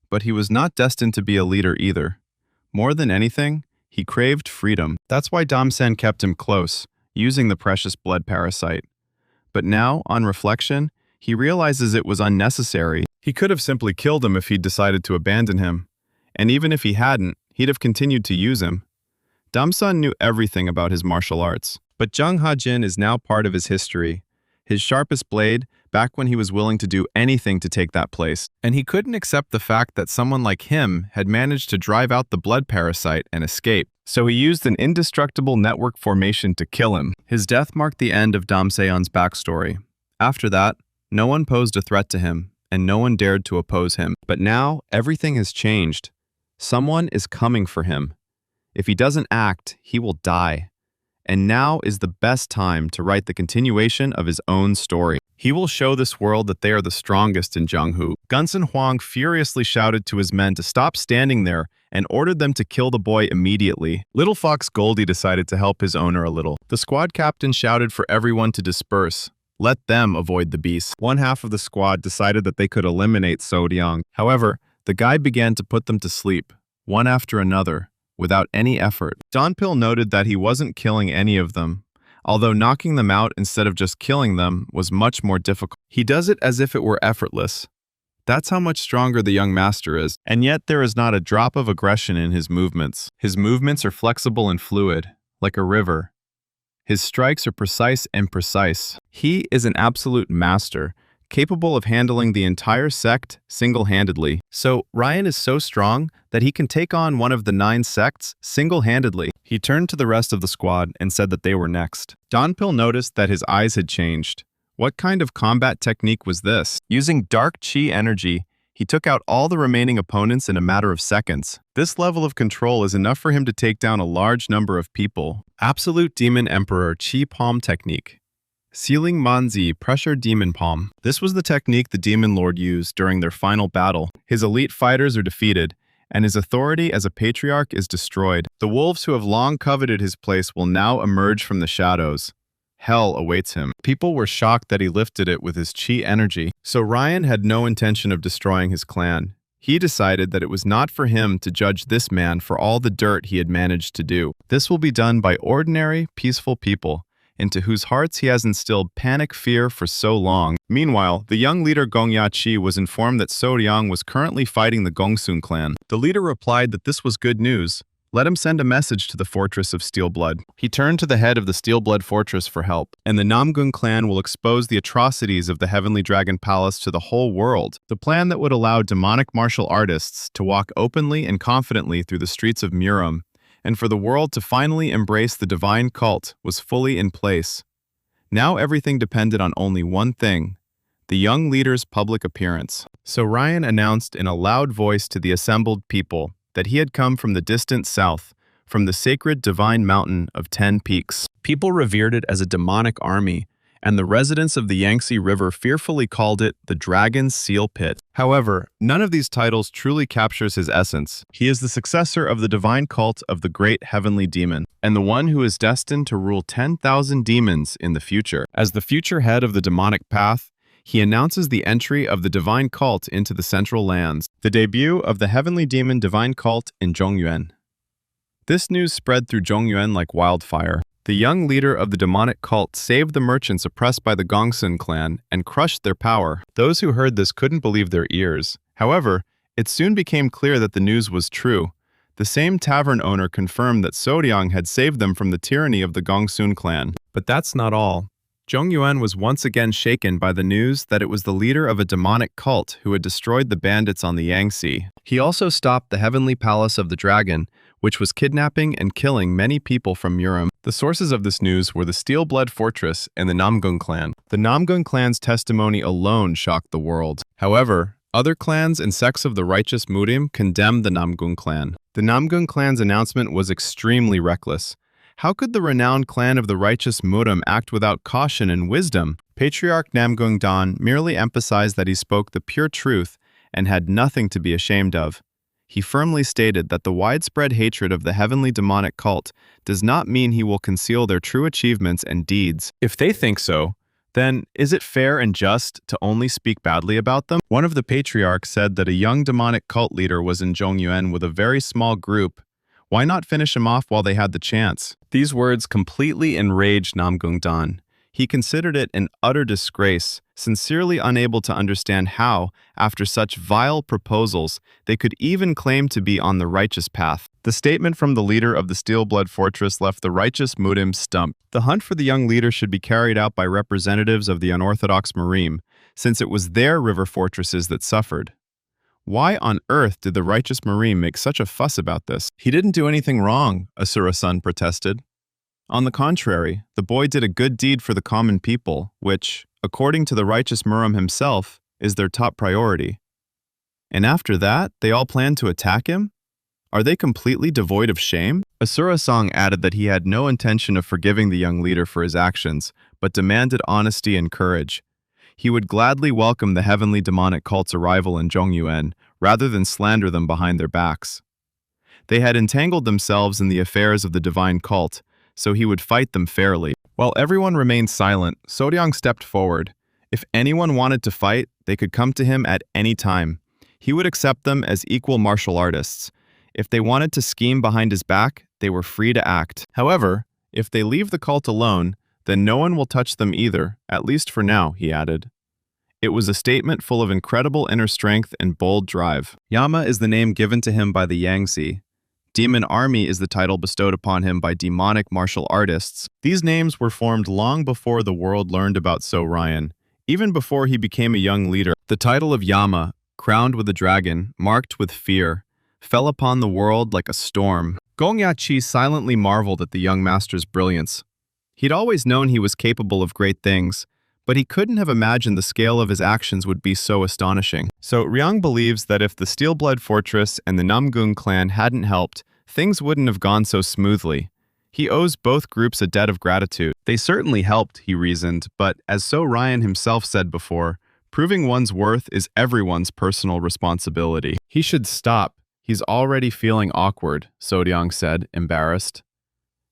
but he was not destined to be a leader either. More than anything, he craved freedom. That's why Damsen kept him close, using the precious blood parasite. But now, on reflection, he realizes it was unnecessary. He could have simply killed him if he'd decided to abandon him. And even if he hadn't, he'd have continued to use him. Damsan knew everything about his martial arts, but Jung Ha-jin is now part of his history, his sharpest blade, back when he was willing to do anything to take that place. And he couldn't accept the fact that someone like him had managed to drive out the blood parasite and escape. So he used an indestructible network formation to kill him. His death marked the end of Damseon's backstory. After that, no one posed a threat to him, and no one dared to oppose him. But now, everything has changed. Someone is coming for him. If he doesn't act, he will die. And now is the best time to write the continuation of his own story. He will show this world that they are the strongest in Zhenghu. Gunsun Huang furiously shouted to his men to stop standing there and ordered them to kill the boy immediately. Little Fox Goldie decided to help his owner a little. The squad captain shouted for everyone to disperse. Let them avoid the beast. One half of the squad decided that they could eliminate Sodiang. However, the guy began to put them to sleep, one after another, without any effort. Donpil noted that he wasn't killing any of them, although knocking them out instead of just killing them was much more difficult. He does it as if it were effortless. That's how much stronger the young master is, and yet there is not a drop of aggression in his movements. His movements are flexible and fluid, like a river. His strikes are precise and precise. He is an absolute master, capable of handling the entire sect single-handedly. So Ryan is so strong that he can take on one of the 9 sects single-handedly. He turned to the rest of the squad and said that they were next. Donpil noticed that his eyes had changed. What kind of combat technique was this? Using dark chi energy, he took out all the remaining opponents in a matter of seconds. This level of control is enough for him to take down a large number of people. Absolute Demon Emperor Chi Palm Technique. Sealing Manzi Pressure Demon Palm. This was the technique the Demon Lord used during their final battle. His elite fighters are defeated, and his authority as a patriarch is destroyed. The wolves who have long coveted his place will now emerge from the shadows. Hell awaits him. People were shocked that he lifted it with his chi energy. So Ryan had no intention of destroying his clan. He decided that it was not for him to judge this man for all the dirt he had managed to do. This will be done by ordinary, peaceful people, into whose hearts he has instilled panic fear for so long. Meanwhile, the young leader Gong Ya-chi was informed that So Ryang was currently fighting the Gongsun clan. The leader replied that this was good news. Let him send a message to the fortress of Steelblood. He turned to the head of the Steelblood fortress for help, and the Namgun clan will expose the atrocities of the Heavenly Dragon Palace to the whole world. The plan that would allow demonic martial artists to walk openly and confidently through the streets of Murim, and for the world to finally embrace the divine cult, was fully in place. Now everything depended on only one thing: the young leader's public appearance. So Ryan announced in a loud voice to the assembled people that he had come from the distant south, from the sacred divine mountain of 10 peaks. People revered it as a demonic army, and the residents of the Yangtze River fearfully called it the Dragon's Seal Pit. However, none of these titles truly captures his essence. He is the successor of the divine cult of the great heavenly demon. and the one who is destined to rule 10,000 demons in the future. As the future head of the demonic path, he announces the entry of the divine cult into the Central Lands, the debut of the heavenly demon divine cult in Zhongyuan. This news spread through Zhongyuan like wildfire. The young leader of the demonic cult saved the merchants oppressed by the Gongsun clan and crushed their power. Those who heard this couldn't believe their ears. However, it soon became clear that the news was true. The same tavern owner confirmed that Sodiang had saved them from the tyranny of the Gongsun clan. But that's not all. Zhongyuan was once again shaken by the news that it was the leader of a demonic cult who had destroyed the bandits on the Yangtze. He also stopped the heavenly palace of the dragon, which was kidnapping and killing many people from Urim. The sources of this news were the Steel-Blood Fortress and the Namgung clan. The Namgung clan's testimony alone shocked the world. However, other clans and sects of the righteous Murim condemned the Namgung clan. The Namgung clan's announcement was extremely reckless. How could the renowned clan of the righteous Murim act without caution and wisdom? Patriarch Namgung Dan merely emphasized that he spoke the pure truth and had nothing to be ashamed of. He firmly stated that the widespread hatred of the heavenly demonic cult does not mean he will conceal their true achievements and deeds. If they think so, then is it fair and just to only speak badly about them? One of the patriarchs said that a young demonic cult leader was in Zhongyuan with a very small group. Why not finish him off while they had the chance? These words completely enraged Namgung Dan. He considered it an utter disgrace, sincerely unable to understand how, after such vile proposals, they could even claim to be on the righteous path. The statement from the leader of the Steel-Blood Fortress left the righteous Murim stumped. The hunt for the young leader should be carried out by representatives of the unorthodox Murim, since it was their river fortresses that suffered. Why on earth did the righteous Murim make such a fuss about this? He didn't do anything wrong, Asura-san protested. On the contrary, the boy did a good deed for the common people, which, according to the righteous Murim himself, is their top priority. And after that, they all plan to attack him? Are they completely devoid of shame? Asura-san added that he had no intention of forgiving the young leader for his actions, but demanded honesty and courage. He would gladly welcome the heavenly demonic cult's arrival in Zhongyuan, rather than slander them behind their backs. They had entangled themselves in the affairs of the divine cult, so he would fight them fairly. While everyone remained silent, Sodiang stepped forward. If anyone wanted to fight, they could come to him at any time. He would accept them as equal martial artists. If they wanted to scheme behind his back, they were free to act. However, if they leave the cult alone, then no one will touch them either, at least for now, he added. It was a statement full of incredible inner strength and bold drive. Yama is the name given to him by the Yangtze. Demon Army is the title bestowed upon him by demonic martial artists. These names were formed long before the world learned about So Ryan, even before he became a young leader. The title of Yama, crowned with a dragon, marked with fear, fell upon the world like a storm. Gong Yachi silently marveled at the young master's brilliance. He'd always known he was capable of great things, but he couldn't have imagined the scale of his actions would be so astonishing. So Ryang believes that if the Steel-Blood Fortress and the Namgung clan hadn't helped, things wouldn't have gone so smoothly. He owes both groups a debt of gratitude. They certainly helped, he reasoned, but as So Ryan himself said before, proving one's worth is everyone's personal responsibility. He should stop. He's already feeling awkward, Sodiang said, embarrassed.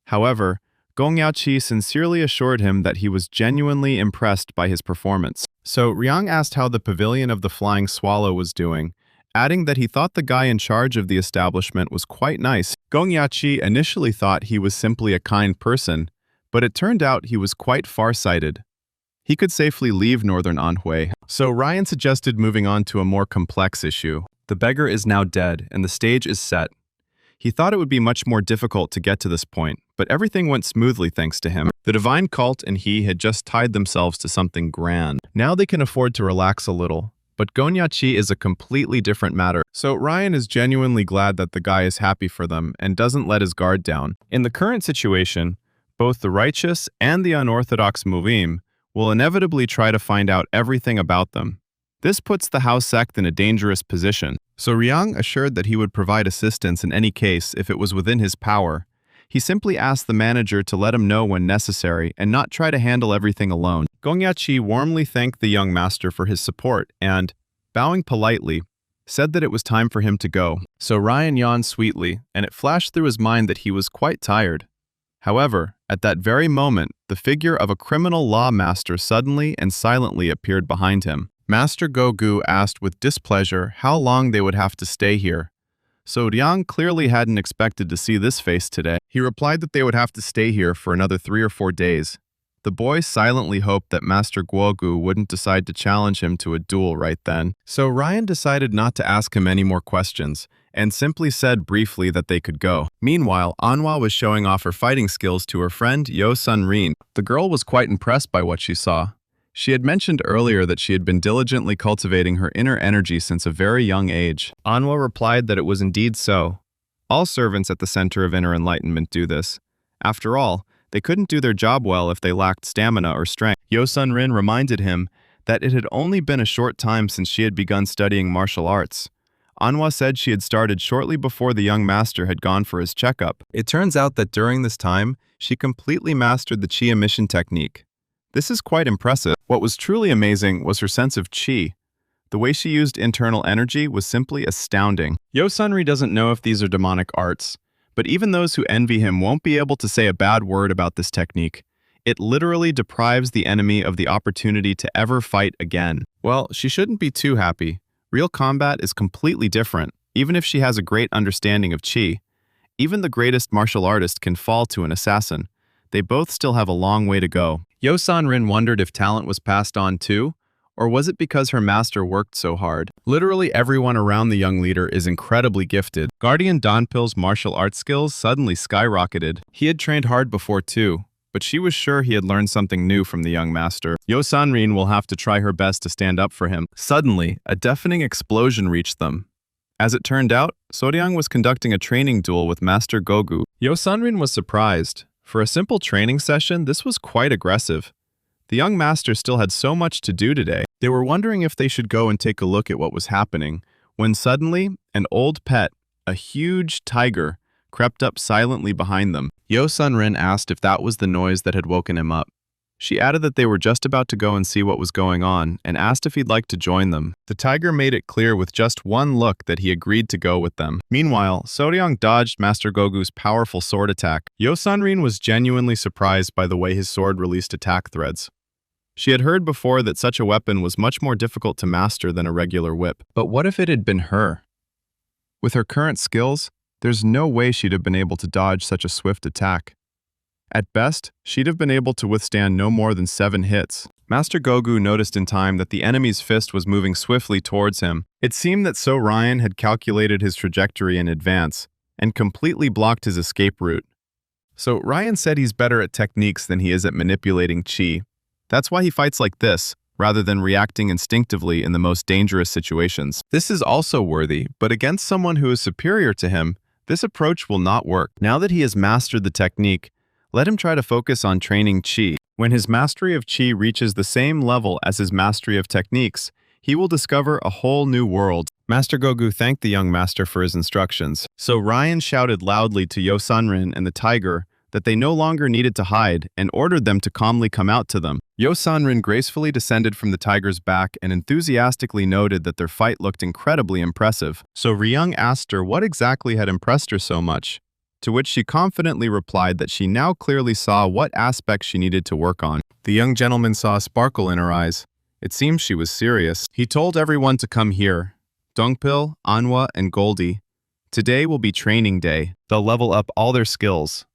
However, Gong Yaoqi sincerely assured him that he was genuinely impressed by his performance. So Ryang asked how the Pavilion of the Flying Swallow was doing, adding that he thought the guy in charge of the establishment was quite nice. Gong Yaoqi initially thought he was simply a kind person, but it turned out he was quite far-sighted. He could safely leave northern Anhui. So Ryan suggested moving on to a more complex issue. The beggar is now dead, and the stage is set. He thought it would be much more difficult to get to this point, but everything went smoothly thanks to him. The divine cult and he had just tied themselves to something grand. Now they can afford to relax a little. But Gonyachi is a completely different matter. So Ryan is genuinely glad that the guy is happy for them and doesn't let his guard down. In the current situation, both the righteous and the unorthodox Muvim will inevitably try to find out everything about them. This puts the house sect in a dangerous position. So Ryang assured that he would provide assistance in any case if it was within his power. He simply asked the manager to let him know when necessary and not try to handle everything alone. Gongyachi warmly thanked the young master for his support and, bowing politely, said that it was time for him to go. So Ryan yawned sweetly, and it flashed through his mind that he was quite tired. However, at that very moment, the figure of a criminal law master suddenly and silently appeared behind him. Master Gogu asked with displeasure how long they would have to stay here. So Ryang clearly hadn't expected to see this face today. He replied that they would have to stay here for another 3 or 4 days. The boy silently hoped that Master Gogu wouldn't decide to challenge him to a duel right then. So Ryan decided not to ask him any more questions, and simply said briefly that they could go. Meanwhile, Anhwa was showing off her fighting skills to her friend Yo Sun-rin. The girl was quite impressed by what she saw. She had mentioned earlier that she had been diligently cultivating her inner energy since a very young age. Anhwa replied that it was indeed so. All servants at the Center of Inner Enlightenment do this. After all, they couldn't do their job well if they lacked stamina or strength. Yo Sun-rin reminded him that it had only been a short time since she had begun studying martial arts. Anhwa said she had started shortly before the young master had gone for his checkup. It turns out that during this time, she completely mastered the chi emission technique. This is quite impressive. What was truly amazing was her sense of chi. The way she used internal energy was simply astounding. Yo Sun-ri doesn't know if these are demonic arts, but even those who envy him won't be able to say a bad word about this technique. It literally deprives the enemy of the opportunity to ever fight again. Well, she shouldn't be too happy. Real combat is completely different, even if she has a great understanding of chi. Even the greatest martial artist can fall to an assassin. They both still have a long way to go. Yo Sun-rin wondered if talent was passed on too, or was it because her master worked so hard? Literally everyone around the young leader is incredibly gifted. Guardian Donpil's martial arts skills suddenly skyrocketed. He had trained hard before too, but she was sure he had learned something new from the young master. Yo Sun-rin will have to try her best to stand up for him. Suddenly, a deafening explosion reached them. As it turned out, Soryang was conducting a training duel with Master Gogu. Yo Sun-rin was surprised. For a simple training session, this was quite aggressive. The young master still had so much to do today. They were wondering if they should go and take a look at what was happening, when suddenly, an old pet, a huge tiger, crept up silently behind them. Yo Sun-rin asked if that was the noise that had woken him up. She added that they were just about to go and see what was going on, and asked if he'd like to join them. The tiger made it clear with just one look that he agreed to go with them. Meanwhile, Soryang dodged Master Gogu's powerful sword attack. Yo Sun-rin was genuinely surprised by the way his sword released attack threads. She had heard before that such a weapon was much more difficult to master than a regular whip. But what if it had been her? With her current skills, there's no way she'd have been able to dodge such a swift attack. At best, she'd have been able to withstand no more than 7 hits. Master Gogu noticed in time that the enemy's fist was moving swiftly towards him. It seemed that So Ryan had calculated his trajectory in advance and completely blocked his escape route. So Ryan said he's better at techniques than he is at manipulating chi. That's why he fights like this, rather than reacting instinctively in the most dangerous situations. This is also worthy, but against someone who is superior to him, this approach will not work. Now that he has mastered the technique, let him try to focus on training chi. When his mastery of chi reaches the same level as his mastery of techniques, he will discover a whole new world. Master Gogu thanked the young master for his instructions. So Ryan shouted loudly to Yo Sun-rin and the tiger that they no longer needed to hide and ordered them to calmly come out to them. Yo Sun-rin gracefully descended from the tiger's back and enthusiastically noted that their fight looked incredibly impressive. So Ryung asked her what exactly had impressed her so much, to which she confidently replied that she now clearly saw what aspects she needed to work on. The young gentleman saw a sparkle in her eyes. It seemed she was serious. He told everyone to come here. Dongpil, Anhwa, and Goldie. Today will be training day. They'll level up all their skills.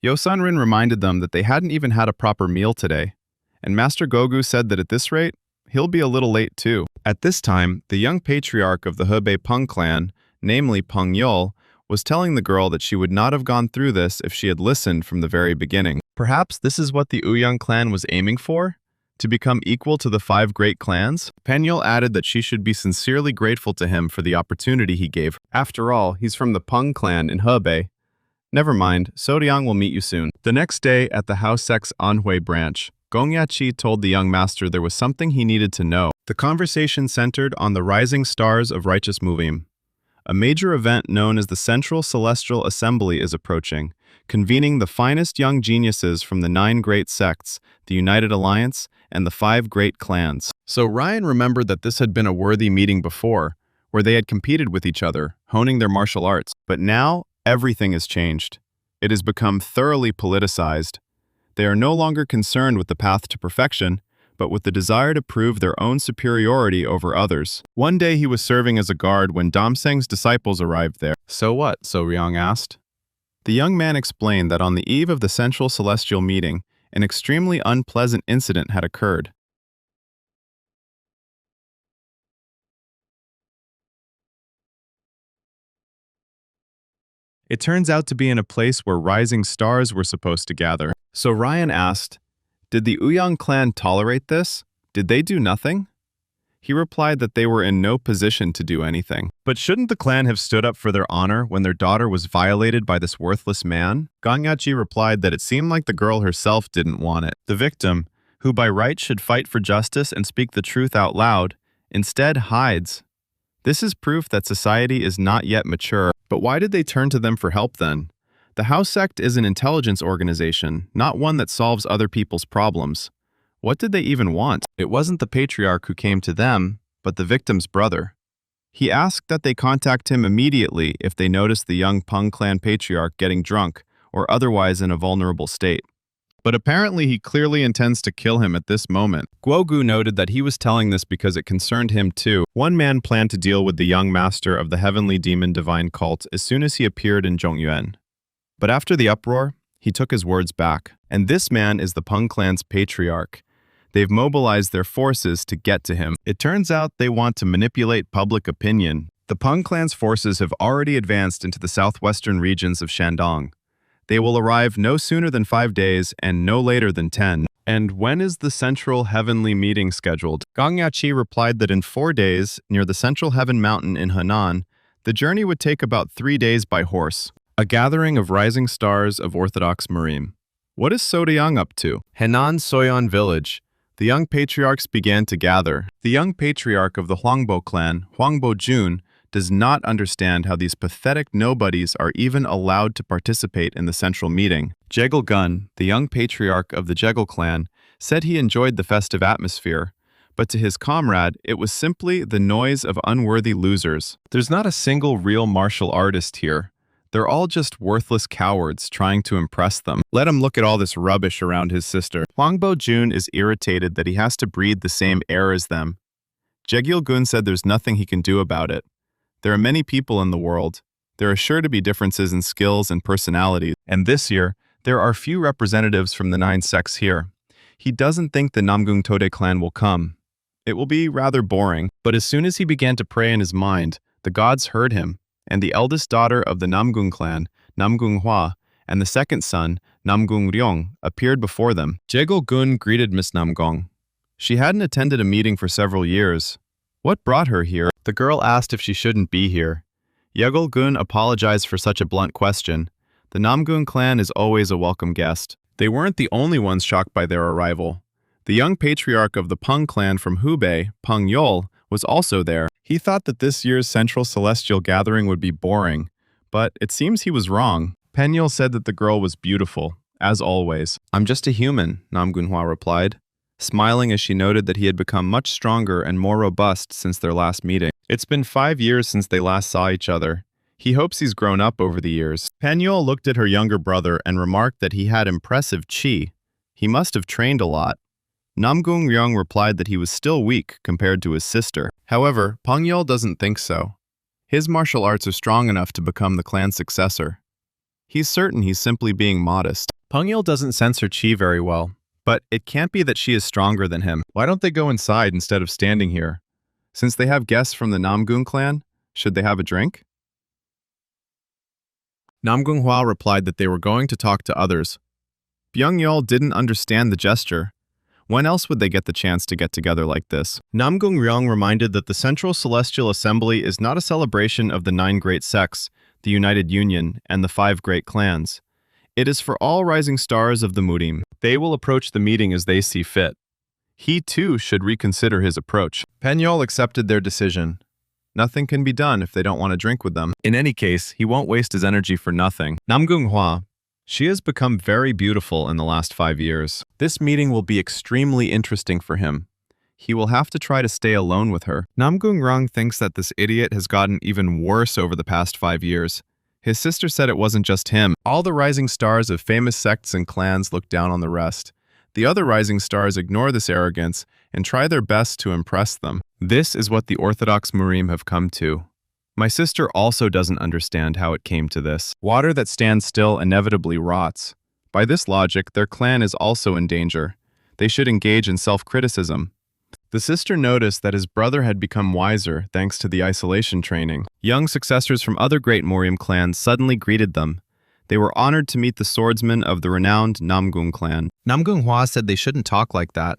Yo Sun-rin reminded them that they hadn't even had a proper meal today, and Master Gogu said that at this rate, he'll be a little late too. At this time, the young patriarch of the Hebei Peng clan, namely Peng Yul, was telling the girl that she would not have gone through this if she had listened from the very beginning. Perhaps this is what the Uyang clan was aiming for? To become equal to the 5 great clans? Peng Yul added that she should be sincerely grateful to him for the opportunity he gave her. After all, he's from the Peng clan in Hebei. Never mind, Soryang will meet you soon. The next day, at the House Sex Anhui branch, Gong Yachi told the young master there was something he needed to know. The conversation centered on the rising stars of righteous movim. A major event known as the Central Celestial Assembly is approaching, convening the finest young geniuses from the 9 great sects, the United Alliance, and the 5 great clans. So Ryan remembered that this had been a worthy meeting before, where they had competed with each other, honing their martial arts. But now, everything has changed. It has become thoroughly politicized. They are no longer concerned with the path to perfection, but with the desire to prove their own superiority over others. One day he was serving as a guard when Damseng's disciples arrived there. So what? So Ryong asked. The young man explained that on the eve of the Central Celestial meeting, an extremely unpleasant incident had occurred. It turns out to be in a place where rising stars were supposed to gather. So Ryan asked, "Did the Uyang clan tolerate this? Did they do nothing?" He replied that they were in no position to do anything. But shouldn't the clan have stood up for their honor when their daughter was violated by this worthless man? Gangyachi replied that it seemed like the girl herself didn't want it. The victim, who by right should fight for justice and speak the truth out loud, instead hides. This is proof that society is not yet mature. But why did they turn to them for help then? The house sect is an intelligence organization, not one that solves other people's problems. What did they even want? It wasn't the patriarch who came to them, but the victim's brother. He asked that they contact him immediately if they noticed the young Peng clan patriarch getting drunk or otherwise in a vulnerable state. But apparently he clearly intends to kill him at this moment. Guogu noted that he was telling this because it concerned him too. One man planned to deal with the young master of the heavenly demon divine cult as soon as he appeared in Zhongyuan. But after the uproar, he took his words back. And this man is the Peng clan's patriarch. They've mobilized their forces to get to him. It turns out they want to manipulate public opinion. The Peng clan's forces have already advanced into the southwestern regions of Shandong. They will arrive no sooner than 5 days and no later than 10. And when is the central heavenly meeting scheduled? Gong Yachi replied that in 4 days, near the central heaven mountain in Henan, the journey would take about 3 days by horse. A gathering of rising stars of Orthodox Marim. What is Sodayang up to? Henan Soyon village. The young patriarchs began to gather. The young patriarch of the Huangbo clan, Huangbo Jun, does not understand how these pathetic nobodies are even allowed to participate in the central meeting. Jegal Gun, the young patriarch of the Jegal clan, said he enjoyed the festive atmosphere, but to his comrade, it was simply the noise of unworthy losers. There's not a single real martial artist here. They're all just worthless cowards trying to impress them. Let him look at all this rubbish around his sister. Huangbo Jun is irritated that he has to breathe the same air as them. Jegal Gun said there's nothing he can do about it. There are many people in the world. There are sure to be differences in skills and personalities. And this year, there are few representatives from the 9 sects here. He doesn't think the Namgung Tode clan will come. It will be rather boring. But as soon as he began to pray in his mind, the gods heard him, and the eldest daughter of the Namgung clan, Namgung Hua, and the second son, Namgung Ryong, appeared before them. Jegal Gun greeted Miss Namgong. She hadn't attended a meeting for several years. What brought her here? The girl asked if she shouldn't be here. Jegal Gun apologized for such a blunt question. The Namgung clan is always a welcome guest. They weren't the only ones shocked by their arrival. The young patriarch of the Peng clan from Hubei, Peng Yol, was also there. He thought that this year's Central Celestial gathering would be boring, but it seems he was wrong. Pen Yol said that the girl was beautiful, as always. "I'm just a human," Namgung Hua replied, smiling as she noted that he had become much stronger and more robust since their last meeting. It's been 5 years since they last saw each other. He hopes he's grown up over the years. Panyol looked at her younger brother and remarked that he had impressive chi. He must have trained a lot. Namgung Ryong replied that he was still weak compared to his sister. However, Pangyol doesn't think so. His martial arts are strong enough to become the clan's successor. He's certain he's simply being modest. Pangyol doesn't sense her chi very well, but it can't be that she is stronger than him. Why don't they go inside instead of standing here? Since they have guests from the Namgung clan, should they have a drink? Namgung Hua replied that they were going to talk to others. Byung-yeol didn't understand the gesture. When else would they get the chance to get together like this? Namgung Ryong reminded that the Central Celestial Assembly is not a celebration of the 9 great sects, the United Union, and the 5 great clans. It is for all rising stars of the Murim. They will approach the meeting as they see fit. He too should reconsider his approach. Penyol accepted their decision. Nothing can be done if they don't want to drink with them. In any case, he won't waste his energy for nothing. Namgung Hua. She has become very beautiful in the last 5 years. This meeting will be extremely interesting for him. He will have to try to stay alone with her. Namgung Rang thinks that this idiot has gotten even worse over the past 5 years. His sister said it wasn't just him. All the rising stars of famous sects and clans look down on the rest. The other rising stars ignore this arrogance and try their best to impress them. This is what the Orthodox Murim have come to. My sister also doesn't understand how it came to this. Water that stands still inevitably rots. By this logic, their clan is also in danger. They should engage in self-criticism. The sister noticed that his brother had become wiser thanks to the isolation training. Young successors from other great Murim clans suddenly greeted them. They were honored to meet the swordsman of the renowned Namgung clan. Namgung Hwa said they shouldn't talk like that.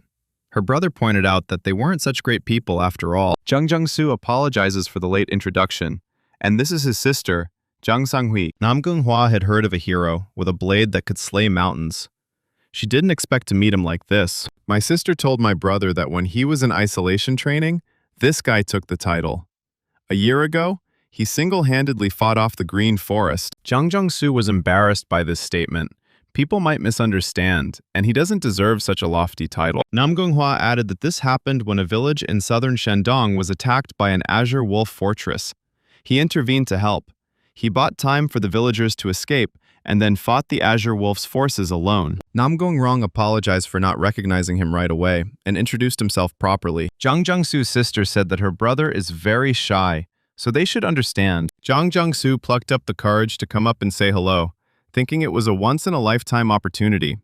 Her brother pointed out that they weren't such great people after all. Jung Jung-soo apologizes for the late introduction, and this is his sister, Jung Sang-hui. Namgung Hwa had heard of a hero with a blade that could slay mountains. She didn't expect to meet him like this. My sister told my brother that when he was in isolation training, this guy took the title. A year ago, he single-handedly fought off the Green Forest. Jung Jung-soo was embarrassed by this statement. People might misunderstand, and he doesn't deserve such a lofty title. Namgung Hwa added that this happened when a village in southern Shandong was attacked by an Azure Wolf fortress. He intervened to help. He bought time for the villagers to escape, and then fought the Azure Wolf's forces alone. Namgung Rong apologized for not recognizing him right away, and introduced himself properly. Jung Jung-soo's sister said that her brother is very shy, so they should understand. Jung Jung-soo plucked up the courage to come up and say hello, thinking it was a once-in-a-lifetime opportunity.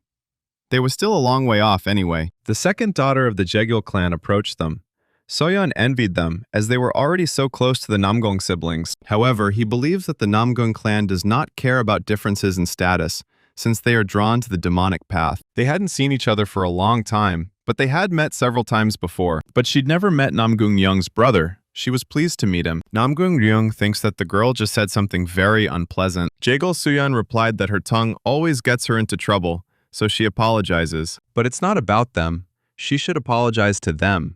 They were still a long way off anyway. The second daughter of the Jegil clan approached them. Soyeon envied them, as they were already so close to the Namgung siblings. However, he believes that the Namgung clan does not care about differences in status, since they are drawn to the demonic path. They hadn't seen each other for a long time, but they had met several times before. But she'd never met Namgung Ryung's brother. She was pleased to meet him. Namgung Ryung thinks that the girl just said something very unpleasant. Jegil Suyeon replied that her tongue always gets her into trouble, so she apologizes. But it's not about them. She should apologize to them.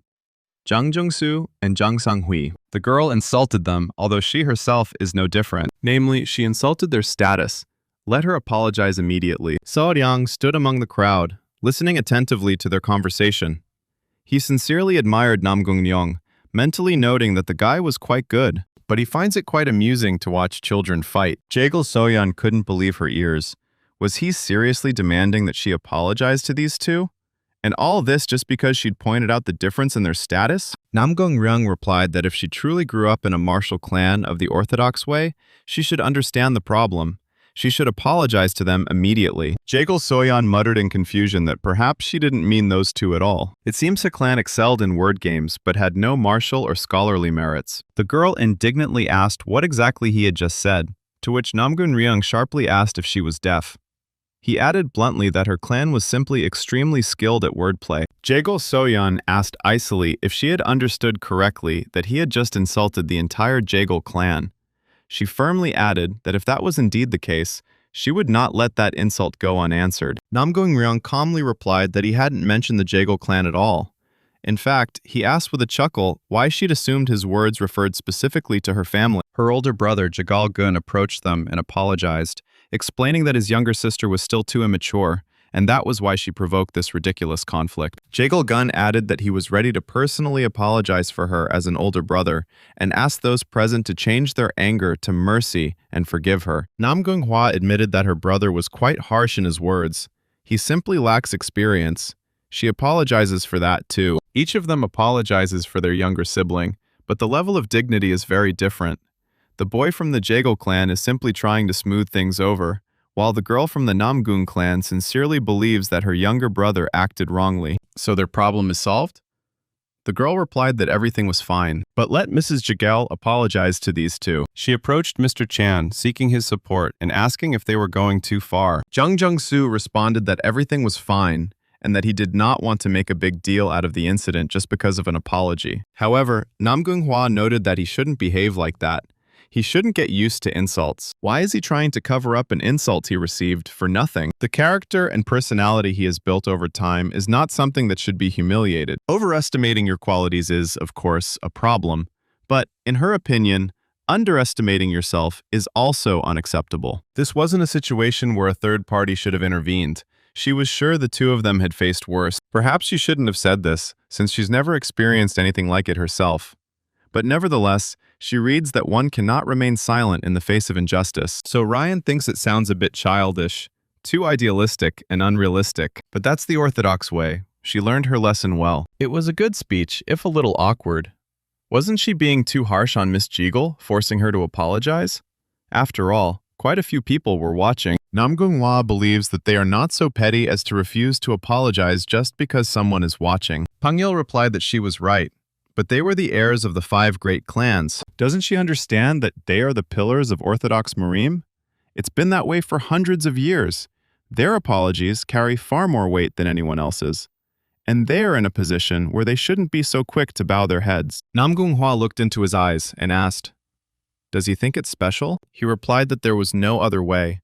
Jung Jung-soo and Jung Sang-hui. The girl insulted them, although she herself is no different. Namely, she insulted their status. Let her apologize immediately. Seo Ryang stood among the crowd, listening attentively to their conversation. He sincerely admired Namgung Ryung, mentally noting that the guy was quite good, but he finds it quite amusing to watch children fight. Jegil Soyeon couldn't believe her ears. Was he seriously demanding that she apologize to these two? And all this just because she'd pointed out the difference in their status? Namgung Ryung replied that if she truly grew up in a martial clan of the orthodox way, she should understand the problem. She should apologize to them immediately. Jegil Soyeon muttered in confusion that perhaps she didn't mean those two at all. It seems the clan excelled in word games, but had no martial or scholarly merits. The girl indignantly asked what exactly he had just said, to which Namgung Ryung sharply asked if she was deaf. He added bluntly that her clan was simply extremely skilled at wordplay. Jegil Soyeon asked icily if she had understood correctly that he had just insulted the entire Jegil clan. She firmly added that if that was indeed the case, she would not let that insult go unanswered. Namgung Ryung calmly replied that he hadn't mentioned the Jegil clan at all. In fact, he asked with a chuckle why she'd assumed his words referred specifically to her family. Her older brother, Jagal Gun, approached them and apologized, explaining that his younger sister was still too immature, and that was why she provoked this ridiculous conflict. Jagal Gun added that he was ready to personally apologize for her as an older brother, and asked those present to change their anger to mercy and forgive her. Namgung Hwa admitted that her brother was quite harsh in his words. He simply lacks experience. She apologizes for that too. Each of them apologizes for their younger sibling, but the level of dignity is very different. The boy from the Jegil clan is simply trying to smooth things over, while the girl from the Namgung clan sincerely believes that her younger brother acted wrongly. So their problem is solved? The girl replied that everything was fine, but let Mrs. Jagel apologize to these two. She approached Mr. Chan, seeking his support and asking if they were going too far. Jung Jung-soo responded that everything was fine, and that he did not want to make a big deal out of the incident just because of an apology. However, Namgung Hwa noted that he shouldn't behave like that. He shouldn't get used to insults. Why is he trying to cover up an insult he received for nothing? The character and personality he has built over time is not something that should be humiliated. Overestimating your qualities is, of course, a problem, but in her opinion, underestimating yourself is also unacceptable. This wasn't a situation where a third party should have intervened. She was sure the two of them had faced worse. Perhaps she shouldn't have said this, since she's never experienced anything like it herself. But nevertheless, she reads that one cannot remain silent in the face of injustice. So Ryan thinks it sounds a bit childish, too idealistic and unrealistic. But that's the orthodox way. She learned her lesson well. It was a good speech, if a little awkward. Wasn't she being too harsh on Miss Jeagle, forcing her to apologize? After all, quite a few people were watching. Namgunghwa believes that they are not so petty as to refuse to apologize just because someone is watching. Pangyul replied that she was right, but they were the heirs of the 5 great clans. Doesn't she understand that they are the pillars of Orthodox Murim? It's been that way for hundreds of years. Their apologies carry far more weight than anyone else's. And they're in a position where they shouldn't be so quick to bow their heads. Namgunghwa looked into his eyes and asked, "Does he think it's special?" He replied that there was no other way.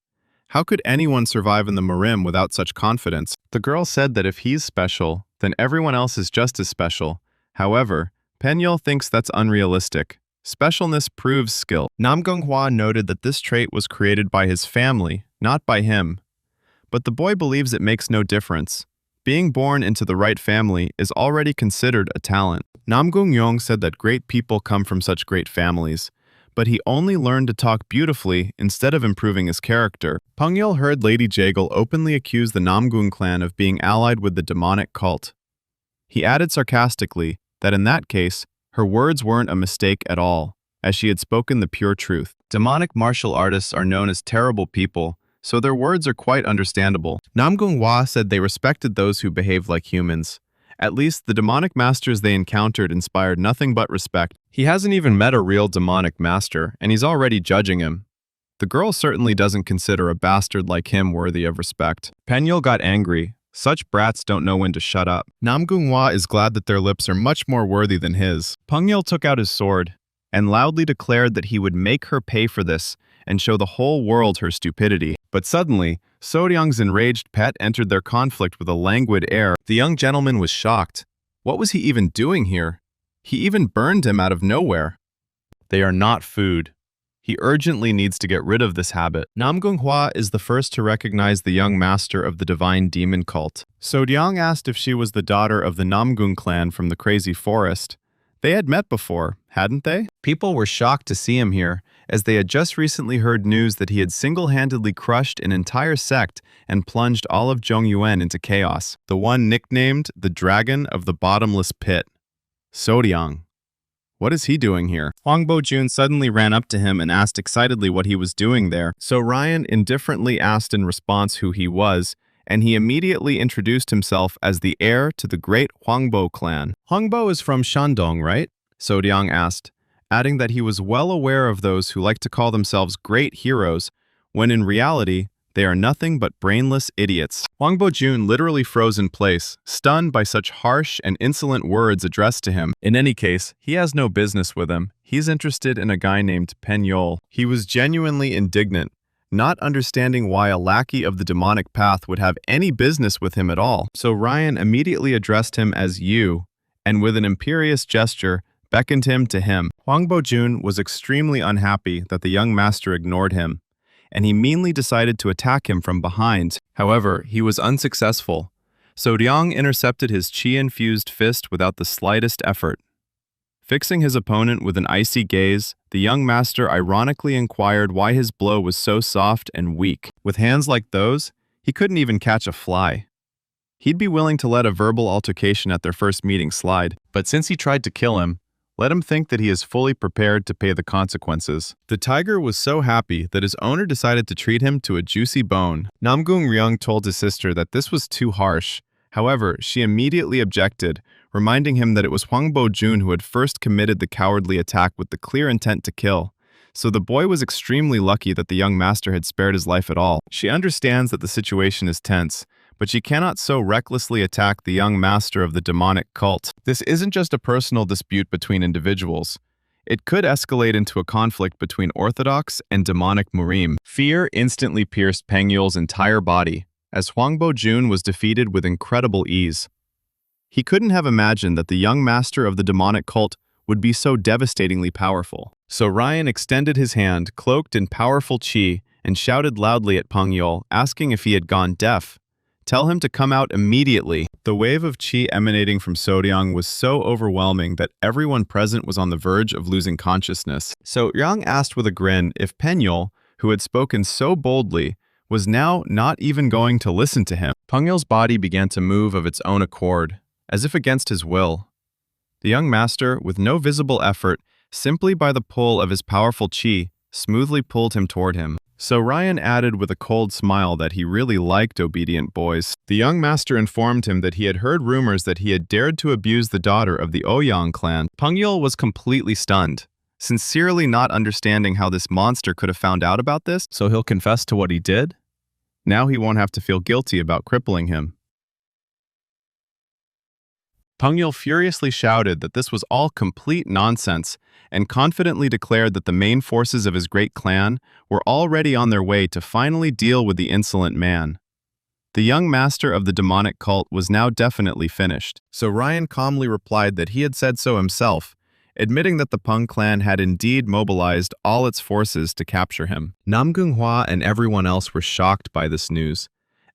How could anyone survive in the Murim without such confidence? The girl said that if he's special, then everyone else is just as special. However, Penyul thinks that's unrealistic. Specialness proves skill. Namgunghwa noted that this trait was created by his family, not by him. But the boy believes it makes no difference. Being born into the right family is already considered a talent. Namgungyong said that great people come from such great families, but he only learned to talk beautifully instead of improving his character. Pangyul heard Lady Jeagle openly accuse the Namgung clan of being allied with the demonic cult. He added sarcastically that in that case, her words weren't a mistake at all, as she had spoken the pure truth. Demonic martial artists are known as terrible people, so their words are quite understandable. Namgunghwa said they respected those who behaved like humans. At least the demonic masters they encountered inspired nothing but respect. He hasn't even met a real demonic master, and he's already judging him. The girl certainly doesn't consider a bastard like him worthy of respect. Penyul got angry. Such brats don't know when to shut up. Namgunghwa is glad that their lips are much more worthy than his. Pangyul took out his sword and loudly declared that he would make her pay for this and show the whole world her stupidity. But suddenly, Soryang's enraged pet entered their conflict with a languid air. The young gentleman was shocked. What was he even doing here? He even burned him out of nowhere. They are not food. He urgently needs to get rid of this habit. Namgunghwa is the first to recognize the young master of the divine demon cult. Soryang asked if she was the daughter of the Namgung clan from the crazy forest. They had met before, hadn't they? People were shocked to see him here, as they had just recently heard news that he had single-handedly crushed an entire sect and plunged all of Zhongyuan into chaos, the one nicknamed the Dragon of the Bottomless Pit. Soryang. What is he doing here? Huang Bojun suddenly ran up to him and asked excitedly what he was doing there, so Ryan indifferently asked in response who he was, and he immediately introduced himself as the heir to the great Huangbo clan. Huangbo is from Shandong, right? Soryang asked, adding that he was well aware of those who like to call themselves great heroes, when in reality, they are nothing but brainless idiots. Huang Bojun literally froze in place, stunned by such harsh and insolent words addressed to him. In any case, he has no business with him. He's interested in a guy named Penyul. He was genuinely indignant, not understanding why a lackey of the demonic path would have any business with him at all. So Ryan immediately addressed him as you, and with an imperious gesture, beckoned him to him. Huang Bojun was extremely unhappy that the young master ignored him, and he meanly decided to attack him from behind. However, he was unsuccessful. Soryang intercepted his chi-infused fist without the slightest effort. Fixing his opponent with an icy gaze, the young master ironically inquired why his blow was so soft and weak. With hands like those, he couldn't even catch a fly. He'd be willing to let a verbal altercation at their first meeting slide, but since he tried to kill him, let him think that he is fully prepared to pay the consequences. The tiger was so happy that his owner decided to treat him to a juicy bone. Namgung Ryung told his sister that this was too harsh. However, she immediately objected, reminding him that it was Huang Bojun who had first committed the cowardly attack with the clear intent to kill. So the boy was extremely lucky that the young master had spared his life at all. She understands that the situation is tense, but she cannot so recklessly attack the young master of the demonic cult. This isn't just a personal dispute between individuals. It could escalate into a conflict between orthodox and demonic Murim. Fear instantly pierced Pengyul's entire body, as Huang Bojun was defeated with incredible ease. He couldn't have imagined that the young master of the demonic cult would be so devastatingly powerful. So Ryan extended his hand, cloaked in powerful chi, and shouted loudly at Pengyul, asking if he had gone deaf. Tell him to come out immediately. The wave of chi emanating from Soryang was so overwhelming that everyone present was on the verge of losing consciousness. So Yang asked with a grin if Penyul, who had spoken so boldly, was now not even going to listen to him. Pengyul's body began to move of its own accord, as if against his will. The young master, with no visible effort, simply by the pull of his powerful chi, smoothly pulled him toward him. So Ryan added with a cold smile that he really liked obedient boys. The young master informed him that he had heard rumors that he had dared to abuse the daughter of the Ouyang clan. Pengyul was completely stunned, sincerely not understanding how this monster could have found out about this. So he'll confess to what he did? Now he won't have to feel guilty about crippling him. Pengyul furiously shouted that this was all complete nonsense and confidently declared that the main forces of his great clan were already on their way to finally deal with the insolent man. The young master of the demonic cult was now definitely finished, so Ryan calmly replied that he had said so himself, admitting that the Peng clan had indeed mobilized all its forces to capture him. Namgunghwa and everyone else were shocked by this news.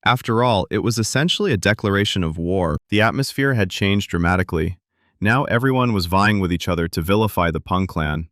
After all, it was essentially a declaration of war. The atmosphere had changed dramatically. Now everyone was vying with each other to vilify the Peng clan.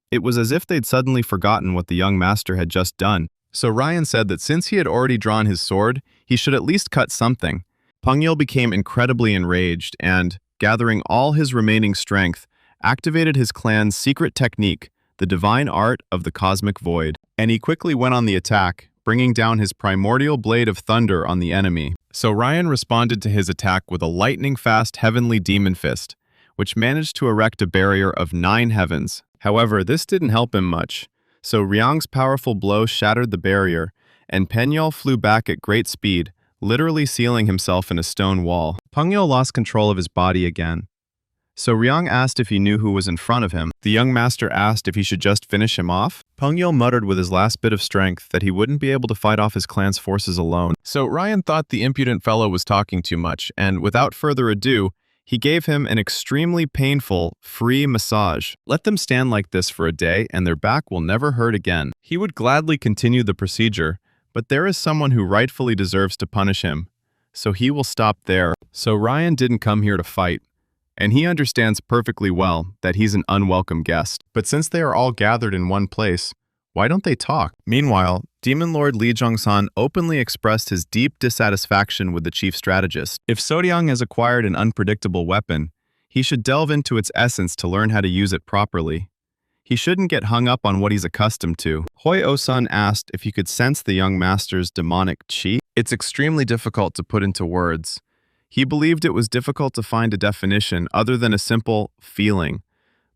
It was as if they'd suddenly forgotten what the young master had just done. So Ryan said that since he had already drawn his sword, he should at least cut something. Pengyul became incredibly enraged and, gathering all his remaining strength, activated his clan's secret technique, the divine art of the cosmic void. And he quickly went on the attack, bringing down his primordial blade of thunder on the enemy. So Ryan responded to his attack with a lightning-fast heavenly demon fist, which managed to erect a barrier of 9 heavens. However, this didn't help him much. So Ryang's powerful blow shattered the barrier, and Penyul flew back at great speed, literally sealing himself in a stone wall. Pengyul lost control of his body again. So Ryang asked if he knew who was in front of him. The young master asked if he should just finish him off. Pengyul muttered with his last bit of strength that he wouldn't be able to fight off his clan's forces alone. So Ryan thought the impudent fellow was talking too much, and without further ado, he gave him an extremely painful, free massage. Let them stand like this for a day, and their back will never hurt again. He would gladly continue the procedure, but there is someone who rightfully deserves to punish him, so he will stop there. So Ryan didn't come here to fight, and he understands perfectly well that he's an unwelcome guest. But since they are all gathered in one place, why don't they talk? Meanwhile, Demon Lord Lee Jong-san openly expressed his deep dissatisfaction with the chief strategist. If Soryang has acquired an unpredictable weapon, he should delve into its essence to learn how to use it properly. He shouldn't get hung up on what he's accustomed to. Hoi O-san asked if he could sense the young master's demonic chi. It's extremely difficult to put into words. He believed it was difficult to find a definition other than a simple feeling.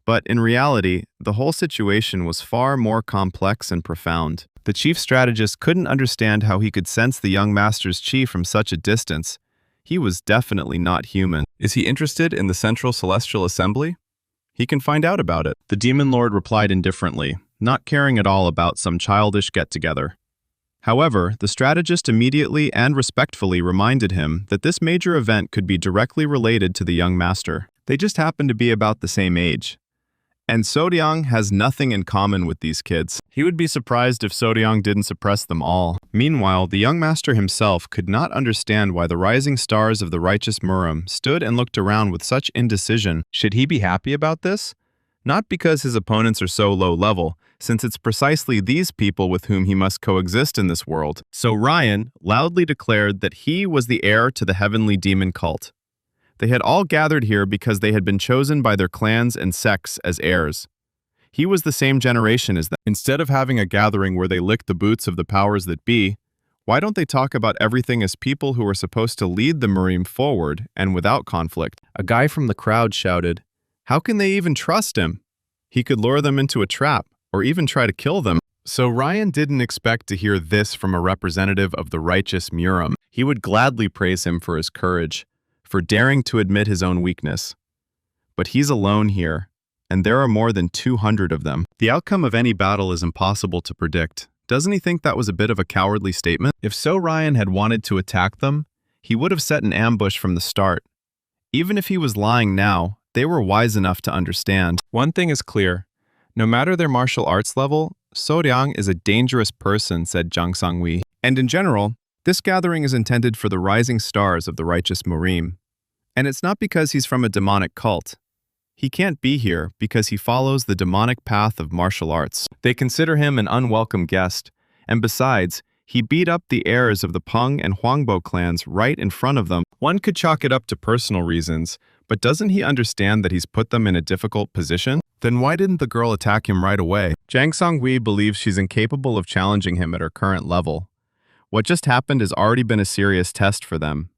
But in reality, the whole situation was far more complex and profound. The chief strategist couldn't understand how he could sense the young master's chi from such a distance. He was definitely not human. Is he interested in the Central Celestial Assembly? He can find out about it. The Demon Lord replied indifferently, not caring at all about some childish get-together. However, the strategist immediately and respectfully reminded him that this major event could be directly related to the young master. They just happened to be about the same age. And Soryang has nothing in common with these kids. He would be surprised if Soryang didn't suppress them all. Meanwhile, the young master himself could not understand why the rising stars of the righteous Murim stood and looked around with such indecision. Should he be happy about this? Not because his opponents are so low level, since it's precisely these people with whom he must coexist in this world. So Ryan loudly declared that he was the heir to the heavenly demon cult. They had all gathered here because they had been chosen by their clans and sects as heirs. He was the same generation as them. Instead of having a gathering where they lick the boots of the powers that be, why don't they talk about everything as people who are supposed to lead the Murim forward and without conflict? A guy from the crowd shouted, "How can they even trust him? He could lure them into a trap or even try to kill them." So Ryan didn't expect to hear this from a representative of the righteous Murim. He would gladly praise him for his courage, for daring to admit his own weakness. But he's alone here, and there are more than 200 of them. The outcome of any battle is impossible to predict. Doesn't he think that was a bit of a cowardly statement? If so Ryan had wanted to attack them, he would have set an ambush from the start. Even if he was lying now, they were wise enough to understand. One thing is clear. No matter their martial arts level, Soryang is a dangerous person, said Jang Sang-wi. And in general, This gathering is intended for the rising stars of the righteous Morim. And it's not because he's from a demonic cult. He can't be here because he follows the demonic path of martial arts. They consider him an unwelcome guest, and besides, he beat up the heirs of the Peng and Huangbo clans right in front of them. One could chalk it up to personal reasons, but doesn't he understand that he's put them in a difficult position? Then why didn't the girl attack him right away? Zhang Songhui believes she's incapable of challenging him at her current level. What just happened has already been a serious test for them.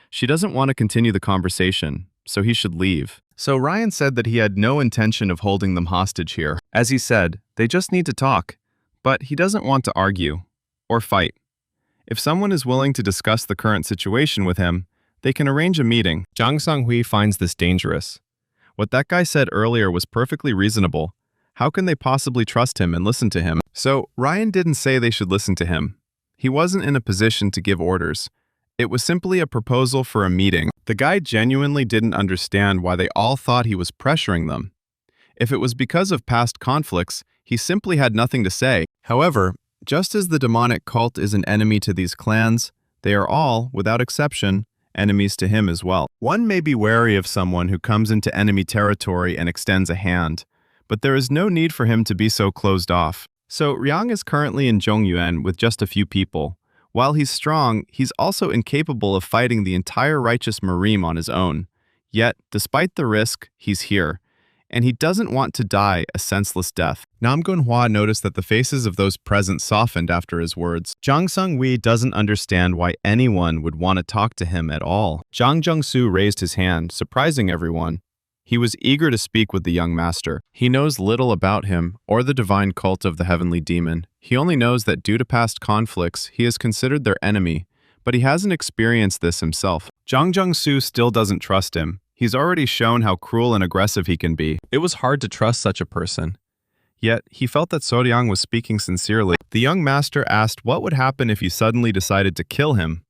She doesn't want to continue the conversation, so he should leave. So Ryan said that he had no intention of holding them hostage here. As he said, they just need to talk. But he doesn't want to argue or fight. If someone is willing to discuss the current situation with him, they can arrange a meeting. Zhang Songhui finds this dangerous. What that guy said earlier was perfectly reasonable. How can they possibly trust him and listen to him? So Ryan didn't say they should listen to him. He wasn't in a position to give orders. It was simply a proposal for a meeting. The guy genuinely didn't understand why they all thought he was pressuring them. If it was because of past conflicts, he simply had nothing to say. However, just as the demonic cult is an enemy to these clans, they are all, without exception, enemies to him as well. One may be wary of someone who comes into enemy territory and extends a hand, but there is no need for him to be so closed off. So Riang is currently in Zhongyuan with just a few people. While he's strong, he's also incapable of fighting the entire righteous Morim on his own. Yet, despite the risk, he's here. And he doesn't want to die a senseless death. Nam Gunhua noticed that the faces of those present softened after his words. Zhang Songhui doesn't understand why anyone would want to talk to him at all. Zhang Zhengsu raised his hand, surprising everyone. He was eager to speak with the young master. He knows little about him or the divine cult of the heavenly demon. He only knows that due to past conflicts, he is considered their enemy, but he hasn't experienced this himself. Zhang Zhengsu still doesn't trust him. He's already shown how cruel and aggressive he can be. It was hard to trust such a person. Yet, he felt that Soriang was speaking sincerely. The young master asked what would happen if he suddenly decided to kill him.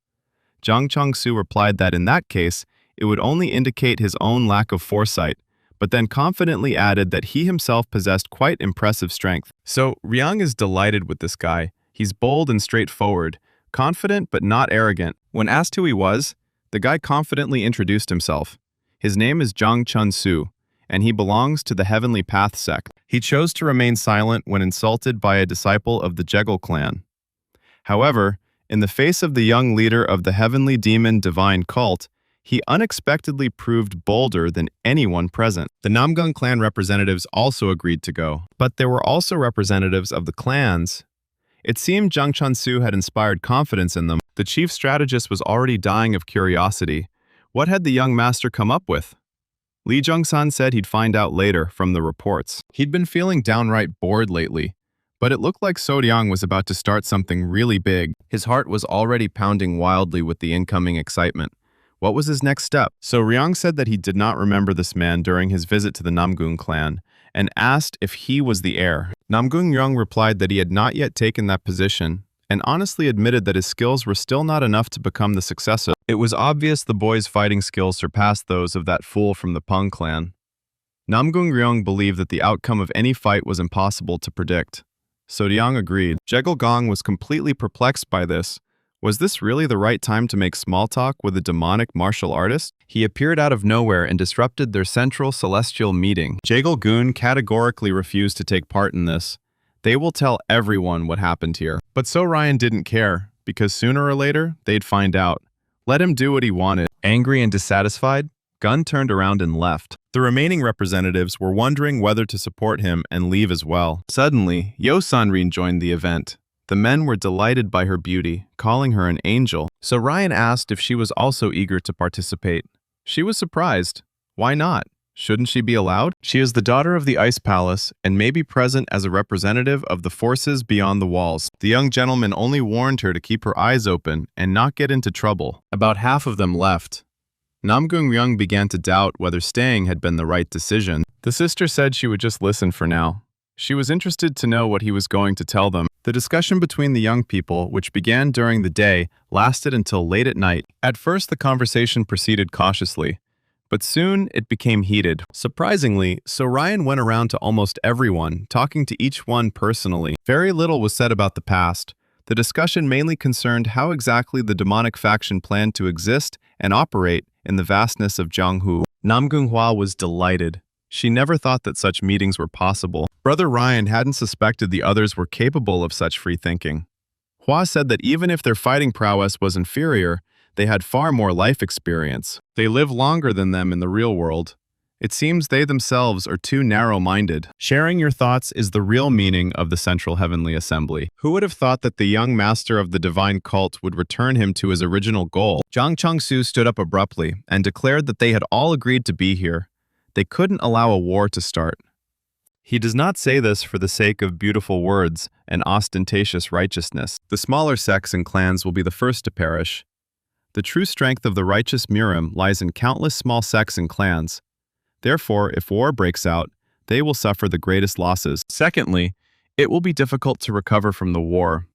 Zhang Zhengsu replied that in that case, it would only indicate his own lack of foresight, but then confidently added that he himself possessed quite impressive strength. So, Riang is delighted with this guy. He's bold and straightforward, confident but not arrogant. When asked who he was, the guy confidently introduced himself. His name is Zhang Chunsu, and he belongs to the Heavenly Path sect. He chose to remain silent when insulted by a disciple of the Jegel clan. However, in the face of the young leader of the Heavenly Demon Divine Cult, he unexpectedly proved bolder than anyone present. The Namgung clan representatives also agreed to go, but there were also representatives of the clans. It seemed Zhang Chunsu had inspired confidence in them. The chief strategist was already dying of curiosity. What had the young master come up with? Li Zhongsan said he'd find out later from the reports. He'd been feeling downright bored lately, but it looked like Sodiang was about to start something really big. His heart was already pounding wildly with the incoming excitement. What was his next step? So Riang said that he did not remember this man during his visit to the Namgung clan, and asked if he was the heir. Namgung Ryong replied that he had not yet taken that position, and honestly admitted that his skills were still not enough to become the successor. It was obvious the boy's fighting skills surpassed those of that fool from the Peng clan. Namgung Ryong believed that the outcome of any fight was impossible to predict. So Diang agreed. Jegel Gong was completely perplexed by this. Was this really the right time to make small talk with a demonic martial artist? He appeared out of nowhere and disrupted their central celestial meeting. Jegel Goon categorically refused to take part in this. They will tell everyone what happened here. But So Ryan didn't care, because sooner or later, they'd find out. Let him do what he wanted. Angry and dissatisfied, Gun turned around and left. The remaining representatives were wondering whether to support him and leave as well. Suddenly, Yo Sanrin joined the event. The men were delighted by her beauty, calling her an angel. So Ryan asked if she was also eager to participate. She was surprised. Why not? Shouldn't she be allowed? She is the daughter of the Ice Palace and may be present as a representative of the forces beyond the walls. The young gentleman only warned her to keep her eyes open and not get into trouble. About half of them left. Namgung Ryung began to doubt whether staying had been the right decision. The sister said she would just listen for now. She was interested to know what he was going to tell them. The discussion between the young people, which began during the day, lasted until late at night. At first, the conversation proceeded cautiously, but soon it became heated. Surprisingly, So Ryan went around to almost everyone, talking to each one personally. Very little was said about the past. The discussion mainly concerned how exactly the demonic faction planned to exist and operate in the vastness of Jianghu. Nam Gunghua was delighted. She never thought that such meetings were possible. Brother Ryan hadn't suspected the others were capable of such free thinking. Hua said that even if their fighting prowess was inferior, they had far more life experience. They live longer than them in the real world. It seems they themselves are too narrow-minded. Sharing your thoughts is the real meaning of the Central Heavenly Assembly. Who would have thought that the young master of the divine cult would return him to his original goal? Zhang Changsu stood up abruptly and declared that they had all agreed to be here. They couldn't allow a war to start. He does not say this for the sake of beautiful words and ostentatious righteousness. The smaller sects and clans will be the first to perish. The true strength of the righteous Murim lies in countless small sects and clans. Therefore, if war breaks out, they will suffer the greatest losses. Secondly, it will be difficult to recover from the war.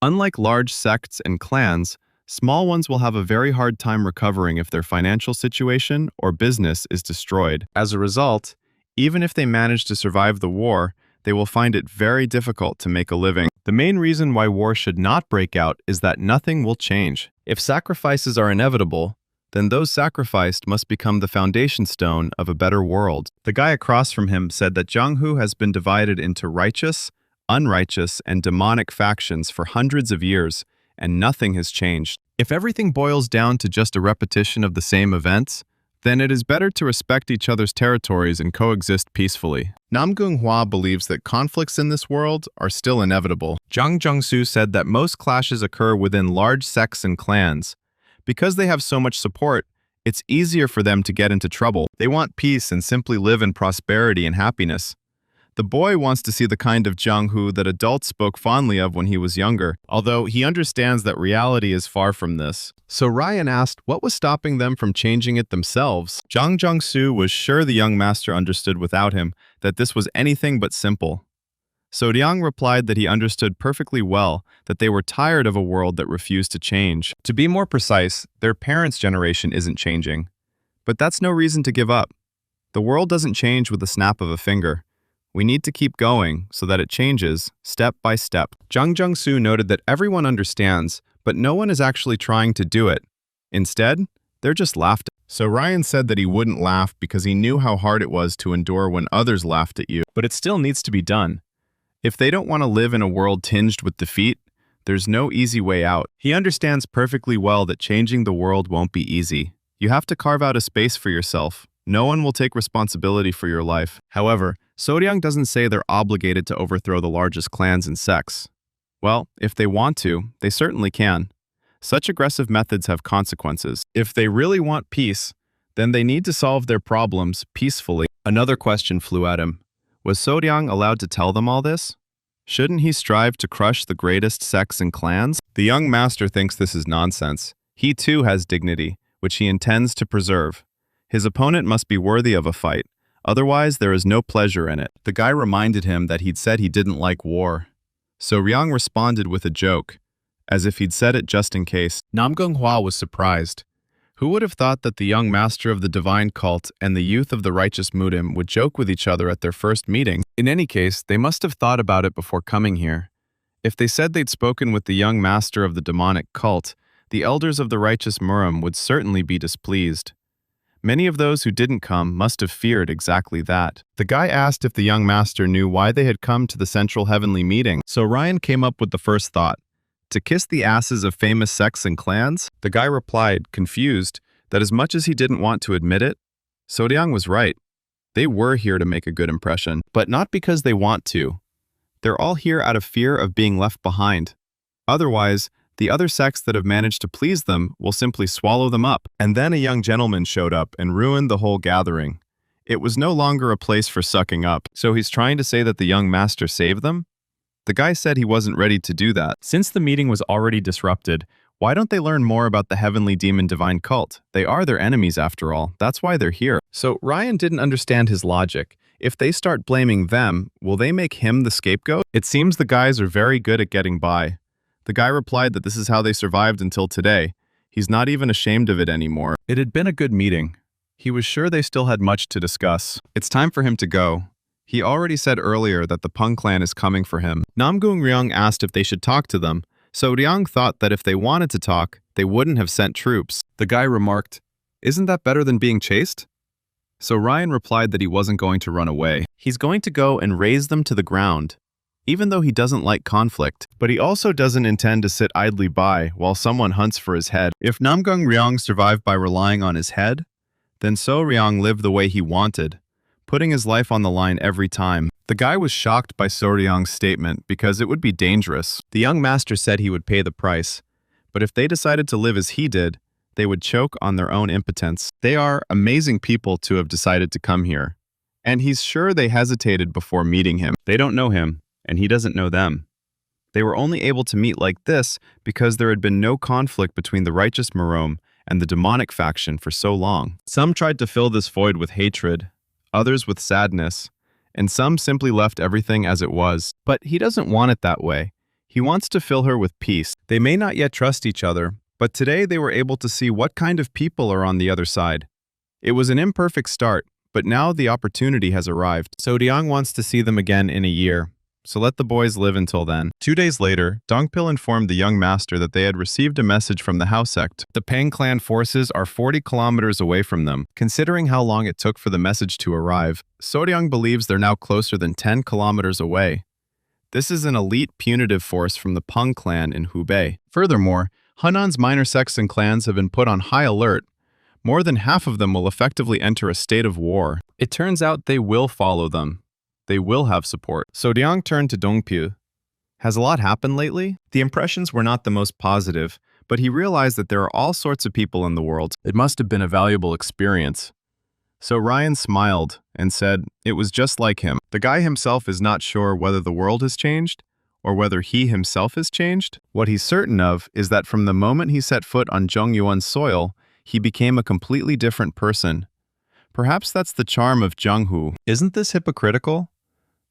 Unlike large sects and clans, small ones will have a very hard time recovering if their financial situation or business is destroyed. As a result, even if they manage to survive the war, they will find it very difficult to make a living. The main reason why war should not break out is that nothing will change. If sacrifices are inevitable, then those sacrificed must become the foundation stone of a better world. The guy across from him said that Jianghu has been divided into righteous, unrighteous, and demonic factions for hundreds of years, and nothing has changed. If everything boils down to just a repetition of the same events, then it is better to respect each other's territories and coexist peacefully. Nam Gunghua believes that conflicts in this world are still inevitable. Zhang Zhengsu said that most clashes occur within large sects and clans. Because they have so much support, it's easier for them to get into trouble. They want peace and simply live in prosperity and happiness. The boy wants to see the kind of Jianghu that adults spoke fondly of when he was younger, although he understands that reality is far from this. So Ryan asked what was stopping them from changing it themselves. Zhang Zhengsu was sure the young master understood without him that this was anything but simple. So Liang replied that he understood perfectly well that they were tired of a world that refused to change. To be more precise, their parents' generation isn't changing. But that's no reason to give up. The world doesn't change with the snap of a finger. We need to keep going so that it changes step by step. Zhang Zhengsu noted that everyone understands, but no one is actually trying to do it. Instead, they're just laughing. So Ryan said that he wouldn't laugh because he knew how hard it was to endure when others laughed at you. But it still needs to be done. If they don't want to live in a world tinged with defeat, there's no easy way out. He understands perfectly well that changing the world won't be easy. You have to carve out a space for yourself. No one will take responsibility for your life. However, Soryang doesn't say they're obligated to overthrow the largest clans and sects. Well, if they want to, they certainly can. Such aggressive methods have consequences. If they really want peace, then they need to solve their problems peacefully. Another question flew at him. Was Soryang allowed to tell them all this? Shouldn't he strive to crush the greatest sects and clans? The young master thinks this is nonsense. He too has dignity, which he intends to preserve. His opponent must be worthy of a fight, otherwise there is no pleasure in it. The guy reminded him that he'd said he didn't like war. So Ryang responded with a joke, as if he'd said it just in case. Nam Gunghua was surprised. Who would have thought that the young master of the divine cult and the youth of the righteous Murim would joke with each other at their first meeting? In any case, they must have thought about it before coming here. If they said they'd spoken with the young master of the demonic cult, the elders of the righteous Murim would certainly be displeased. Many of those who didn't come must have feared exactly that. The guy asked if the young master knew why they had come to the central heavenly meeting, so Ryan came up with the first thought. To kiss the asses of famous sects and clans? The guy replied, confused, that as much as he didn't want to admit it, Soryang was right. They were here to make a good impression, but not because they want to. They're all here out of fear of being left behind. Otherwise, the other sects that have managed to please them will simply swallow them up. And then a young gentleman showed up and ruined the whole gathering. It was no longer a place for sucking up. So he's trying to say that the young master saved them? The guy said he wasn't ready to do that. Since the meeting was already disrupted, why don't they learn more about the heavenly demon divine cult? They are their enemies after all. That's why they're here. So Ryan didn't understand his logic. If they start blaming them, will they make him the scapegoat? It seems the guys are very good at getting by. The guy replied that this is how they survived until today. He's not even ashamed of it anymore. It had been a good meeting. He was sure they still had much to discuss. It's time for him to go. He already said earlier that the Peng clan is coming for him. Namgung Ryung asked if they should talk to them, So Ryang thought that if they wanted to talk, they wouldn't have sent troops. The guy remarked, "Isn't that better than being chased?" So Ryan replied that he wasn't going to run away. He's going to go and raze them to the ground, even though he doesn't like conflict. But he also doesn't intend to sit idly by while someone hunts for his head. If Namgung Ryong survived by relying on his head, then So Ryong lived the way he wanted, putting his life on the line every time. The guy was shocked by So Ryong's statement because it would be dangerous. The young master said he would pay the price, but if they decided to live as he did, they would choke on their own impotence. They are amazing people to have decided to come here, and he's sure they hesitated before meeting him. They don't know him, and he doesn't know them. They were only able to meet like this because there had been no conflict between the righteous Marome and the demonic faction for so long. Some tried to fill this void with hatred, others with sadness, and some simply left everything as it was. But he doesn't want it that way. He wants to fill her with peace. They may not yet trust each other, but today they were able to see what kind of people are on the other side. It was an imperfect start, but now the opportunity has arrived. So Ryang wants to see them again in a year, so let the boys live until then. 2 days later, Dongpil informed the young master that they had received a message from the House sect. The Pang clan forces are 40 kilometers away from them. Considering how long it took for the message to arrive, So Ryang believes they're now closer than 10 kilometers away. This is an elite punitive force from the Peng clan in Hubei. Furthermore, Hunan's minor sects and clans have been put on high alert. More than half of them will effectively enter a state of war. It turns out they will follow them. They will have support. So Ryang turned to Dongpil. Has a lot happened lately? The impressions were not the most positive, but he realized that there are all sorts of people in the world. It must have been a valuable experience. So Ryan smiled and said it was just like him. The guy himself is not sure whether the world has changed or whether he himself has changed. What he's certain of is that from the moment he set foot on Zhongyuan's soil, he became a completely different person. Perhaps that's the charm of Zhenghu. Isn't this hypocritical?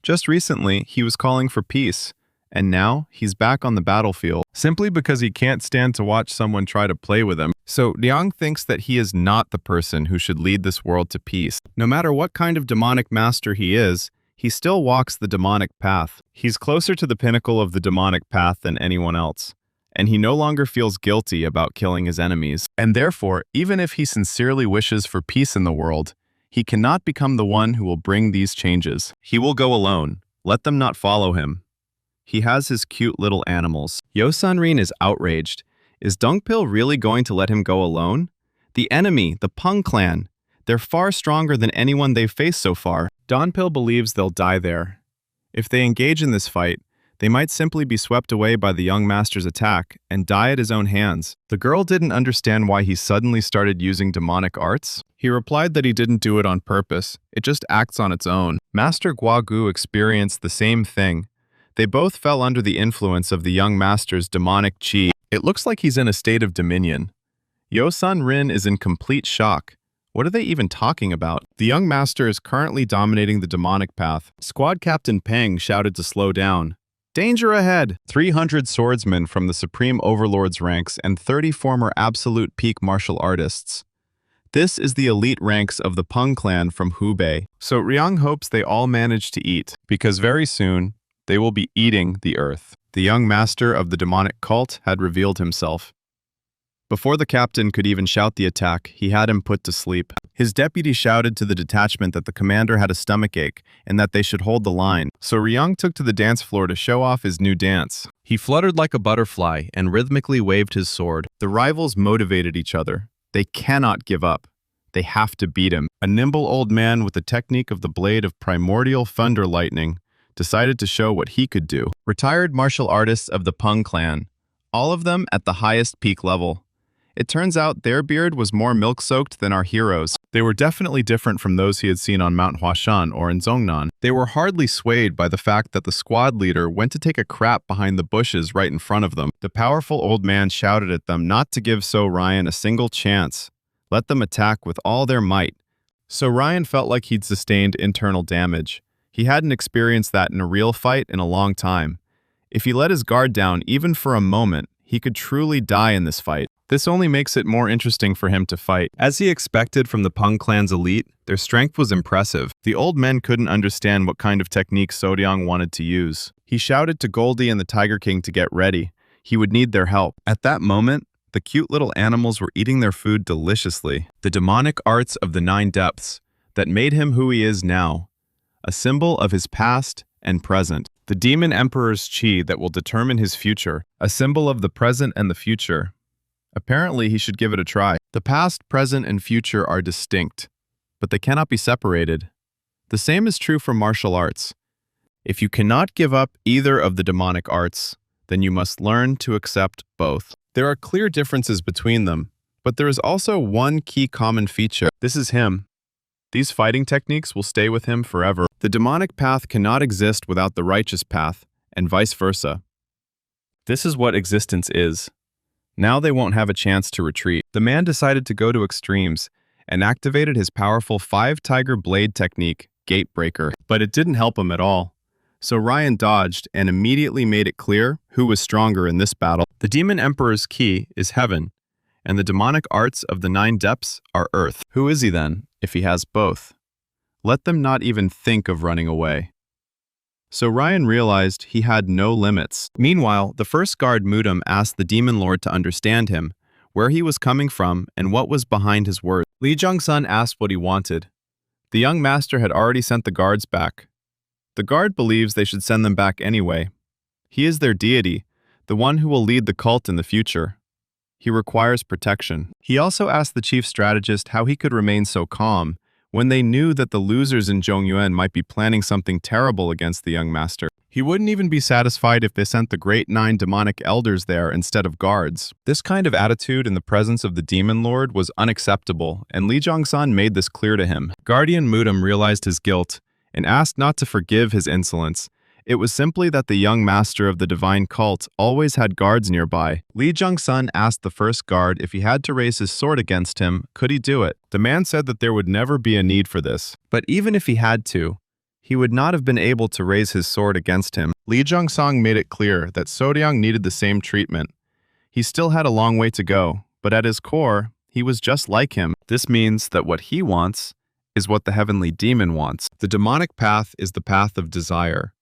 Just recently, he was calling for peace, and now he's back on the battlefield, simply because he can't stand to watch someone try to play with him. So Liang thinks that he is not the person who should lead this world to peace. No matter what kind of demonic master he is, he still walks the demonic path. He's closer to the pinnacle of the demonic path than anyone else, and he no longer feels guilty about killing his enemies. And therefore, even if he sincerely wishes for peace in the world, he cannot become the one who will bring these changes. He will go alone. Let them not follow him. He has his cute little animals. Yo Sunrin is outraged. Is Dongpil really going to let him go alone? The enemy, the Peng clan, they're far stronger than anyone they've faced so far. Dongpil believes they'll die there. If they engage in this fight, they might simply be swept away by the young master's attack and die at his own hands. The girl didn't understand why he suddenly started using demonic arts. He replied that he didn't do it on purpose. It just acts on its own. Master Guagu experienced the same thing. They both fell under the influence of the young master's demonic chi. It looks like he's in a state of dominion. Yo Sun Rin is in complete shock. What are they even talking about? The young master is currently dominating the demonic path. Squad Captain Peng shouted to slow down. Danger ahead! 300 swordsmen from the Supreme Overlord's ranks and 30 former absolute peak martial artists. This is the elite ranks of the Peng clan from Hubei. So Ryang hopes they all manage to eat, because very soon, they will be eating the earth. The young master of the demonic cult had revealed himself. Before the captain could even shout the attack, he had him put to sleep. His deputy shouted to the detachment that the commander had a stomachache and that they should hold the line. So Ryang took to the dance floor to show off his new dance. He fluttered like a butterfly and rhythmically waved his sword. The rivals motivated each other. They cannot give up. They have to beat him. A nimble old man with the technique of the blade of primordial thunder lightning decided to show what he could do. Retired martial artists of the Peng clan, all of them at the highest peak level. It turns out their beard was more milk-soaked than our heroes. They were definitely different from those he had seen on Mount Huashan or in Zhongnan. They were hardly swayed by the fact that the squad leader went to take a crap behind the bushes right in front of them. The powerful old man shouted at them not to give So Ryan a single chance. Let them attack with all their might. So Ryan felt like he'd sustained internal damage. He hadn't experienced that in a real fight in a long time. If he let his guard down even for a moment, he could truly die in this fight. This only makes it more interesting for him to fight. As he expected from the Peng clan's elite, their strength was impressive. The old men couldn't understand what kind of technique Sodiang wanted to use. He shouted to Goldie and the Tiger King to get ready. he would need their help. At that moment, the cute little animals were eating their food deliciously. The demonic arts of the 9 depths that made him who he is now, a symbol of his past and present. The demon emperor's chi that will determine his future, a symbol of the present and the future. Apparently, he should give it a try. The past, present, and future are distinct, but they cannot be separated. The same is true for martial arts. If you cannot give up either of the demonic arts, then you must learn to accept both. There are clear differences between them, but there is also one key common feature. This is him. These fighting techniques will stay with him forever. The demonic path cannot exist without the righteous path, and vice versa. This is what existence is. Now they won't have a chance to retreat. The man decided to go to extremes and activated his powerful 5-tiger blade technique, Gatebreaker. But it didn't help him at all. So Ryan dodged and immediately made it clear who was stronger in this battle. The Demon Emperor's key is heaven, and the demonic arts of the 9 depths are earth. Who is he then, if he has both? Let them not even think of running away. So Ryan realized he had no limits. Meanwhile, the first guard Mudam asked the Demon Lord to understand him, where he was coming from, and what was behind his words. Lee Jung-sun asked what he wanted. The young master had already sent the guards back. The guard believes they should send them back anyway. He is their deity, the one who will lead the cult in the future. He requires protection. He also asked the chief strategist how he could remain so calm when they knew that the losers in Zhongyuan might be planning something terrible against the young master. He wouldn't even be satisfied if they sent the great 9 demonic elders there instead of guards. This kind of attitude in the presence of the Demon Lord was unacceptable, and Lee Jong-sun made this clear to him. Guardian Mudam realized his guilt and asked not to forgive his insolence. It was simply that the young master of the divine cult always had guards nearby. Lee Jung-sun asked the first guard if he had to raise his sword against him, could he do it? The man said that there would never be a need for this. But even if he had to, he would not have been able to raise his sword against him. Lee Jung-sung made it clear that Soryang needed the same treatment. He still had a long way to go, but at his core, he was just like him. This means that what he wants is what the heavenly demon wants. The demonic path is the path of desire.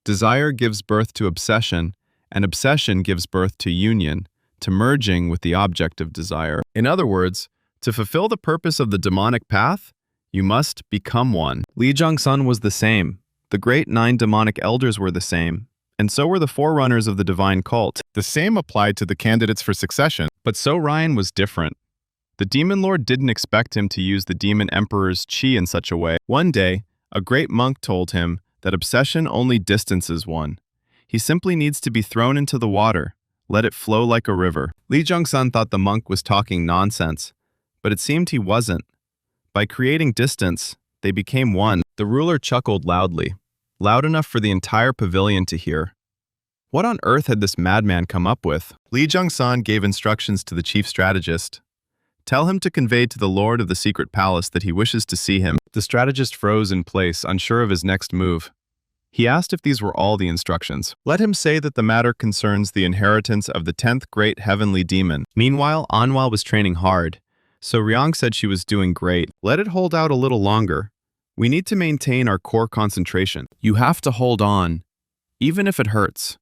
Desire gives birth to obsession, and obsession gives birth to union, to merging with the object of desire. In other words, to fulfill the purpose of the demonic path, you must become one. Lee Jung-sun was the same. The great 9 demonic elders were the same, and so were the forerunners of the divine cult. The same applied to the candidates for succession, but so Ryan was different. The Demon Lord didn't expect him to use the Demon Emperor's chi in such a way. One day, a great monk told him that obsession only distances one. He simply needs to be thrown into the water, let it flow like a river. Lee Jung-sun thought the monk was talking nonsense, but it seemed he wasn't. By creating distance, they became one. The ruler chuckled loudly, loud enough for the entire pavilion to hear. What on earth had this madman come up with? Lee Jung-sun gave instructions to the chief strategist. Tell him to convey to the lord of the secret palace that he wishes to see him. The strategist froze in place, unsure of his next move. He asked if these were all the instructions. Let him say that the matter concerns the inheritance of the 10th great heavenly demon. Meanwhile, Anhwa was training hard, so Ryong said she was doing great. Let it hold out a little longer. We need to maintain our core concentration. You have to hold on, even if it hurts.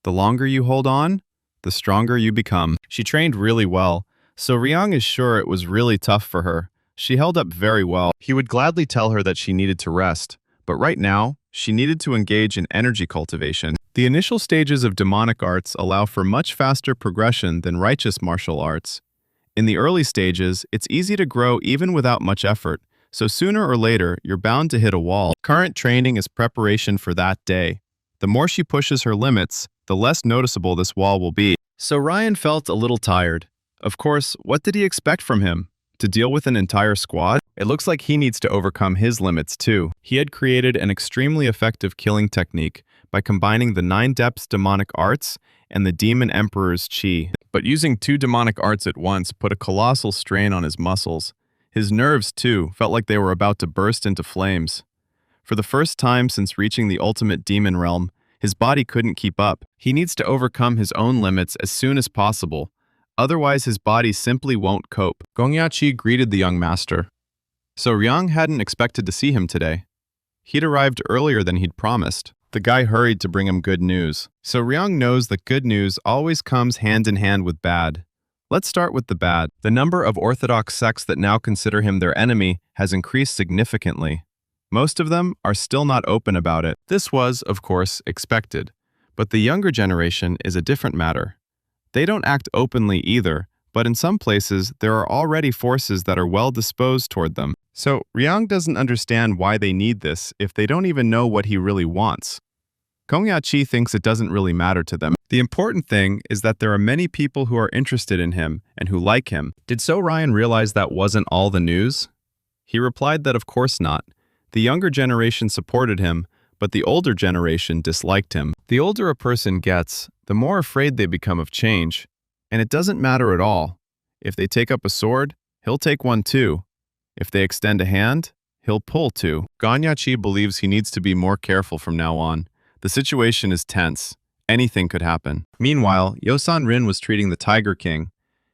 The longer you hold on, the stronger you become. She trained really well, so Ryong is sure it was really tough for her. She held up very well. He would gladly tell her that she needed to rest, but right now, she needed to engage in energy cultivation. The initial stages of demonic arts allow for much faster progression than righteous martial arts. In the early stages, it's easy to grow even without much effort, so sooner or later, you're bound to hit a wall. Current training is preparation for that day. The more she pushes her limits, the less noticeable this wall will be. So Ryan felt a little tired. Of course, what did he expect from him? To deal with an entire squad? It looks like he needs to overcome his limits too. He had created an extremely effective killing technique by combining the 9 depths demonic arts and the Demon Emperor's chi. But using 2 demonic arts at once put a colossal strain on his muscles. His nerves, too, felt like they were about to burst into flames. For the first time since reaching the ultimate demon realm, his body couldn't keep up. He needs to overcome his own limits as soon as possible. Otherwise, his body simply won't cope. Gongyachi greeted the young master. So Ryong hadn't expected to see him today. He'd arrived earlier than he'd promised. The guy hurried to bring him good news. So Ryong knows that good news always comes hand in hand with bad. Let's start with the bad. The number of Orthodox sects that now consider him their enemy has increased significantly. Most of them are still not open about it. This was, of course, expected. But the younger generation is a different matter. They don't act openly either, but in some places there are already forces that are well disposed toward them. So Ryong doesn't understand why they need this if they don't even know what he really wants. Gongyachi thinks it doesn't really matter to them. The important thing is that there are many people who are interested in him and who like him. Did So Ryan realize that wasn't all the news? He replied that of course not. The younger generation supported him, but the older generation disliked him. The older a person gets, the more afraid they become of change. And it doesn't matter at all. If they take up a sword, he'll take one too. If they extend a hand, he'll pull too. Gongyachi believes he needs to be more careful from now on. The situation is tense. Anything could happen. Meanwhile, Yosan Rin was treating the Tiger King.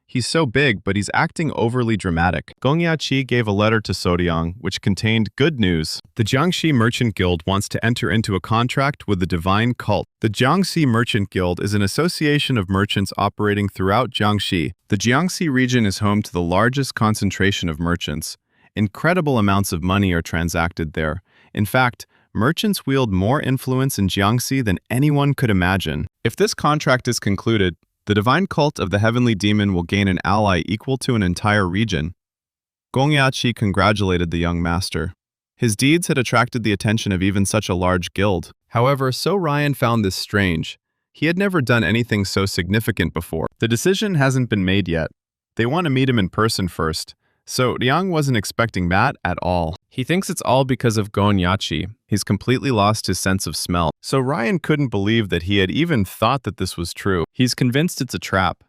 He's so big, but he's acting overly dramatic. Gongyachi gave a letter to Soryang, which contained good news. The Jiangxi Merchant Guild wants to enter into a contract with the Divine Cult. The Jiangxi Merchant Guild is an association of merchants operating throughout Jiangxi. The Jiangxi region is home to the largest concentration of merchants. Incredible amounts of money are transacted there. In fact, merchants wield more influence in Jiangxi than anyone could imagine. If this contract is concluded, the divine cult of the heavenly demon will gain an ally equal to an entire region. Gongyachi congratulated the young master. His deeds had attracted the attention of even such a large guild. However, So Ryan found this strange. He had never done anything so significant before. The decision hasn't been made yet. They want to meet him in person first. So Ryang wasn't expecting that at all. He thinks it's all because of Gongyachi. He's completely lost his sense of smell. So Ryan couldn't believe that he had even thought that this was true. He's convinced it's a trap.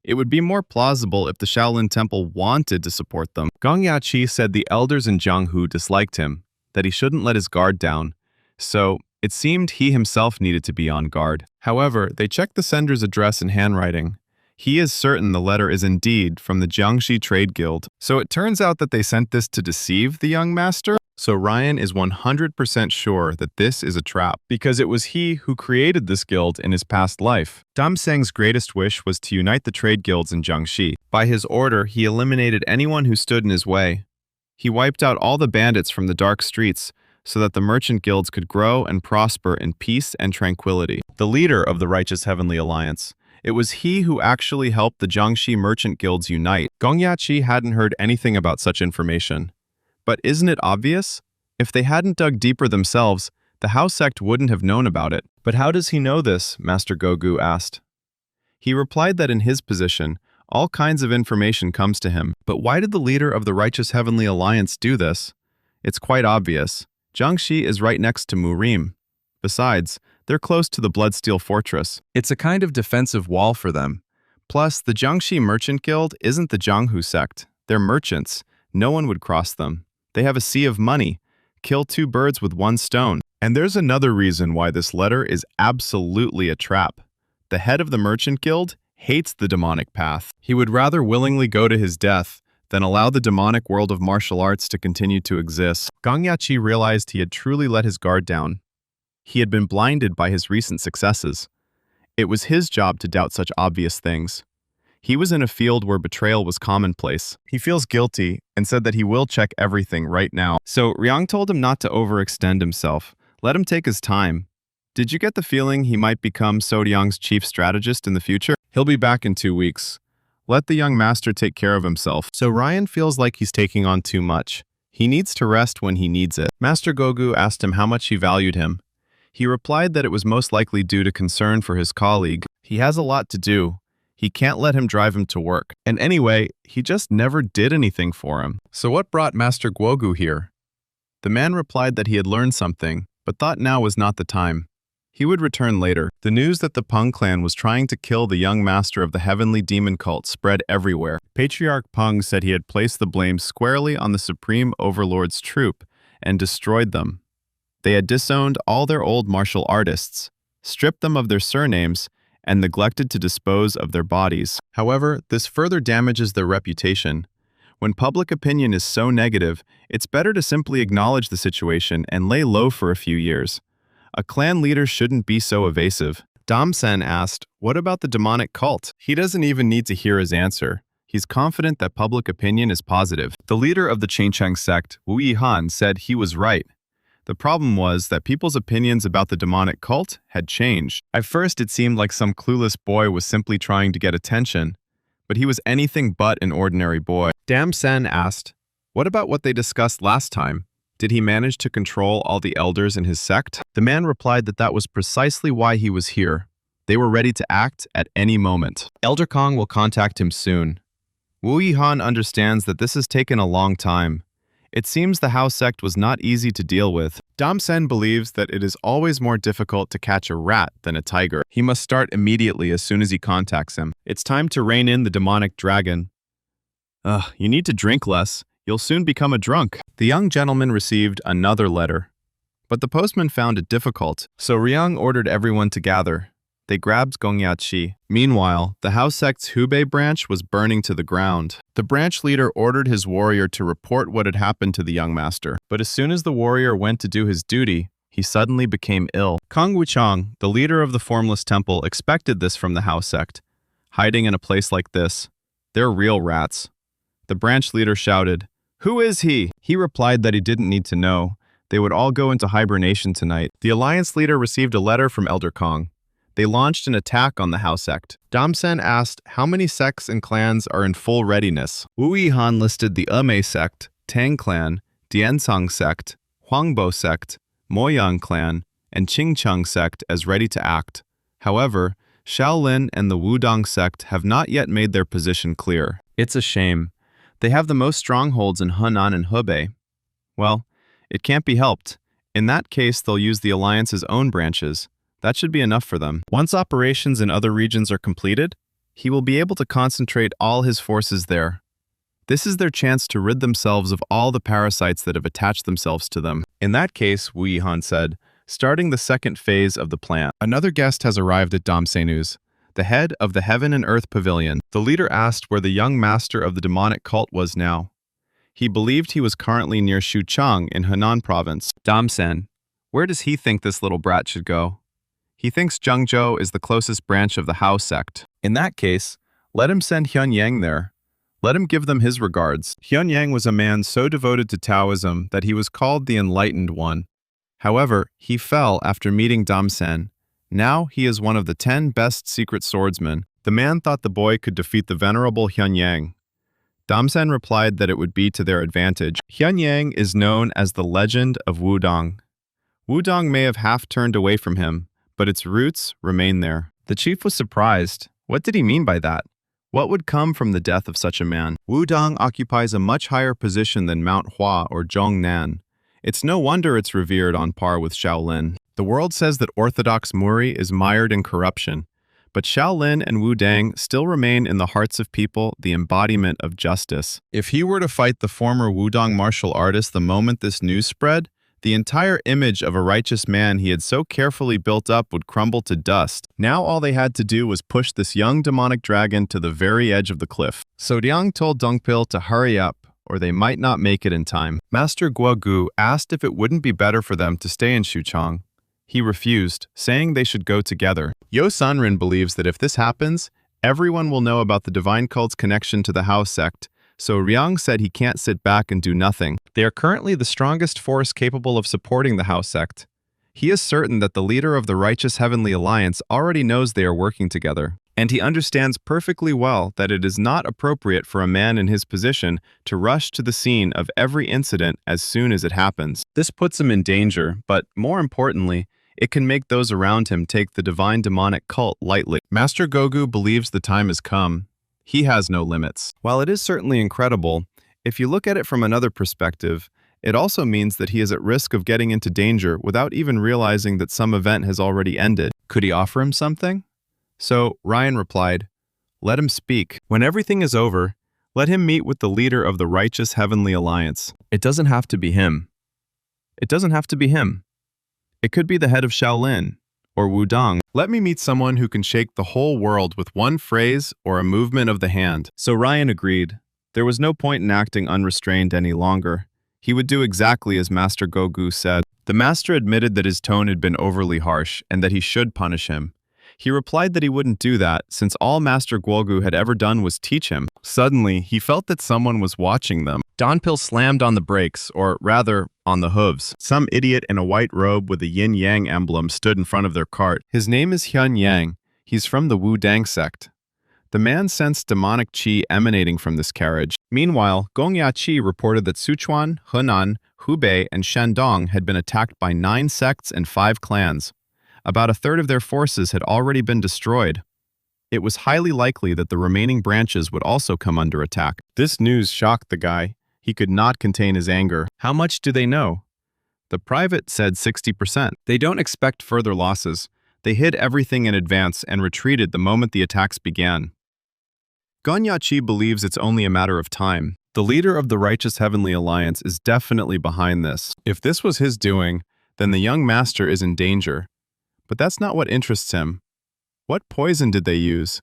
It would be more plausible if the Shaolin Temple wanted to support them. Gongyachi said the elders in Jianghu disliked him, that he shouldn't let his guard down. So it seemed he himself needed to be on guard. However, they checked the sender's address and handwriting. He is certain the letter is indeed from the Jiangxi Trade Guild. So it turns out that they sent this to deceive the young master? So Ryan is 100% sure that this is a trap, because it was he who created this guild in his past life. Damseng's greatest wish was to unite the trade guilds in Jiangxi. By his order, he eliminated anyone who stood in his way. He wiped out all the bandits from the dark streets, so that the merchant guilds could grow and prosper in peace and tranquility. The leader of the Righteous Heavenly Alliance. It was he who actually helped the Jiangxi merchant guilds unite. Gongyachi hadn't heard anything about such information. But isn't it obvious? If they hadn't dug deeper themselves, the Hao sect wouldn't have known about it. But how does he know this? Master Gogu asked. He replied that in his position, all kinds of information comes to him. But why did the leader of the Righteous Heavenly Alliance do this? It's quite obvious. Jiangxi is right next to Murim. Besides, they're close to the Bloodsteel Fortress. It's a kind of defensive wall for them. Plus, the Jiangxi Merchant Guild isn't the Jianghu sect. They're merchants. No one would cross them. They have a sea of money. Kill two birds with one stone. And there's another reason why this letter is absolutely a trap. The head of the Merchant Guild hates the demonic path. He would rather willingly go to his death than allow the demonic world of martial arts to continue to exist. Gongyachi realized he had truly let his guard down. He had been blinded by his recent successes. It was his job to doubt such obvious things. He was in a field where betrayal was commonplace. He feels guilty and said that he will check everything right now. So Ryang told him not to overextend himself. Let him take his time. Did you get the feeling he might become Soryang's chief strategist in the future? He'll be back in 2 weeks. Let the young master take care of himself. So Ryan feels like he's taking on too much. He needs to rest when he needs it. Master Gogu asked him how much he valued him. He replied that it was most likely due to concern for his colleague. He has a lot to do. He can't let him drive him to work. And anyway, he just never did anything for him. So what brought Master Gogu here? The man replied that he had learned something, but thought now was not the time. He would return later. The news that the Peng clan was trying to kill the young master of the heavenly demon cult spread everywhere. Patriarch Peng said he had placed the blame squarely on the Supreme Overlord's troop and destroyed them. They had disowned all their old martial artists, stripped them of their surnames, and neglected to dispose of their bodies. However, this further damages their reputation. When public opinion is so negative, it's better to simply acknowledge the situation and lay low for a few years. A clan leader shouldn't be so evasive. Damsen asked, what about the demonic cult? He doesn't even need to hear his answer. He's confident that public opinion is positive. The leader of the Changcheng sect, Wu Yihan, said he was right. The problem was that people's opinions about the demonic cult had changed. At first, it seemed like some clueless boy was simply trying to get attention, but he was anything but an ordinary boy. Damsen asked, what about what they discussed last time? Did he manage to control all the elders in his sect? The man replied that that was precisely why he was here. They were ready to act at any moment. Elder Kong will contact him soon. Wu Yihan understands that this has taken a long time. It seems the Hao sect was not easy to deal with. Damsen believes that it is always more difficult to catch a rat than a tiger. He must start immediately as soon as he contacts him. It's time to rein in the demonic dragon. You need to drink less. You'll soon become a drunk. The young gentleman received another letter. But the postman found it difficult, so Ryung ordered everyone to gather. They grabbed Gongyachi. Meanwhile, the Hao sect's Hubei branch was burning to the ground. The branch leader ordered his warrior to report what had happened to the young master. But as soon as the warrior went to do his duty, he suddenly became ill. Kong Wuchang, the leader of the Formless Temple, expected this from the Hao sect. Hiding in a place like this, they're real rats. The branch leader shouted, "Who is he?" He replied that he didn't need to know. They would all go into hibernation tonight. The alliance leader received a letter from Elder Kong. They launched an attack on the Hao sect. Damsen asked how many sects and clans are in full readiness. Wu Yihan listed the Emei sect, Tang clan, Diancang sect, Huangbo sect, Moyang clan, and Qingcheng sect as ready to act. However, Shaolin and the Wudong sect have not yet made their position clear. It's a shame. They have the most strongholds in Henan and Hebei. Well, it can't be helped. In that case, they'll use the alliance's own branches. That should be enough for them. Once operations in other regions are completed, he will be able to concentrate all his forces there. This is their chance to rid themselves of all the parasites that have attached themselves to them. In that case, Wu Yihan said, starting the second phase of the plan. Another guest has arrived at Damsenu's, the head of the Heaven and Earth Pavilion. The leader asked where the young master of the demonic cult was now. He believed he was currently near Xuchang in Henan province. Damsen, where does he think this little brat should go? He thinks Zhengzhou is the closest branch of the Hao sect. In that case, let him send Hyunyang there. Let him give them his regards. Hyunyang was a man so devoted to Taoism that he was called the Enlightened One. However, he fell after meeting Damsen. Now he is one of the 10 best secret swordsmen. The man thought the boy could defeat the venerable Hyunyang. Damsen replied that it would be to their advantage. Hyunyang is known as the legend of Wudong. Wudong may have half turned away from him, but its roots remain there. The chief was surprised. What did he mean by that? What would come from the death of such a man? Wudong occupies a much higher position than Mount Hua or Zhongnan. It's no wonder it's revered on par with Shaolin. The world says that Orthodox Muri is mired in corruption, but Shaolin and Wudang still remain in the hearts of people the embodiment of justice. If he were to fight the former Wudong martial artist the moment this news spread, the entire image of a righteous man he had so carefully built up would crumble to dust. Now all they had to do was push this young demonic dragon to the very edge of the cliff. So Liang told Dongpil to hurry up, or they might not make it in time. Master Guogu asked if it wouldn't be better for them to stay in Xuchang. He refused, saying they should go together. Yo Sanrin believes that if this happens, everyone will know about the divine cult's connection to the Hao sect, so Ryang said he can't sit back and do nothing. They are currently the strongest force capable of supporting the Hao sect. He is certain that the leader of the Righteous Heavenly Alliance already knows they are working together, and he understands perfectly well that it is not appropriate for a man in his position to rush to the scene of every incident as soon as it happens. This puts him in danger, but more importantly, it can make those around him take the divine demonic cult lightly. Master Gogu believes the time has come. He has no limits. While it is certainly incredible, if you look at it from another perspective, it also means that he is at risk of getting into danger without even realizing that some event has already ended. Could he offer him something? So Ryan replied, "Let him speak. When everything is over, let him meet with the leader of the Righteous Heavenly Alliance. It doesn't have to be him. It doesn't have to be him. It could be the head of Shaolin or Wudong. Let me meet someone who can shake the whole world with one phrase or a movement of the hand." So Ryan agreed. There was no point in acting unrestrained any longer. He would do exactly as Master Gogu said. The The master admitted that his tone had been overly harsh and that he should punish him. He replied that he wouldn't do that, since all Master Guogu had ever done was teach him. Suddenly, he felt that someone was watching them. Donpil slammed on the brakes, or rather, on the hooves. Some idiot in a white robe with a yin-yang emblem stood in front of their cart. His name is Hyun Yang. He's from the Wu Dang sect. The man sensed demonic qi emanating from this carriage. Meanwhile, Gong Ya-chi reported that Sichuan, Henan, Hubei, and Shandong had been attacked by 9 sects and 5 clans. About a third of their forces had already been destroyed. It was highly likely that the remaining branches would also come under attack. This news shocked the guy. He could not contain his anger. How much do they know? The private said 60%. They don't expect further losses. They hid everything in advance and retreated the moment the attacks began. Gonyachi believes it's only a matter of time. The leader of the Righteous Heavenly Alliance is definitely behind this. If this was his doing, then the young master is in danger. But that's not what interests him. What poison did they use?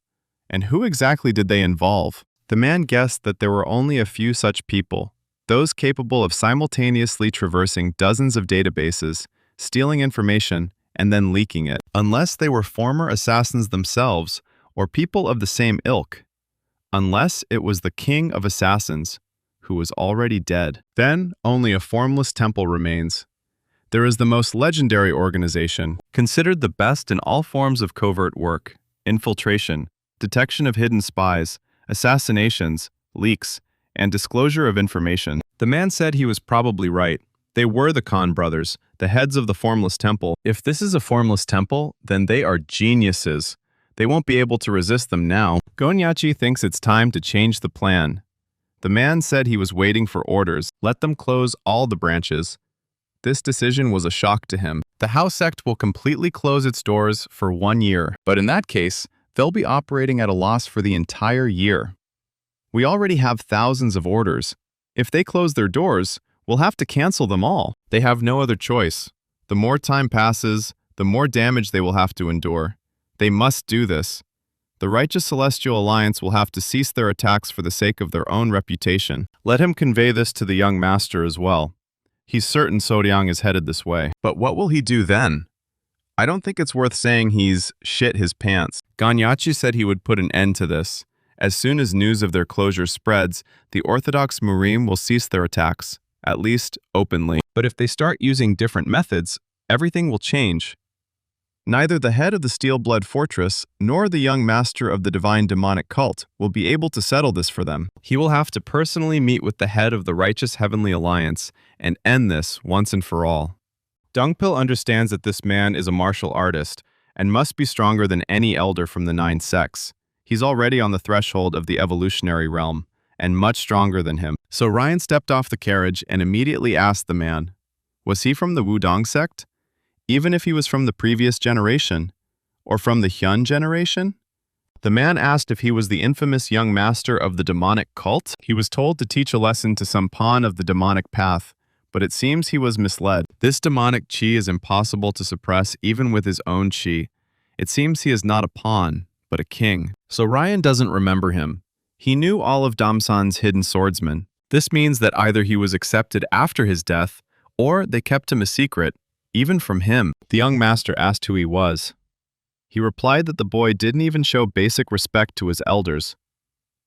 And who exactly did they involve? The man guessed that there were only a few such people, those capable of simultaneously traversing dozens of databases, stealing information, and then leaking it, unless they were former assassins themselves or people of the same ilk. Unless it was the king of assassins, who was already dead. Then only a formless temple remains. There is the most legendary organization, considered the best in all forms of covert work, infiltration, detection of hidden spies, assassinations, leaks, and disclosure of information. The man said he was probably right. They were the Khan brothers, the heads of the Formless Temple. If this is a Formless Temple, then they are geniuses. They won't be able to resist them now. Gonyachi thinks it's time to change the plan. The man said he was waiting for orders. Let them close all the branches. This decision was a shock to him. The Hao sect will completely close its doors for 1 year, but in that case, they'll be operating at a loss for the entire year. We already have thousands of orders. If they close their doors, we'll have to cancel them all. They have no other choice. The more time passes, the more damage they will have to endure. They must do this. The Righteous Celestial Alliance will have to cease their attacks for the sake of their own reputation. Let him convey this to the young master as well. He's certain Soryang is headed this way. But what will he do then? I don't think it's worth saying he's shit his pants. Ganyachi said he would put an end to this. As soon as news of their closure spreads, the Orthodox Murim will cease their attacks, at least openly. But if they start using different methods, everything will change. Neither the head of the Steel Blood Fortress nor the young master of the divine demonic cult will be able to settle this for them. He will have to personally meet with the head of the Righteous Heavenly Alliance and end this once and for all. Dongpil understands that this man is a martial artist and must be stronger than any elder from the 9 sects. He's already on the threshold of the evolutionary realm and much stronger than him. So Ryan stepped off the carriage and immediately asked the man, was he from the Wudong sect? Even if he was from the previous generation, or from the Hyun generation? The man asked if he was the infamous young master of the demonic cult. He was told to teach a lesson to some pawn of the demonic path, but it seems he was misled. This demonic qi is impossible to suppress even with his own qi. It seems he is not a pawn, but a king. So Ryan doesn't remember him. He knew all of Damsan's hidden swordsmen. This means that either he was accepted after his death, or they kept him a secret, even from him. The young master asked who he was. He replied that the boy didn't even show basic respect to his elders.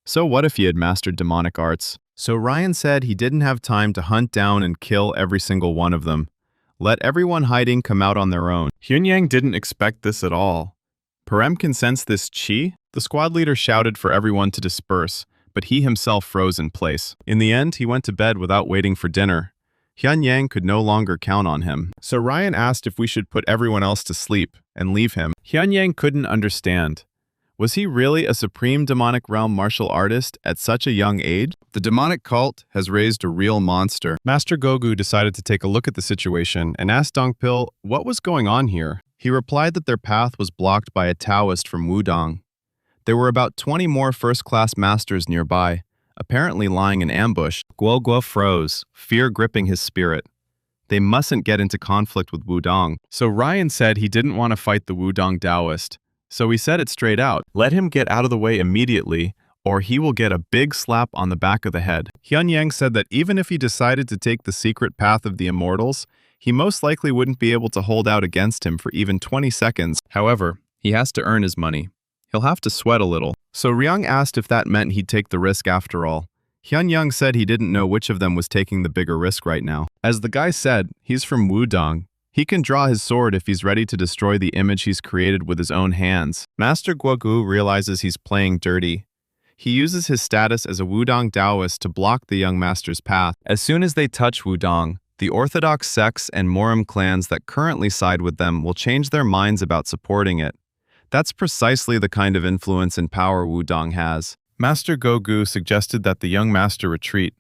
So what if he had mastered demonic arts? So Ryan said he didn't have time to hunt down and kill every single one of them. Let everyone hiding come out on their own. Hunyang didn't expect this at all. Parem can sense this qi? The squad leader shouted for everyone to disperse, but he himself froze in place. In the end, he went to bed without waiting for dinner. Hyunyang could no longer count on him. So Ryan asked if we should put everyone else to sleep and leave him. Hyunyang couldn't understand. Was he really a supreme demonic realm martial artist at such a young age? The demonic cult has raised a real monster. Master Gogu decided to take a look at the situation and asked Dongpil what was going on here. He replied that their path was blocked by a Taoist from Wudong. There were about 20 more first-class masters nearby, apparently lying in ambush. Guo froze, fear gripping his spirit. They mustn't get into conflict with Wudong. So Ryan said he didn't want to fight the Wudong Taoist. So he said it straight out. Let him get out of the way immediately, or he will get a big slap on the back of the head. Hyunyang said that even if he decided to take the secret path of the immortals, he most likely wouldn't be able to hold out against him for even 20 seconds. However, he has to earn his money. He'll have to sweat a little. So Ryung asked if that meant he'd take the risk after all. Hyun-young said he didn't know which of them was taking the bigger risk right now. As the guy said, he's from Wudong. He can draw his sword if he's ready to destroy the image he's created with his own hands. Master Guogu realizes he's playing dirty. He uses his status as a Wudong Taoist to block the young master's path. As soon as they touch Wudong, the orthodox sects and Morim clans that currently side with them will change their minds about supporting it. That's precisely the kind of influence and power Wudong has. Master Guogu suggested that the young master retreat.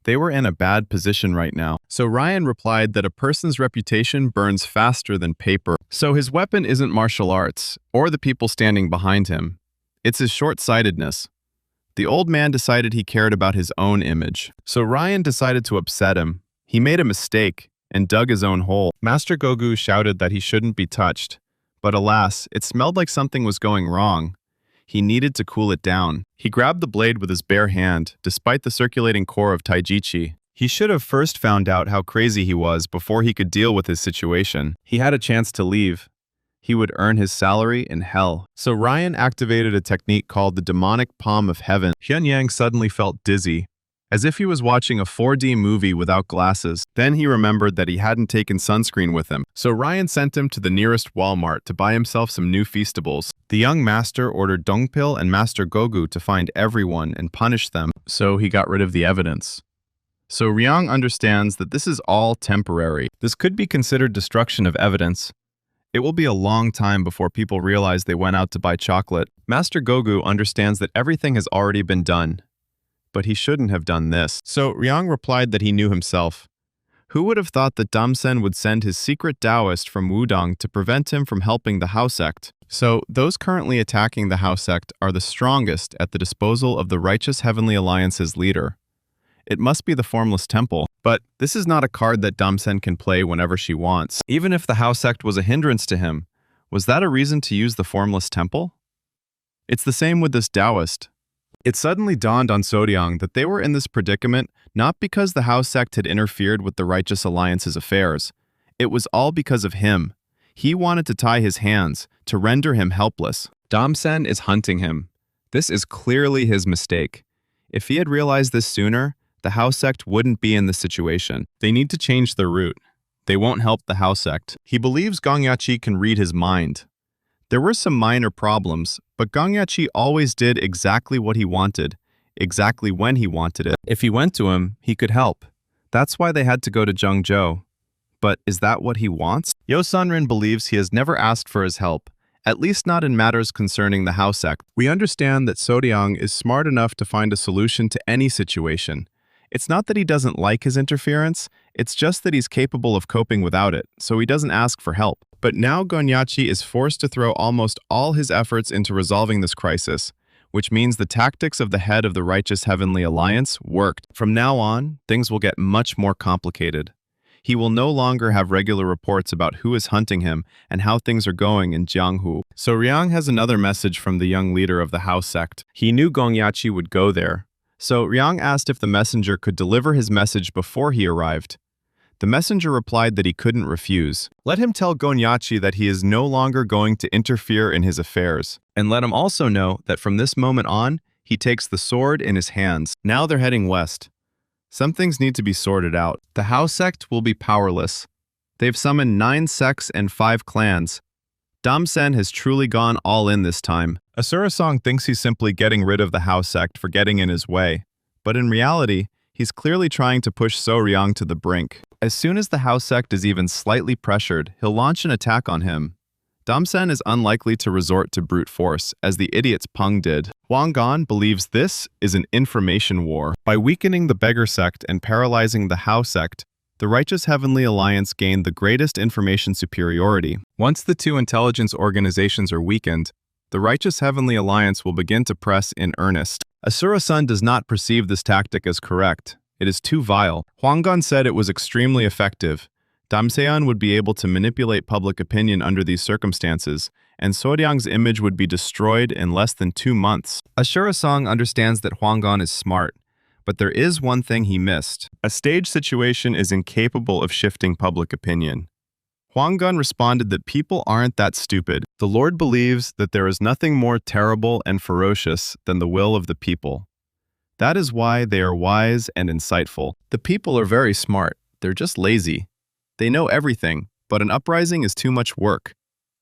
They were in a bad position right now. So Ryan replied that a person's reputation burns faster than paper. So his weapon isn't martial arts, or the people standing behind him. It's his short-sightedness. The old man decided he cared about his own image. So Ryan decided to upset him. He made a mistake and dug his own hole. Master Guogu shouted that he shouldn't be touched. But alas, it smelled like something was going wrong. He needed to cool it down. He grabbed the blade with his bare hand, despite the circulating core of Taijichi. He should have first found out how crazy he was before he could deal with his situation. He had a chance to leave. He would earn his salary in hell. So Ryan activated a technique called the demonic palm of heaven. Hyun-yang suddenly felt dizzy, as if he was watching a 4D movie without glasses. Then he remembered that he hadn't taken sunscreen with him. So Ryan sent him to the nearest Walmart to buy himself some new Feastables. The young master ordered Dongpil and Master Guogu to find everyone and punish them, so he got rid of the evidence. So Ryang understands that this is all temporary. This could be considered destruction of evidence. It will be a long time before people realize they went out to buy chocolate. Master Guogu understands that everything has already been done. But he shouldn't have done this. So Ryang replied that he knew himself. Who would have thought that Damsen would send his secret Taoist from Wudong to prevent him from helping the Hao sect? So those currently attacking the Hao sect are the strongest at the disposal of the righteous Heavenly Alliance's leader. It must be the Formless Temple. But this is not a card that Damsen can play whenever she wants. Even if the Hao sect was a hindrance to him, was that a reason to use the Formless Temple? It's the same with this Taoist. It suddenly dawned on Soryang that they were in this predicament not because the Hao sect had interfered with the Righteous Alliance's affairs. It was all because of him. He wanted to tie his hands, to render him helpless. Damsen is hunting him. This is clearly his mistake. If he had realized this sooner, the Hao sect wouldn't be in this situation. They need to change their route. They won't help the Hao sect. He believes Gong Yachi can read his mind. There were some minor problems, but Gong Yachi always did exactly what he wanted, exactly when he wanted it. If he went to him, he could help. That's why they had to go to Zhengzhou. But is that what he wants? Yo Sunrin believes he has never asked for his help, at least not in matters concerning the Hao sect. We understand that Soryang is smart enough to find a solution to any situation. It's not that he doesn't like his interference, it's just that he's capable of coping without it, so he doesn't ask for help. But now Gonyachi is forced to throw almost all his efforts into resolving this crisis, which means the tactics of the head of the Righteous Heavenly Alliance worked. From now on, things will get much more complicated. He will no longer have regular reports about who is hunting him and how things are going in Jianghu. So Ryang has another message from the young leader of the Hao sect. He knew Gongyachi would go there. So Ryang asked if the messenger could deliver his message before he arrived. The messenger replied that he couldn't refuse. Let him tell Gonyachi that he is no longer going to interfere in his affairs. And let him also know that from this moment on, he takes the sword in his hands. Now they're heading west. Some things need to be sorted out. The Hao sect will be powerless. They've summoned 9 sects and 5 clans. Damsen has truly gone all in this time. Asura Song thinks he's simply getting rid of the Hao sect for getting in his way. But in reality, he's clearly trying to push Soryang to the brink. As soon as the Hao sect is even slightly pressured, he'll launch an attack on him. Damsen is unlikely to resort to brute force, as the idiots Peng did. Huang Gan believes this is an information war. By weakening the Beggar sect and paralyzing the Hao sect, the Righteous Heavenly Alliance gained the greatest information superiority. Once the two intelligence organizations are weakened, the Righteous Heavenly Alliance will begin to press in earnest. Asura-san does not perceive this tactic as correct. It is too vile. Huang Gan said it was extremely effective. Damseon would be able to manipulate public opinion under these circumstances, and Soryang's image would be destroyed in less than 2 months. Asura Song understands that Huang Gan is smart, But there is one thing he missed. A stage situation is incapable of shifting public opinion. Huang Gun responded that people aren't that stupid. The Lord believes that there is nothing more terrible and ferocious than the will of the people. That is why they are wise and insightful. The people are very smart. They're just lazy. They know everything, but an uprising is too much work.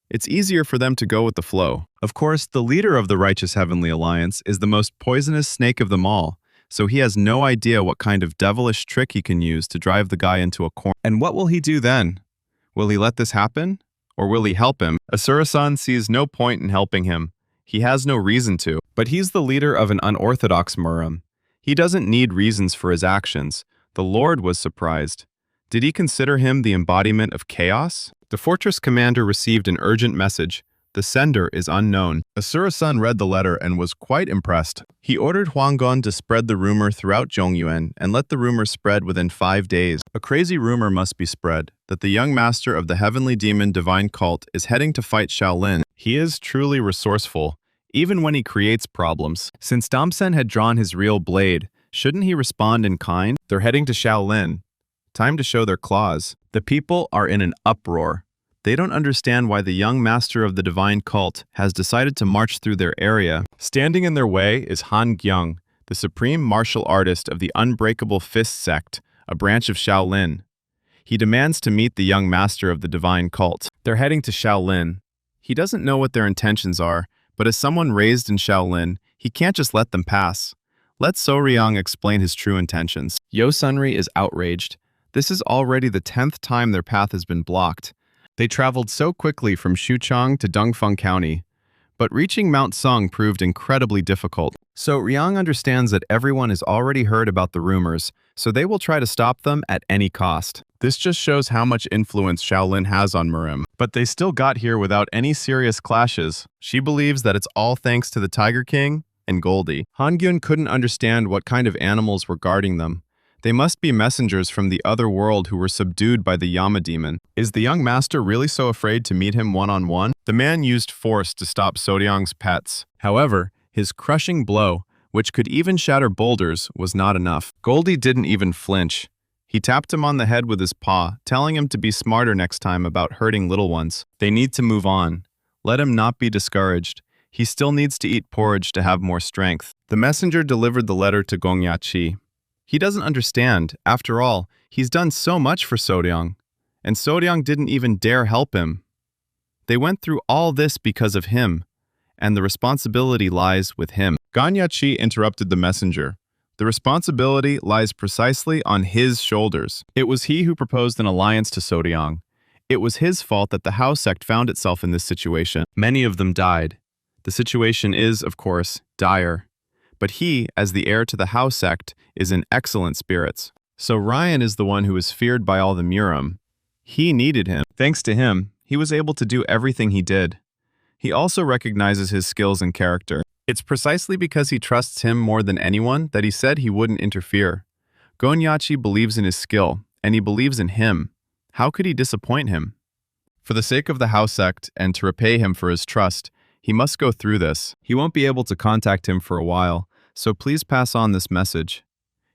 It's easier for them to go with the flow. Of course, the leader of the Righteous Heavenly Alliance is the most poisonous snake of them all, so he has no idea what kind of devilish trick he can use to drive the guy into a corner. And what will he do then? Will he let this happen? Or will he help him? Asura-san sees no point in helping him. He has no reason to. But he's the leader of an unorthodox Murim. He doesn't need reasons for his actions. The Lord was surprised. Did he consider him the embodiment of chaos? The fortress commander received an urgent message. The sender is unknown. Asura-san read the letter and was quite impressed. He ordered Huang Gon to spread the rumor throughout Zhongyuan and let the rumor spread within 5 days. A crazy rumor must be spread that the young master of the heavenly demon divine cult is heading to fight Shaolin. He is truly resourceful, even when he creates problems. Since Damsen had drawn his real blade, shouldn't he respond in kind? They're heading to Shaolin. Time to show their claws. The people are in an uproar. They don't understand why the young master of the divine cult has decided to march through their area. Standing in their way is Han Gyung, the supreme martial artist of the Unbreakable Fist sect, a branch of Shaolin. He demands to meet the young master of the divine cult. They're heading to Shaolin. He doesn't know what their intentions are, but as someone raised in Shaolin, he can't just let them pass. Let So Ryong explain his true intentions. Yo Sunri is outraged. This is already the 10th time their path has been blocked. They traveled so quickly from Xuchang to Dongfeng County, but reaching Mount Sung proved incredibly difficult. So Ryong understands that everyone has already heard about the rumors, so they will try to stop them at any cost. This just shows how much influence Shaolin has on Murim. But they still got here without any serious clashes. She believes that it's all thanks to the Tiger King and Goldie. Han-gyun couldn't understand what kind of animals were guarding them. They must be messengers from the other world who were subdued by the Yama demon. Is the young master really so afraid to meet him one-on-one? The man used force to stop Soryang's pets. However, his crushing blow, which could even shatter boulders, was not enough. Goldie didn't even flinch. He tapped him on the head with his paw, telling him to be smarter next time about hurting little ones. They need to move on. Let him not be discouraged. He still needs to eat porridge to have more strength. The messenger delivered the letter to Gong Yachi. He doesn't understand. After all, he's done so much for Soryang, and Soryang didn't even dare help him. They went through all this because of him, and the responsibility lies with him. Ganyachi interrupted the messenger. The responsibility lies precisely on his shoulders. It was he who proposed an alliance to Soryang. It was his fault that the Hao sect found itself in this situation. Many of them died. The situation is, of course, dire. But he, as the heir to the Hao sect, is in excellent spirits. So Ryan is the one who is feared by all the Murim. He needed him. Thanks to him, he was able to do everything he did. He also recognizes his skills and character. It's precisely because he trusts him more than anyone that he said he wouldn't interfere. Gonyachi believes in his skill, and he believes in him. How could he disappoint him? For the sake of the Hao sect and to repay him for his trust, he must go through this. He won't be able to contact him for a while, so please pass on this message.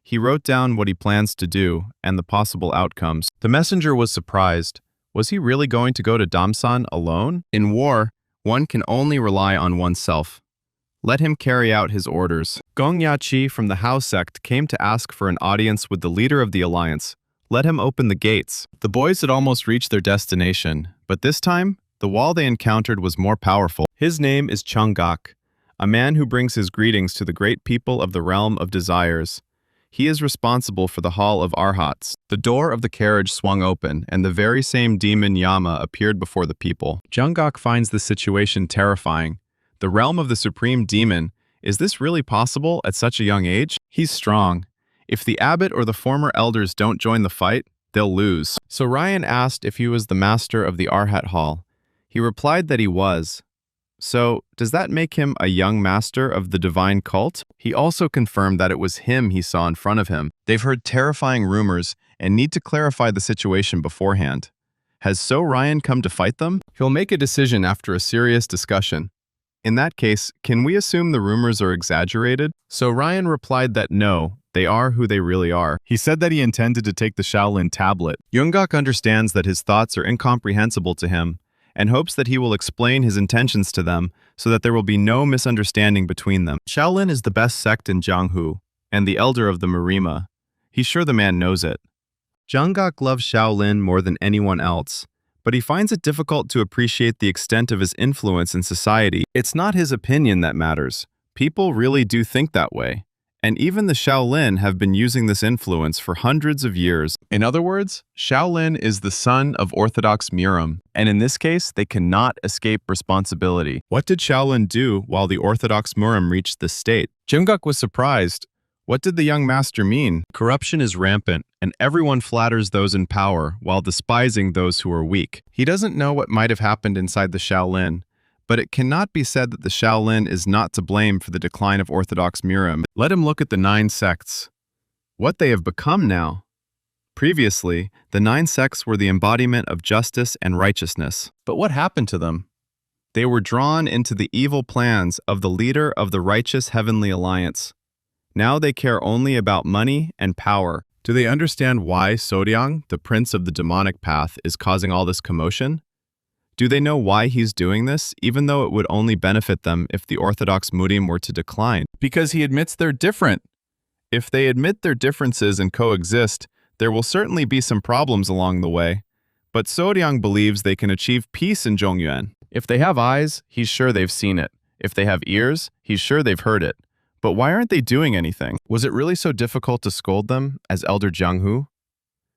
He wrote down what he plans to do and the possible outcomes. The messenger was surprised. Was he really going to go to Damsan alone? In war, one can only rely on oneself. Let him carry out his orders. Gong Yachi from the Hao sect came to ask for an audience with the leader of the alliance. Let him open the gates. The boys had almost reached their destination, but this time, the wall they encountered was more powerful. His name is Chunggak, a man who brings his greetings to the great people of the realm of desires. He is responsible for the Hall of Arhats. The door of the carriage swung open, and the very same demon Yama appeared before the people. Chunggak finds the situation terrifying. The realm of the supreme demon, is this really possible at such a young age? He's strong. If the abbot or the former elders don't join the fight, they'll lose. So Ryan asked if he was the master of the Arhat Hall. He replied that he was. So, does that make him a young master of the divine cult? He also confirmed that it was him he saw in front of him. They've heard terrifying rumors and need to clarify the situation beforehand. Has So Ryan come to fight them? He'll make a decision after a serious discussion. In that case, can we assume the rumors are exaggerated? So Ryan replied that no, They are who they really are. He said that he intended to take the Shaolin tablet. Yoonggak understands that his thoughts are incomprehensible to him and hopes that he will explain his intentions to them so that there will be no misunderstanding between them. Shaolin is the best sect in Jianghu and the elder of the Marima. He's sure the man knows it. Yoonggak loves Shaolin more than anyone else, but he finds it difficult to appreciate the extent of his influence in society. It's not his opinion that matters. People really do think that way. And even the Shaolin have been using this influence for hundreds of years. In other words, Shaolin is the son of Orthodox Murim, and in this case, they cannot escape responsibility. What did Shaolin do while the Orthodox Murim reached this state? Yoonggak was surprised. What did the young master mean? Corruption is rampant, and everyone flatters those in power while despising those who are weak. He doesn't know what might have happened inside the Shaolin, but it cannot be said that the Shaolin is not to blame for the decline of Orthodox Murim. Let him look at the 9 sects. What they have become now. Previously, the 9 sects were the embodiment of justice and righteousness. But what happened to them? They were drawn into the evil plans of the leader of the righteous heavenly alliance. Now they care only about money and power. Do they understand why Soryang, the prince of the demonic path, is causing all this commotion? Do they know why he's doing this, even though it would only benefit them if the Orthodox Murim were to decline? Because he admits they're different. If they admit their differences and coexist, there will certainly be some problems along the way. But Soryang believes they can achieve peace in Zhongyuan. If they have eyes, he's sure they've seen it. If they have ears, he's sure they've heard it. But why aren't they doing anything? Was it really so difficult to scold them, as Elder Jianghu?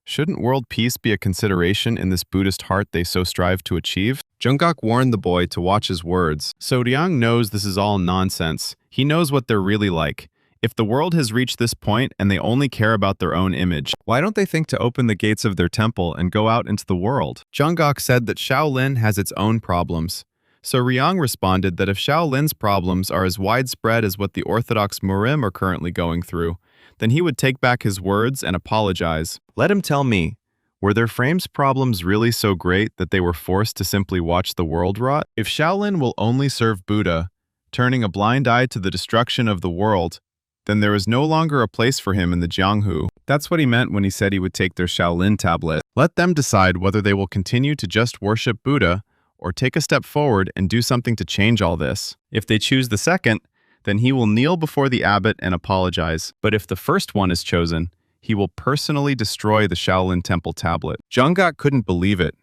Shouldn't world peace be a consideration in this Buddhist heart they so strive to achieve? Yoonggak warned the boy to watch his words. Soryang knows this is all nonsense. He knows what they're really like. If the world has reached this point and they only care about their own image, why don't they think to open the gates of their temple and go out into the world? Yoonggak said that Shaolin has its own problems. So Ryang responded that if Shaolin's problems are as widespread as what the Orthodox Murim are currently going through, then he would take back his words and apologize. Let him tell me, were their frame's problems really so great that they were forced to simply watch the world rot? If Shaolin will only serve Buddha, turning a blind eye to the destruction of the world, then there is no longer a place for him in the Jianghu. That's what he meant when he said he would take their Shaolin tablet. Let them decide whether they will continue to just worship Buddha or take a step forward and do something to change all this. If they choose the second, then he will kneel before the abbot and apologize. But if the first one is chosen, he will personally destroy the Shaolin Temple tablet. Yoonggak couldn't believe it.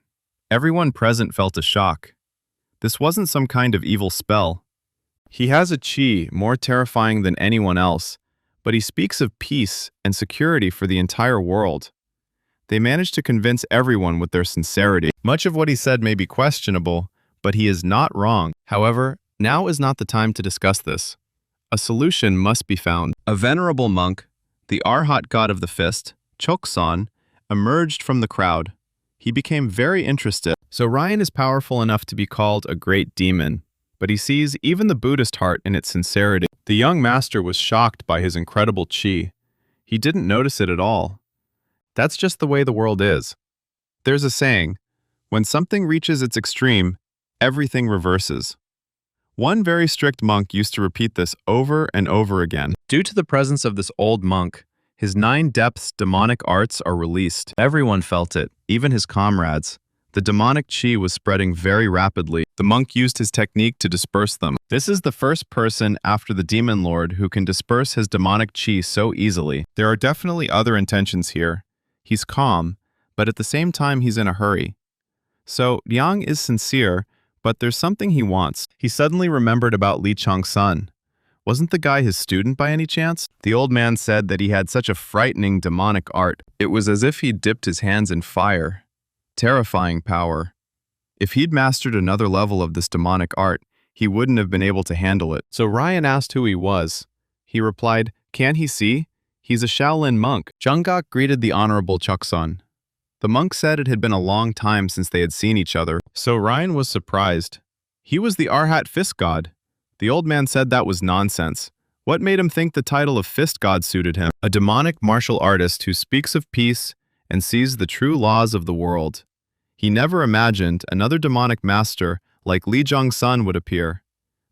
Everyone present felt a shock. This wasn't some kind of evil spell. He has a chi more terrifying than anyone else, but he speaks of peace and security for the entire world. They managed to convince everyone with their sincerity. Much of what he said may be questionable, but he is not wrong. However, now is not the time to discuss this. A solution must be found. A venerable monk, the Arhat god of the fist, Choksan, emerged from the crowd. He became very interested. So Ryan is powerful enough to be called a great demon, but he sees even the Buddhist heart in its sincerity. The young master was shocked by his incredible chi. He didn't notice it at all. That's just the way the world is. There's a saying, when something reaches its extreme, everything reverses. One very strict monk used to repeat this over and over again. Due to the presence of this old monk, his 9 depths demonic arts are released. Everyone felt it, even his comrades. The demonic chi was spreading very rapidly. The monk used his technique to disperse them. This is the first person after the demon lord who can disperse his demonic chi so easily. There are definitely other intentions here. He's calm, but at the same time he's in a hurry. So Yang is sincere, but there's something he wants. He suddenly remembered about Li Changsun. Wasn't the guy his student by any chance? The old man said that he had such a frightening demonic art. It was as if he'd dipped his hands in fire. Terrifying power. If he'd mastered another level of this demonic art, he wouldn't have been able to handle it. So Ryan asked who he was. He replied, "Can't he see? He's a Shaolin monk." Yoonggak greeted the Honorable Choksan. The monk said it had been a long time since they had seen each other, so Ryan was surprised. He was the Arhat fist god. The old man said that was nonsense. What made him think the title of fist god suited him? A demonic martial artist who speaks of peace and sees the true laws of the world. He never imagined another demonic master like Li Zhongsun would appear.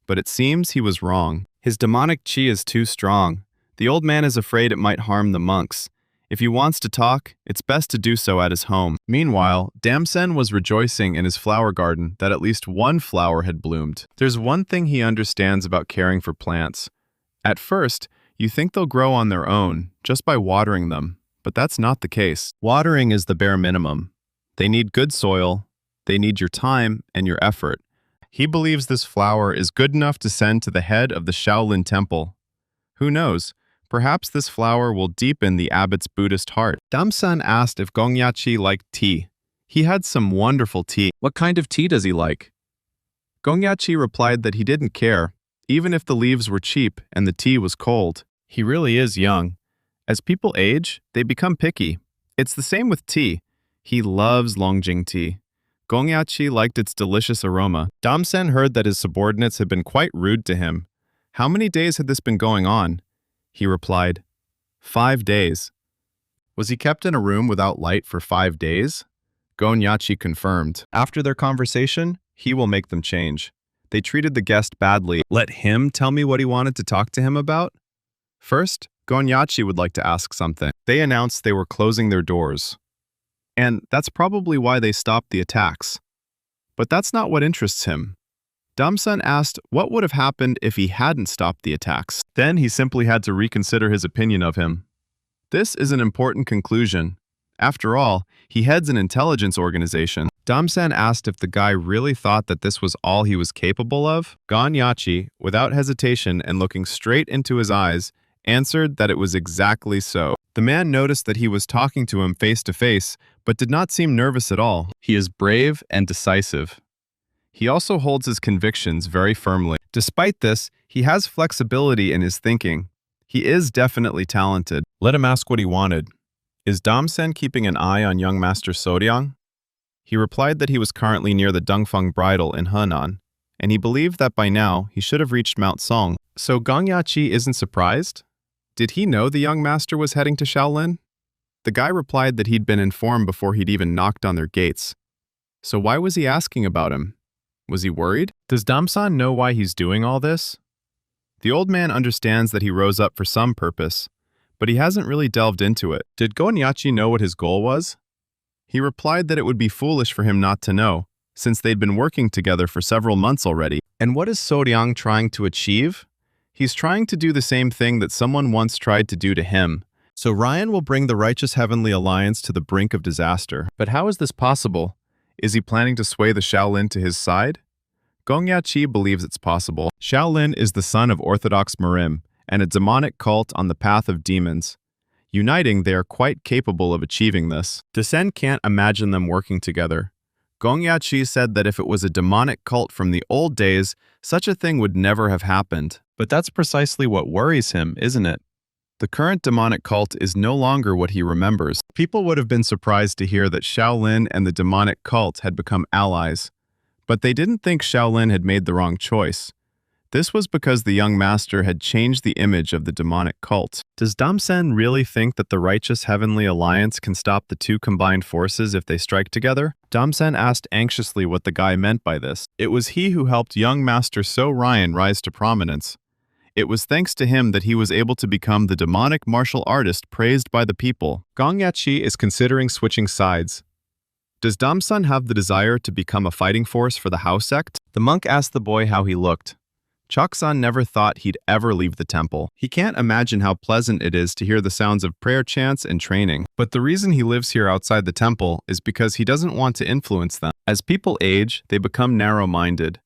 But it seems he was wrong. His demonic chi is too strong. The old man is afraid it might harm the monks. If he wants to talk, it's best to do so at his home. Meanwhile, Damsen was rejoicing in his flower garden that at least one flower had bloomed. There's one thing he understands about caring for plants. At first, you think they'll grow on their own, just by watering them, but that's not the case. Watering is the bare minimum. They need good soil, they need your time and your effort. He believes this flower is good enough to send to the head of the Shaolin Temple. Who knows? Perhaps this flower will deepen the abbot's Buddhist heart. Damsen asked if Gongyachi liked tea. He had some wonderful tea. What kind of tea does he like? Gongyachi replied that he didn't care, even if the leaves were cheap and the tea was cold. He really is young. As people age, they become picky. It's the same with tea. He loves Longjing tea. Gongyachi liked its delicious aroma. Damsen heard that his subordinates had been quite rude to him. How many days had this been going on? He replied, 5 days. Was he kept in a room without light for 5 days? Gongyachi confirmed. After their conversation, he will make them change. They treated the guest badly. Let him tell me what he wanted to talk to him about? First, Gongyachi would like to ask something. They announced they were closing their doors. And that's probably why they stopped the attacks. But that's not what interests him. Damsen asked what would have happened if he hadn't stopped the attacks. Then he simply had to reconsider his opinion of him. This is an important conclusion. After all, he heads an intelligence organization. Damsen asked if the guy really thought that this was all he was capable of. Gongyachi, without hesitation and looking straight into his eyes, answered that it was exactly so. The man noticed that he was talking to him face to face, but did not seem nervous at all. He is brave and decisive. He also holds his convictions very firmly. Despite this, he has flexibility in his thinking. He is definitely talented. Let him ask what he wanted. Is Damsen keeping an eye on young Master Sodiang? He replied that he was currently near the Dongfeng Bridle in Henan, and he believed that by now he should have reached Mount Song. So Gongyachi isn't surprised? Did he know the young master was heading to Shaolin? The guy replied that he'd been informed before he'd even knocked on their gates. So why was he asking about him? Was he worried? Does Damsen know why he's doing all this? The old man understands that he rose up for some purpose, but he hasn't really delved into it. Did Gongyachi know what his goal was? He replied that it would be foolish for him not to know, since they'd been working together for several months already. And what is Sodiang trying to achieve? He's trying to do the same thing that someone once tried to do to him. So Ryan will bring the Righteous Heavenly Alliance to the brink of disaster. But how is this possible? Is he planning to sway the Shaolin to his side? Gongyachi believes it's possible. Shaolin is the son of Orthodox Merim and a demonic cult on the path of demons. Uniting, they are quite capable of achieving this. Desen can't imagine them working together. Gongyachi said that if it was a demonic cult from the old days, such a thing would never have happened. But that's precisely what worries him, isn't it? The current demonic cult is no longer what he remembers. People would have been surprised to hear that Shaolin and the demonic cult had become allies. But they didn't think Shaolin had made the wrong choice. This was because the young master had changed the image of the demonic cult. Does Damsen really think that the Righteous Heavenly Alliance can stop the two combined forces if they strike together? Damsen asked anxiously what the guy meant by this. It was he who helped young Master So Ryan rise to prominence. It was thanks to him that he was able to become the demonic martial artist praised by the people. Gongyachi is considering switching sides. Does Damsen have the desire to become a fighting force for the Hao sect? The monk asked the boy how he looked. Choksan never thought he'd ever leave the temple. He can't imagine how pleasant it is to hear the sounds of prayer chants and training. But the reason he lives here outside the temple is because he doesn't want to influence them. As people age, they become narrow-minded.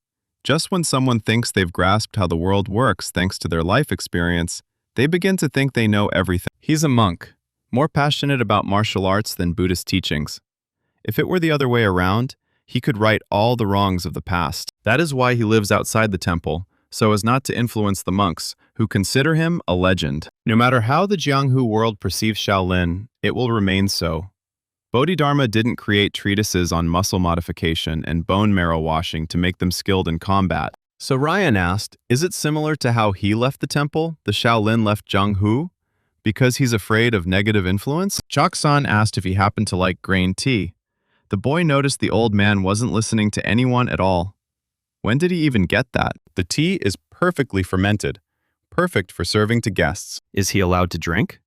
Just when someone thinks they've grasped how the world works thanks to their life experience, they begin to think they know everything. He's a monk, more passionate about martial arts than Buddhist teachings. If it were the other way around, he could right all the wrongs of the past. That is why he lives outside the temple, so as not to influence the monks, who consider him a legend. No matter how the Jianghu world perceives Shaolin, it will remain so. Bodhidharma didn't create treatises on muscle modification and bone marrow washing to make them skilled in combat. So Ryan asked, is it similar to how he left the temple, the Shaolin left Jianghu? Because he's afraid of negative influence? Choksan asked if he happened to like grain tea. The boy noticed the old man wasn't listening to anyone at all. When did he even get that? The tea is perfectly fermented. perfect for serving to guests. Is he allowed to drink?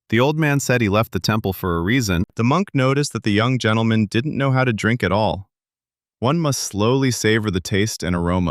The old man said he left the temple for a reason. The monk noticed that the young gentleman didn't know how to drink at all. One must slowly savor the taste and aroma.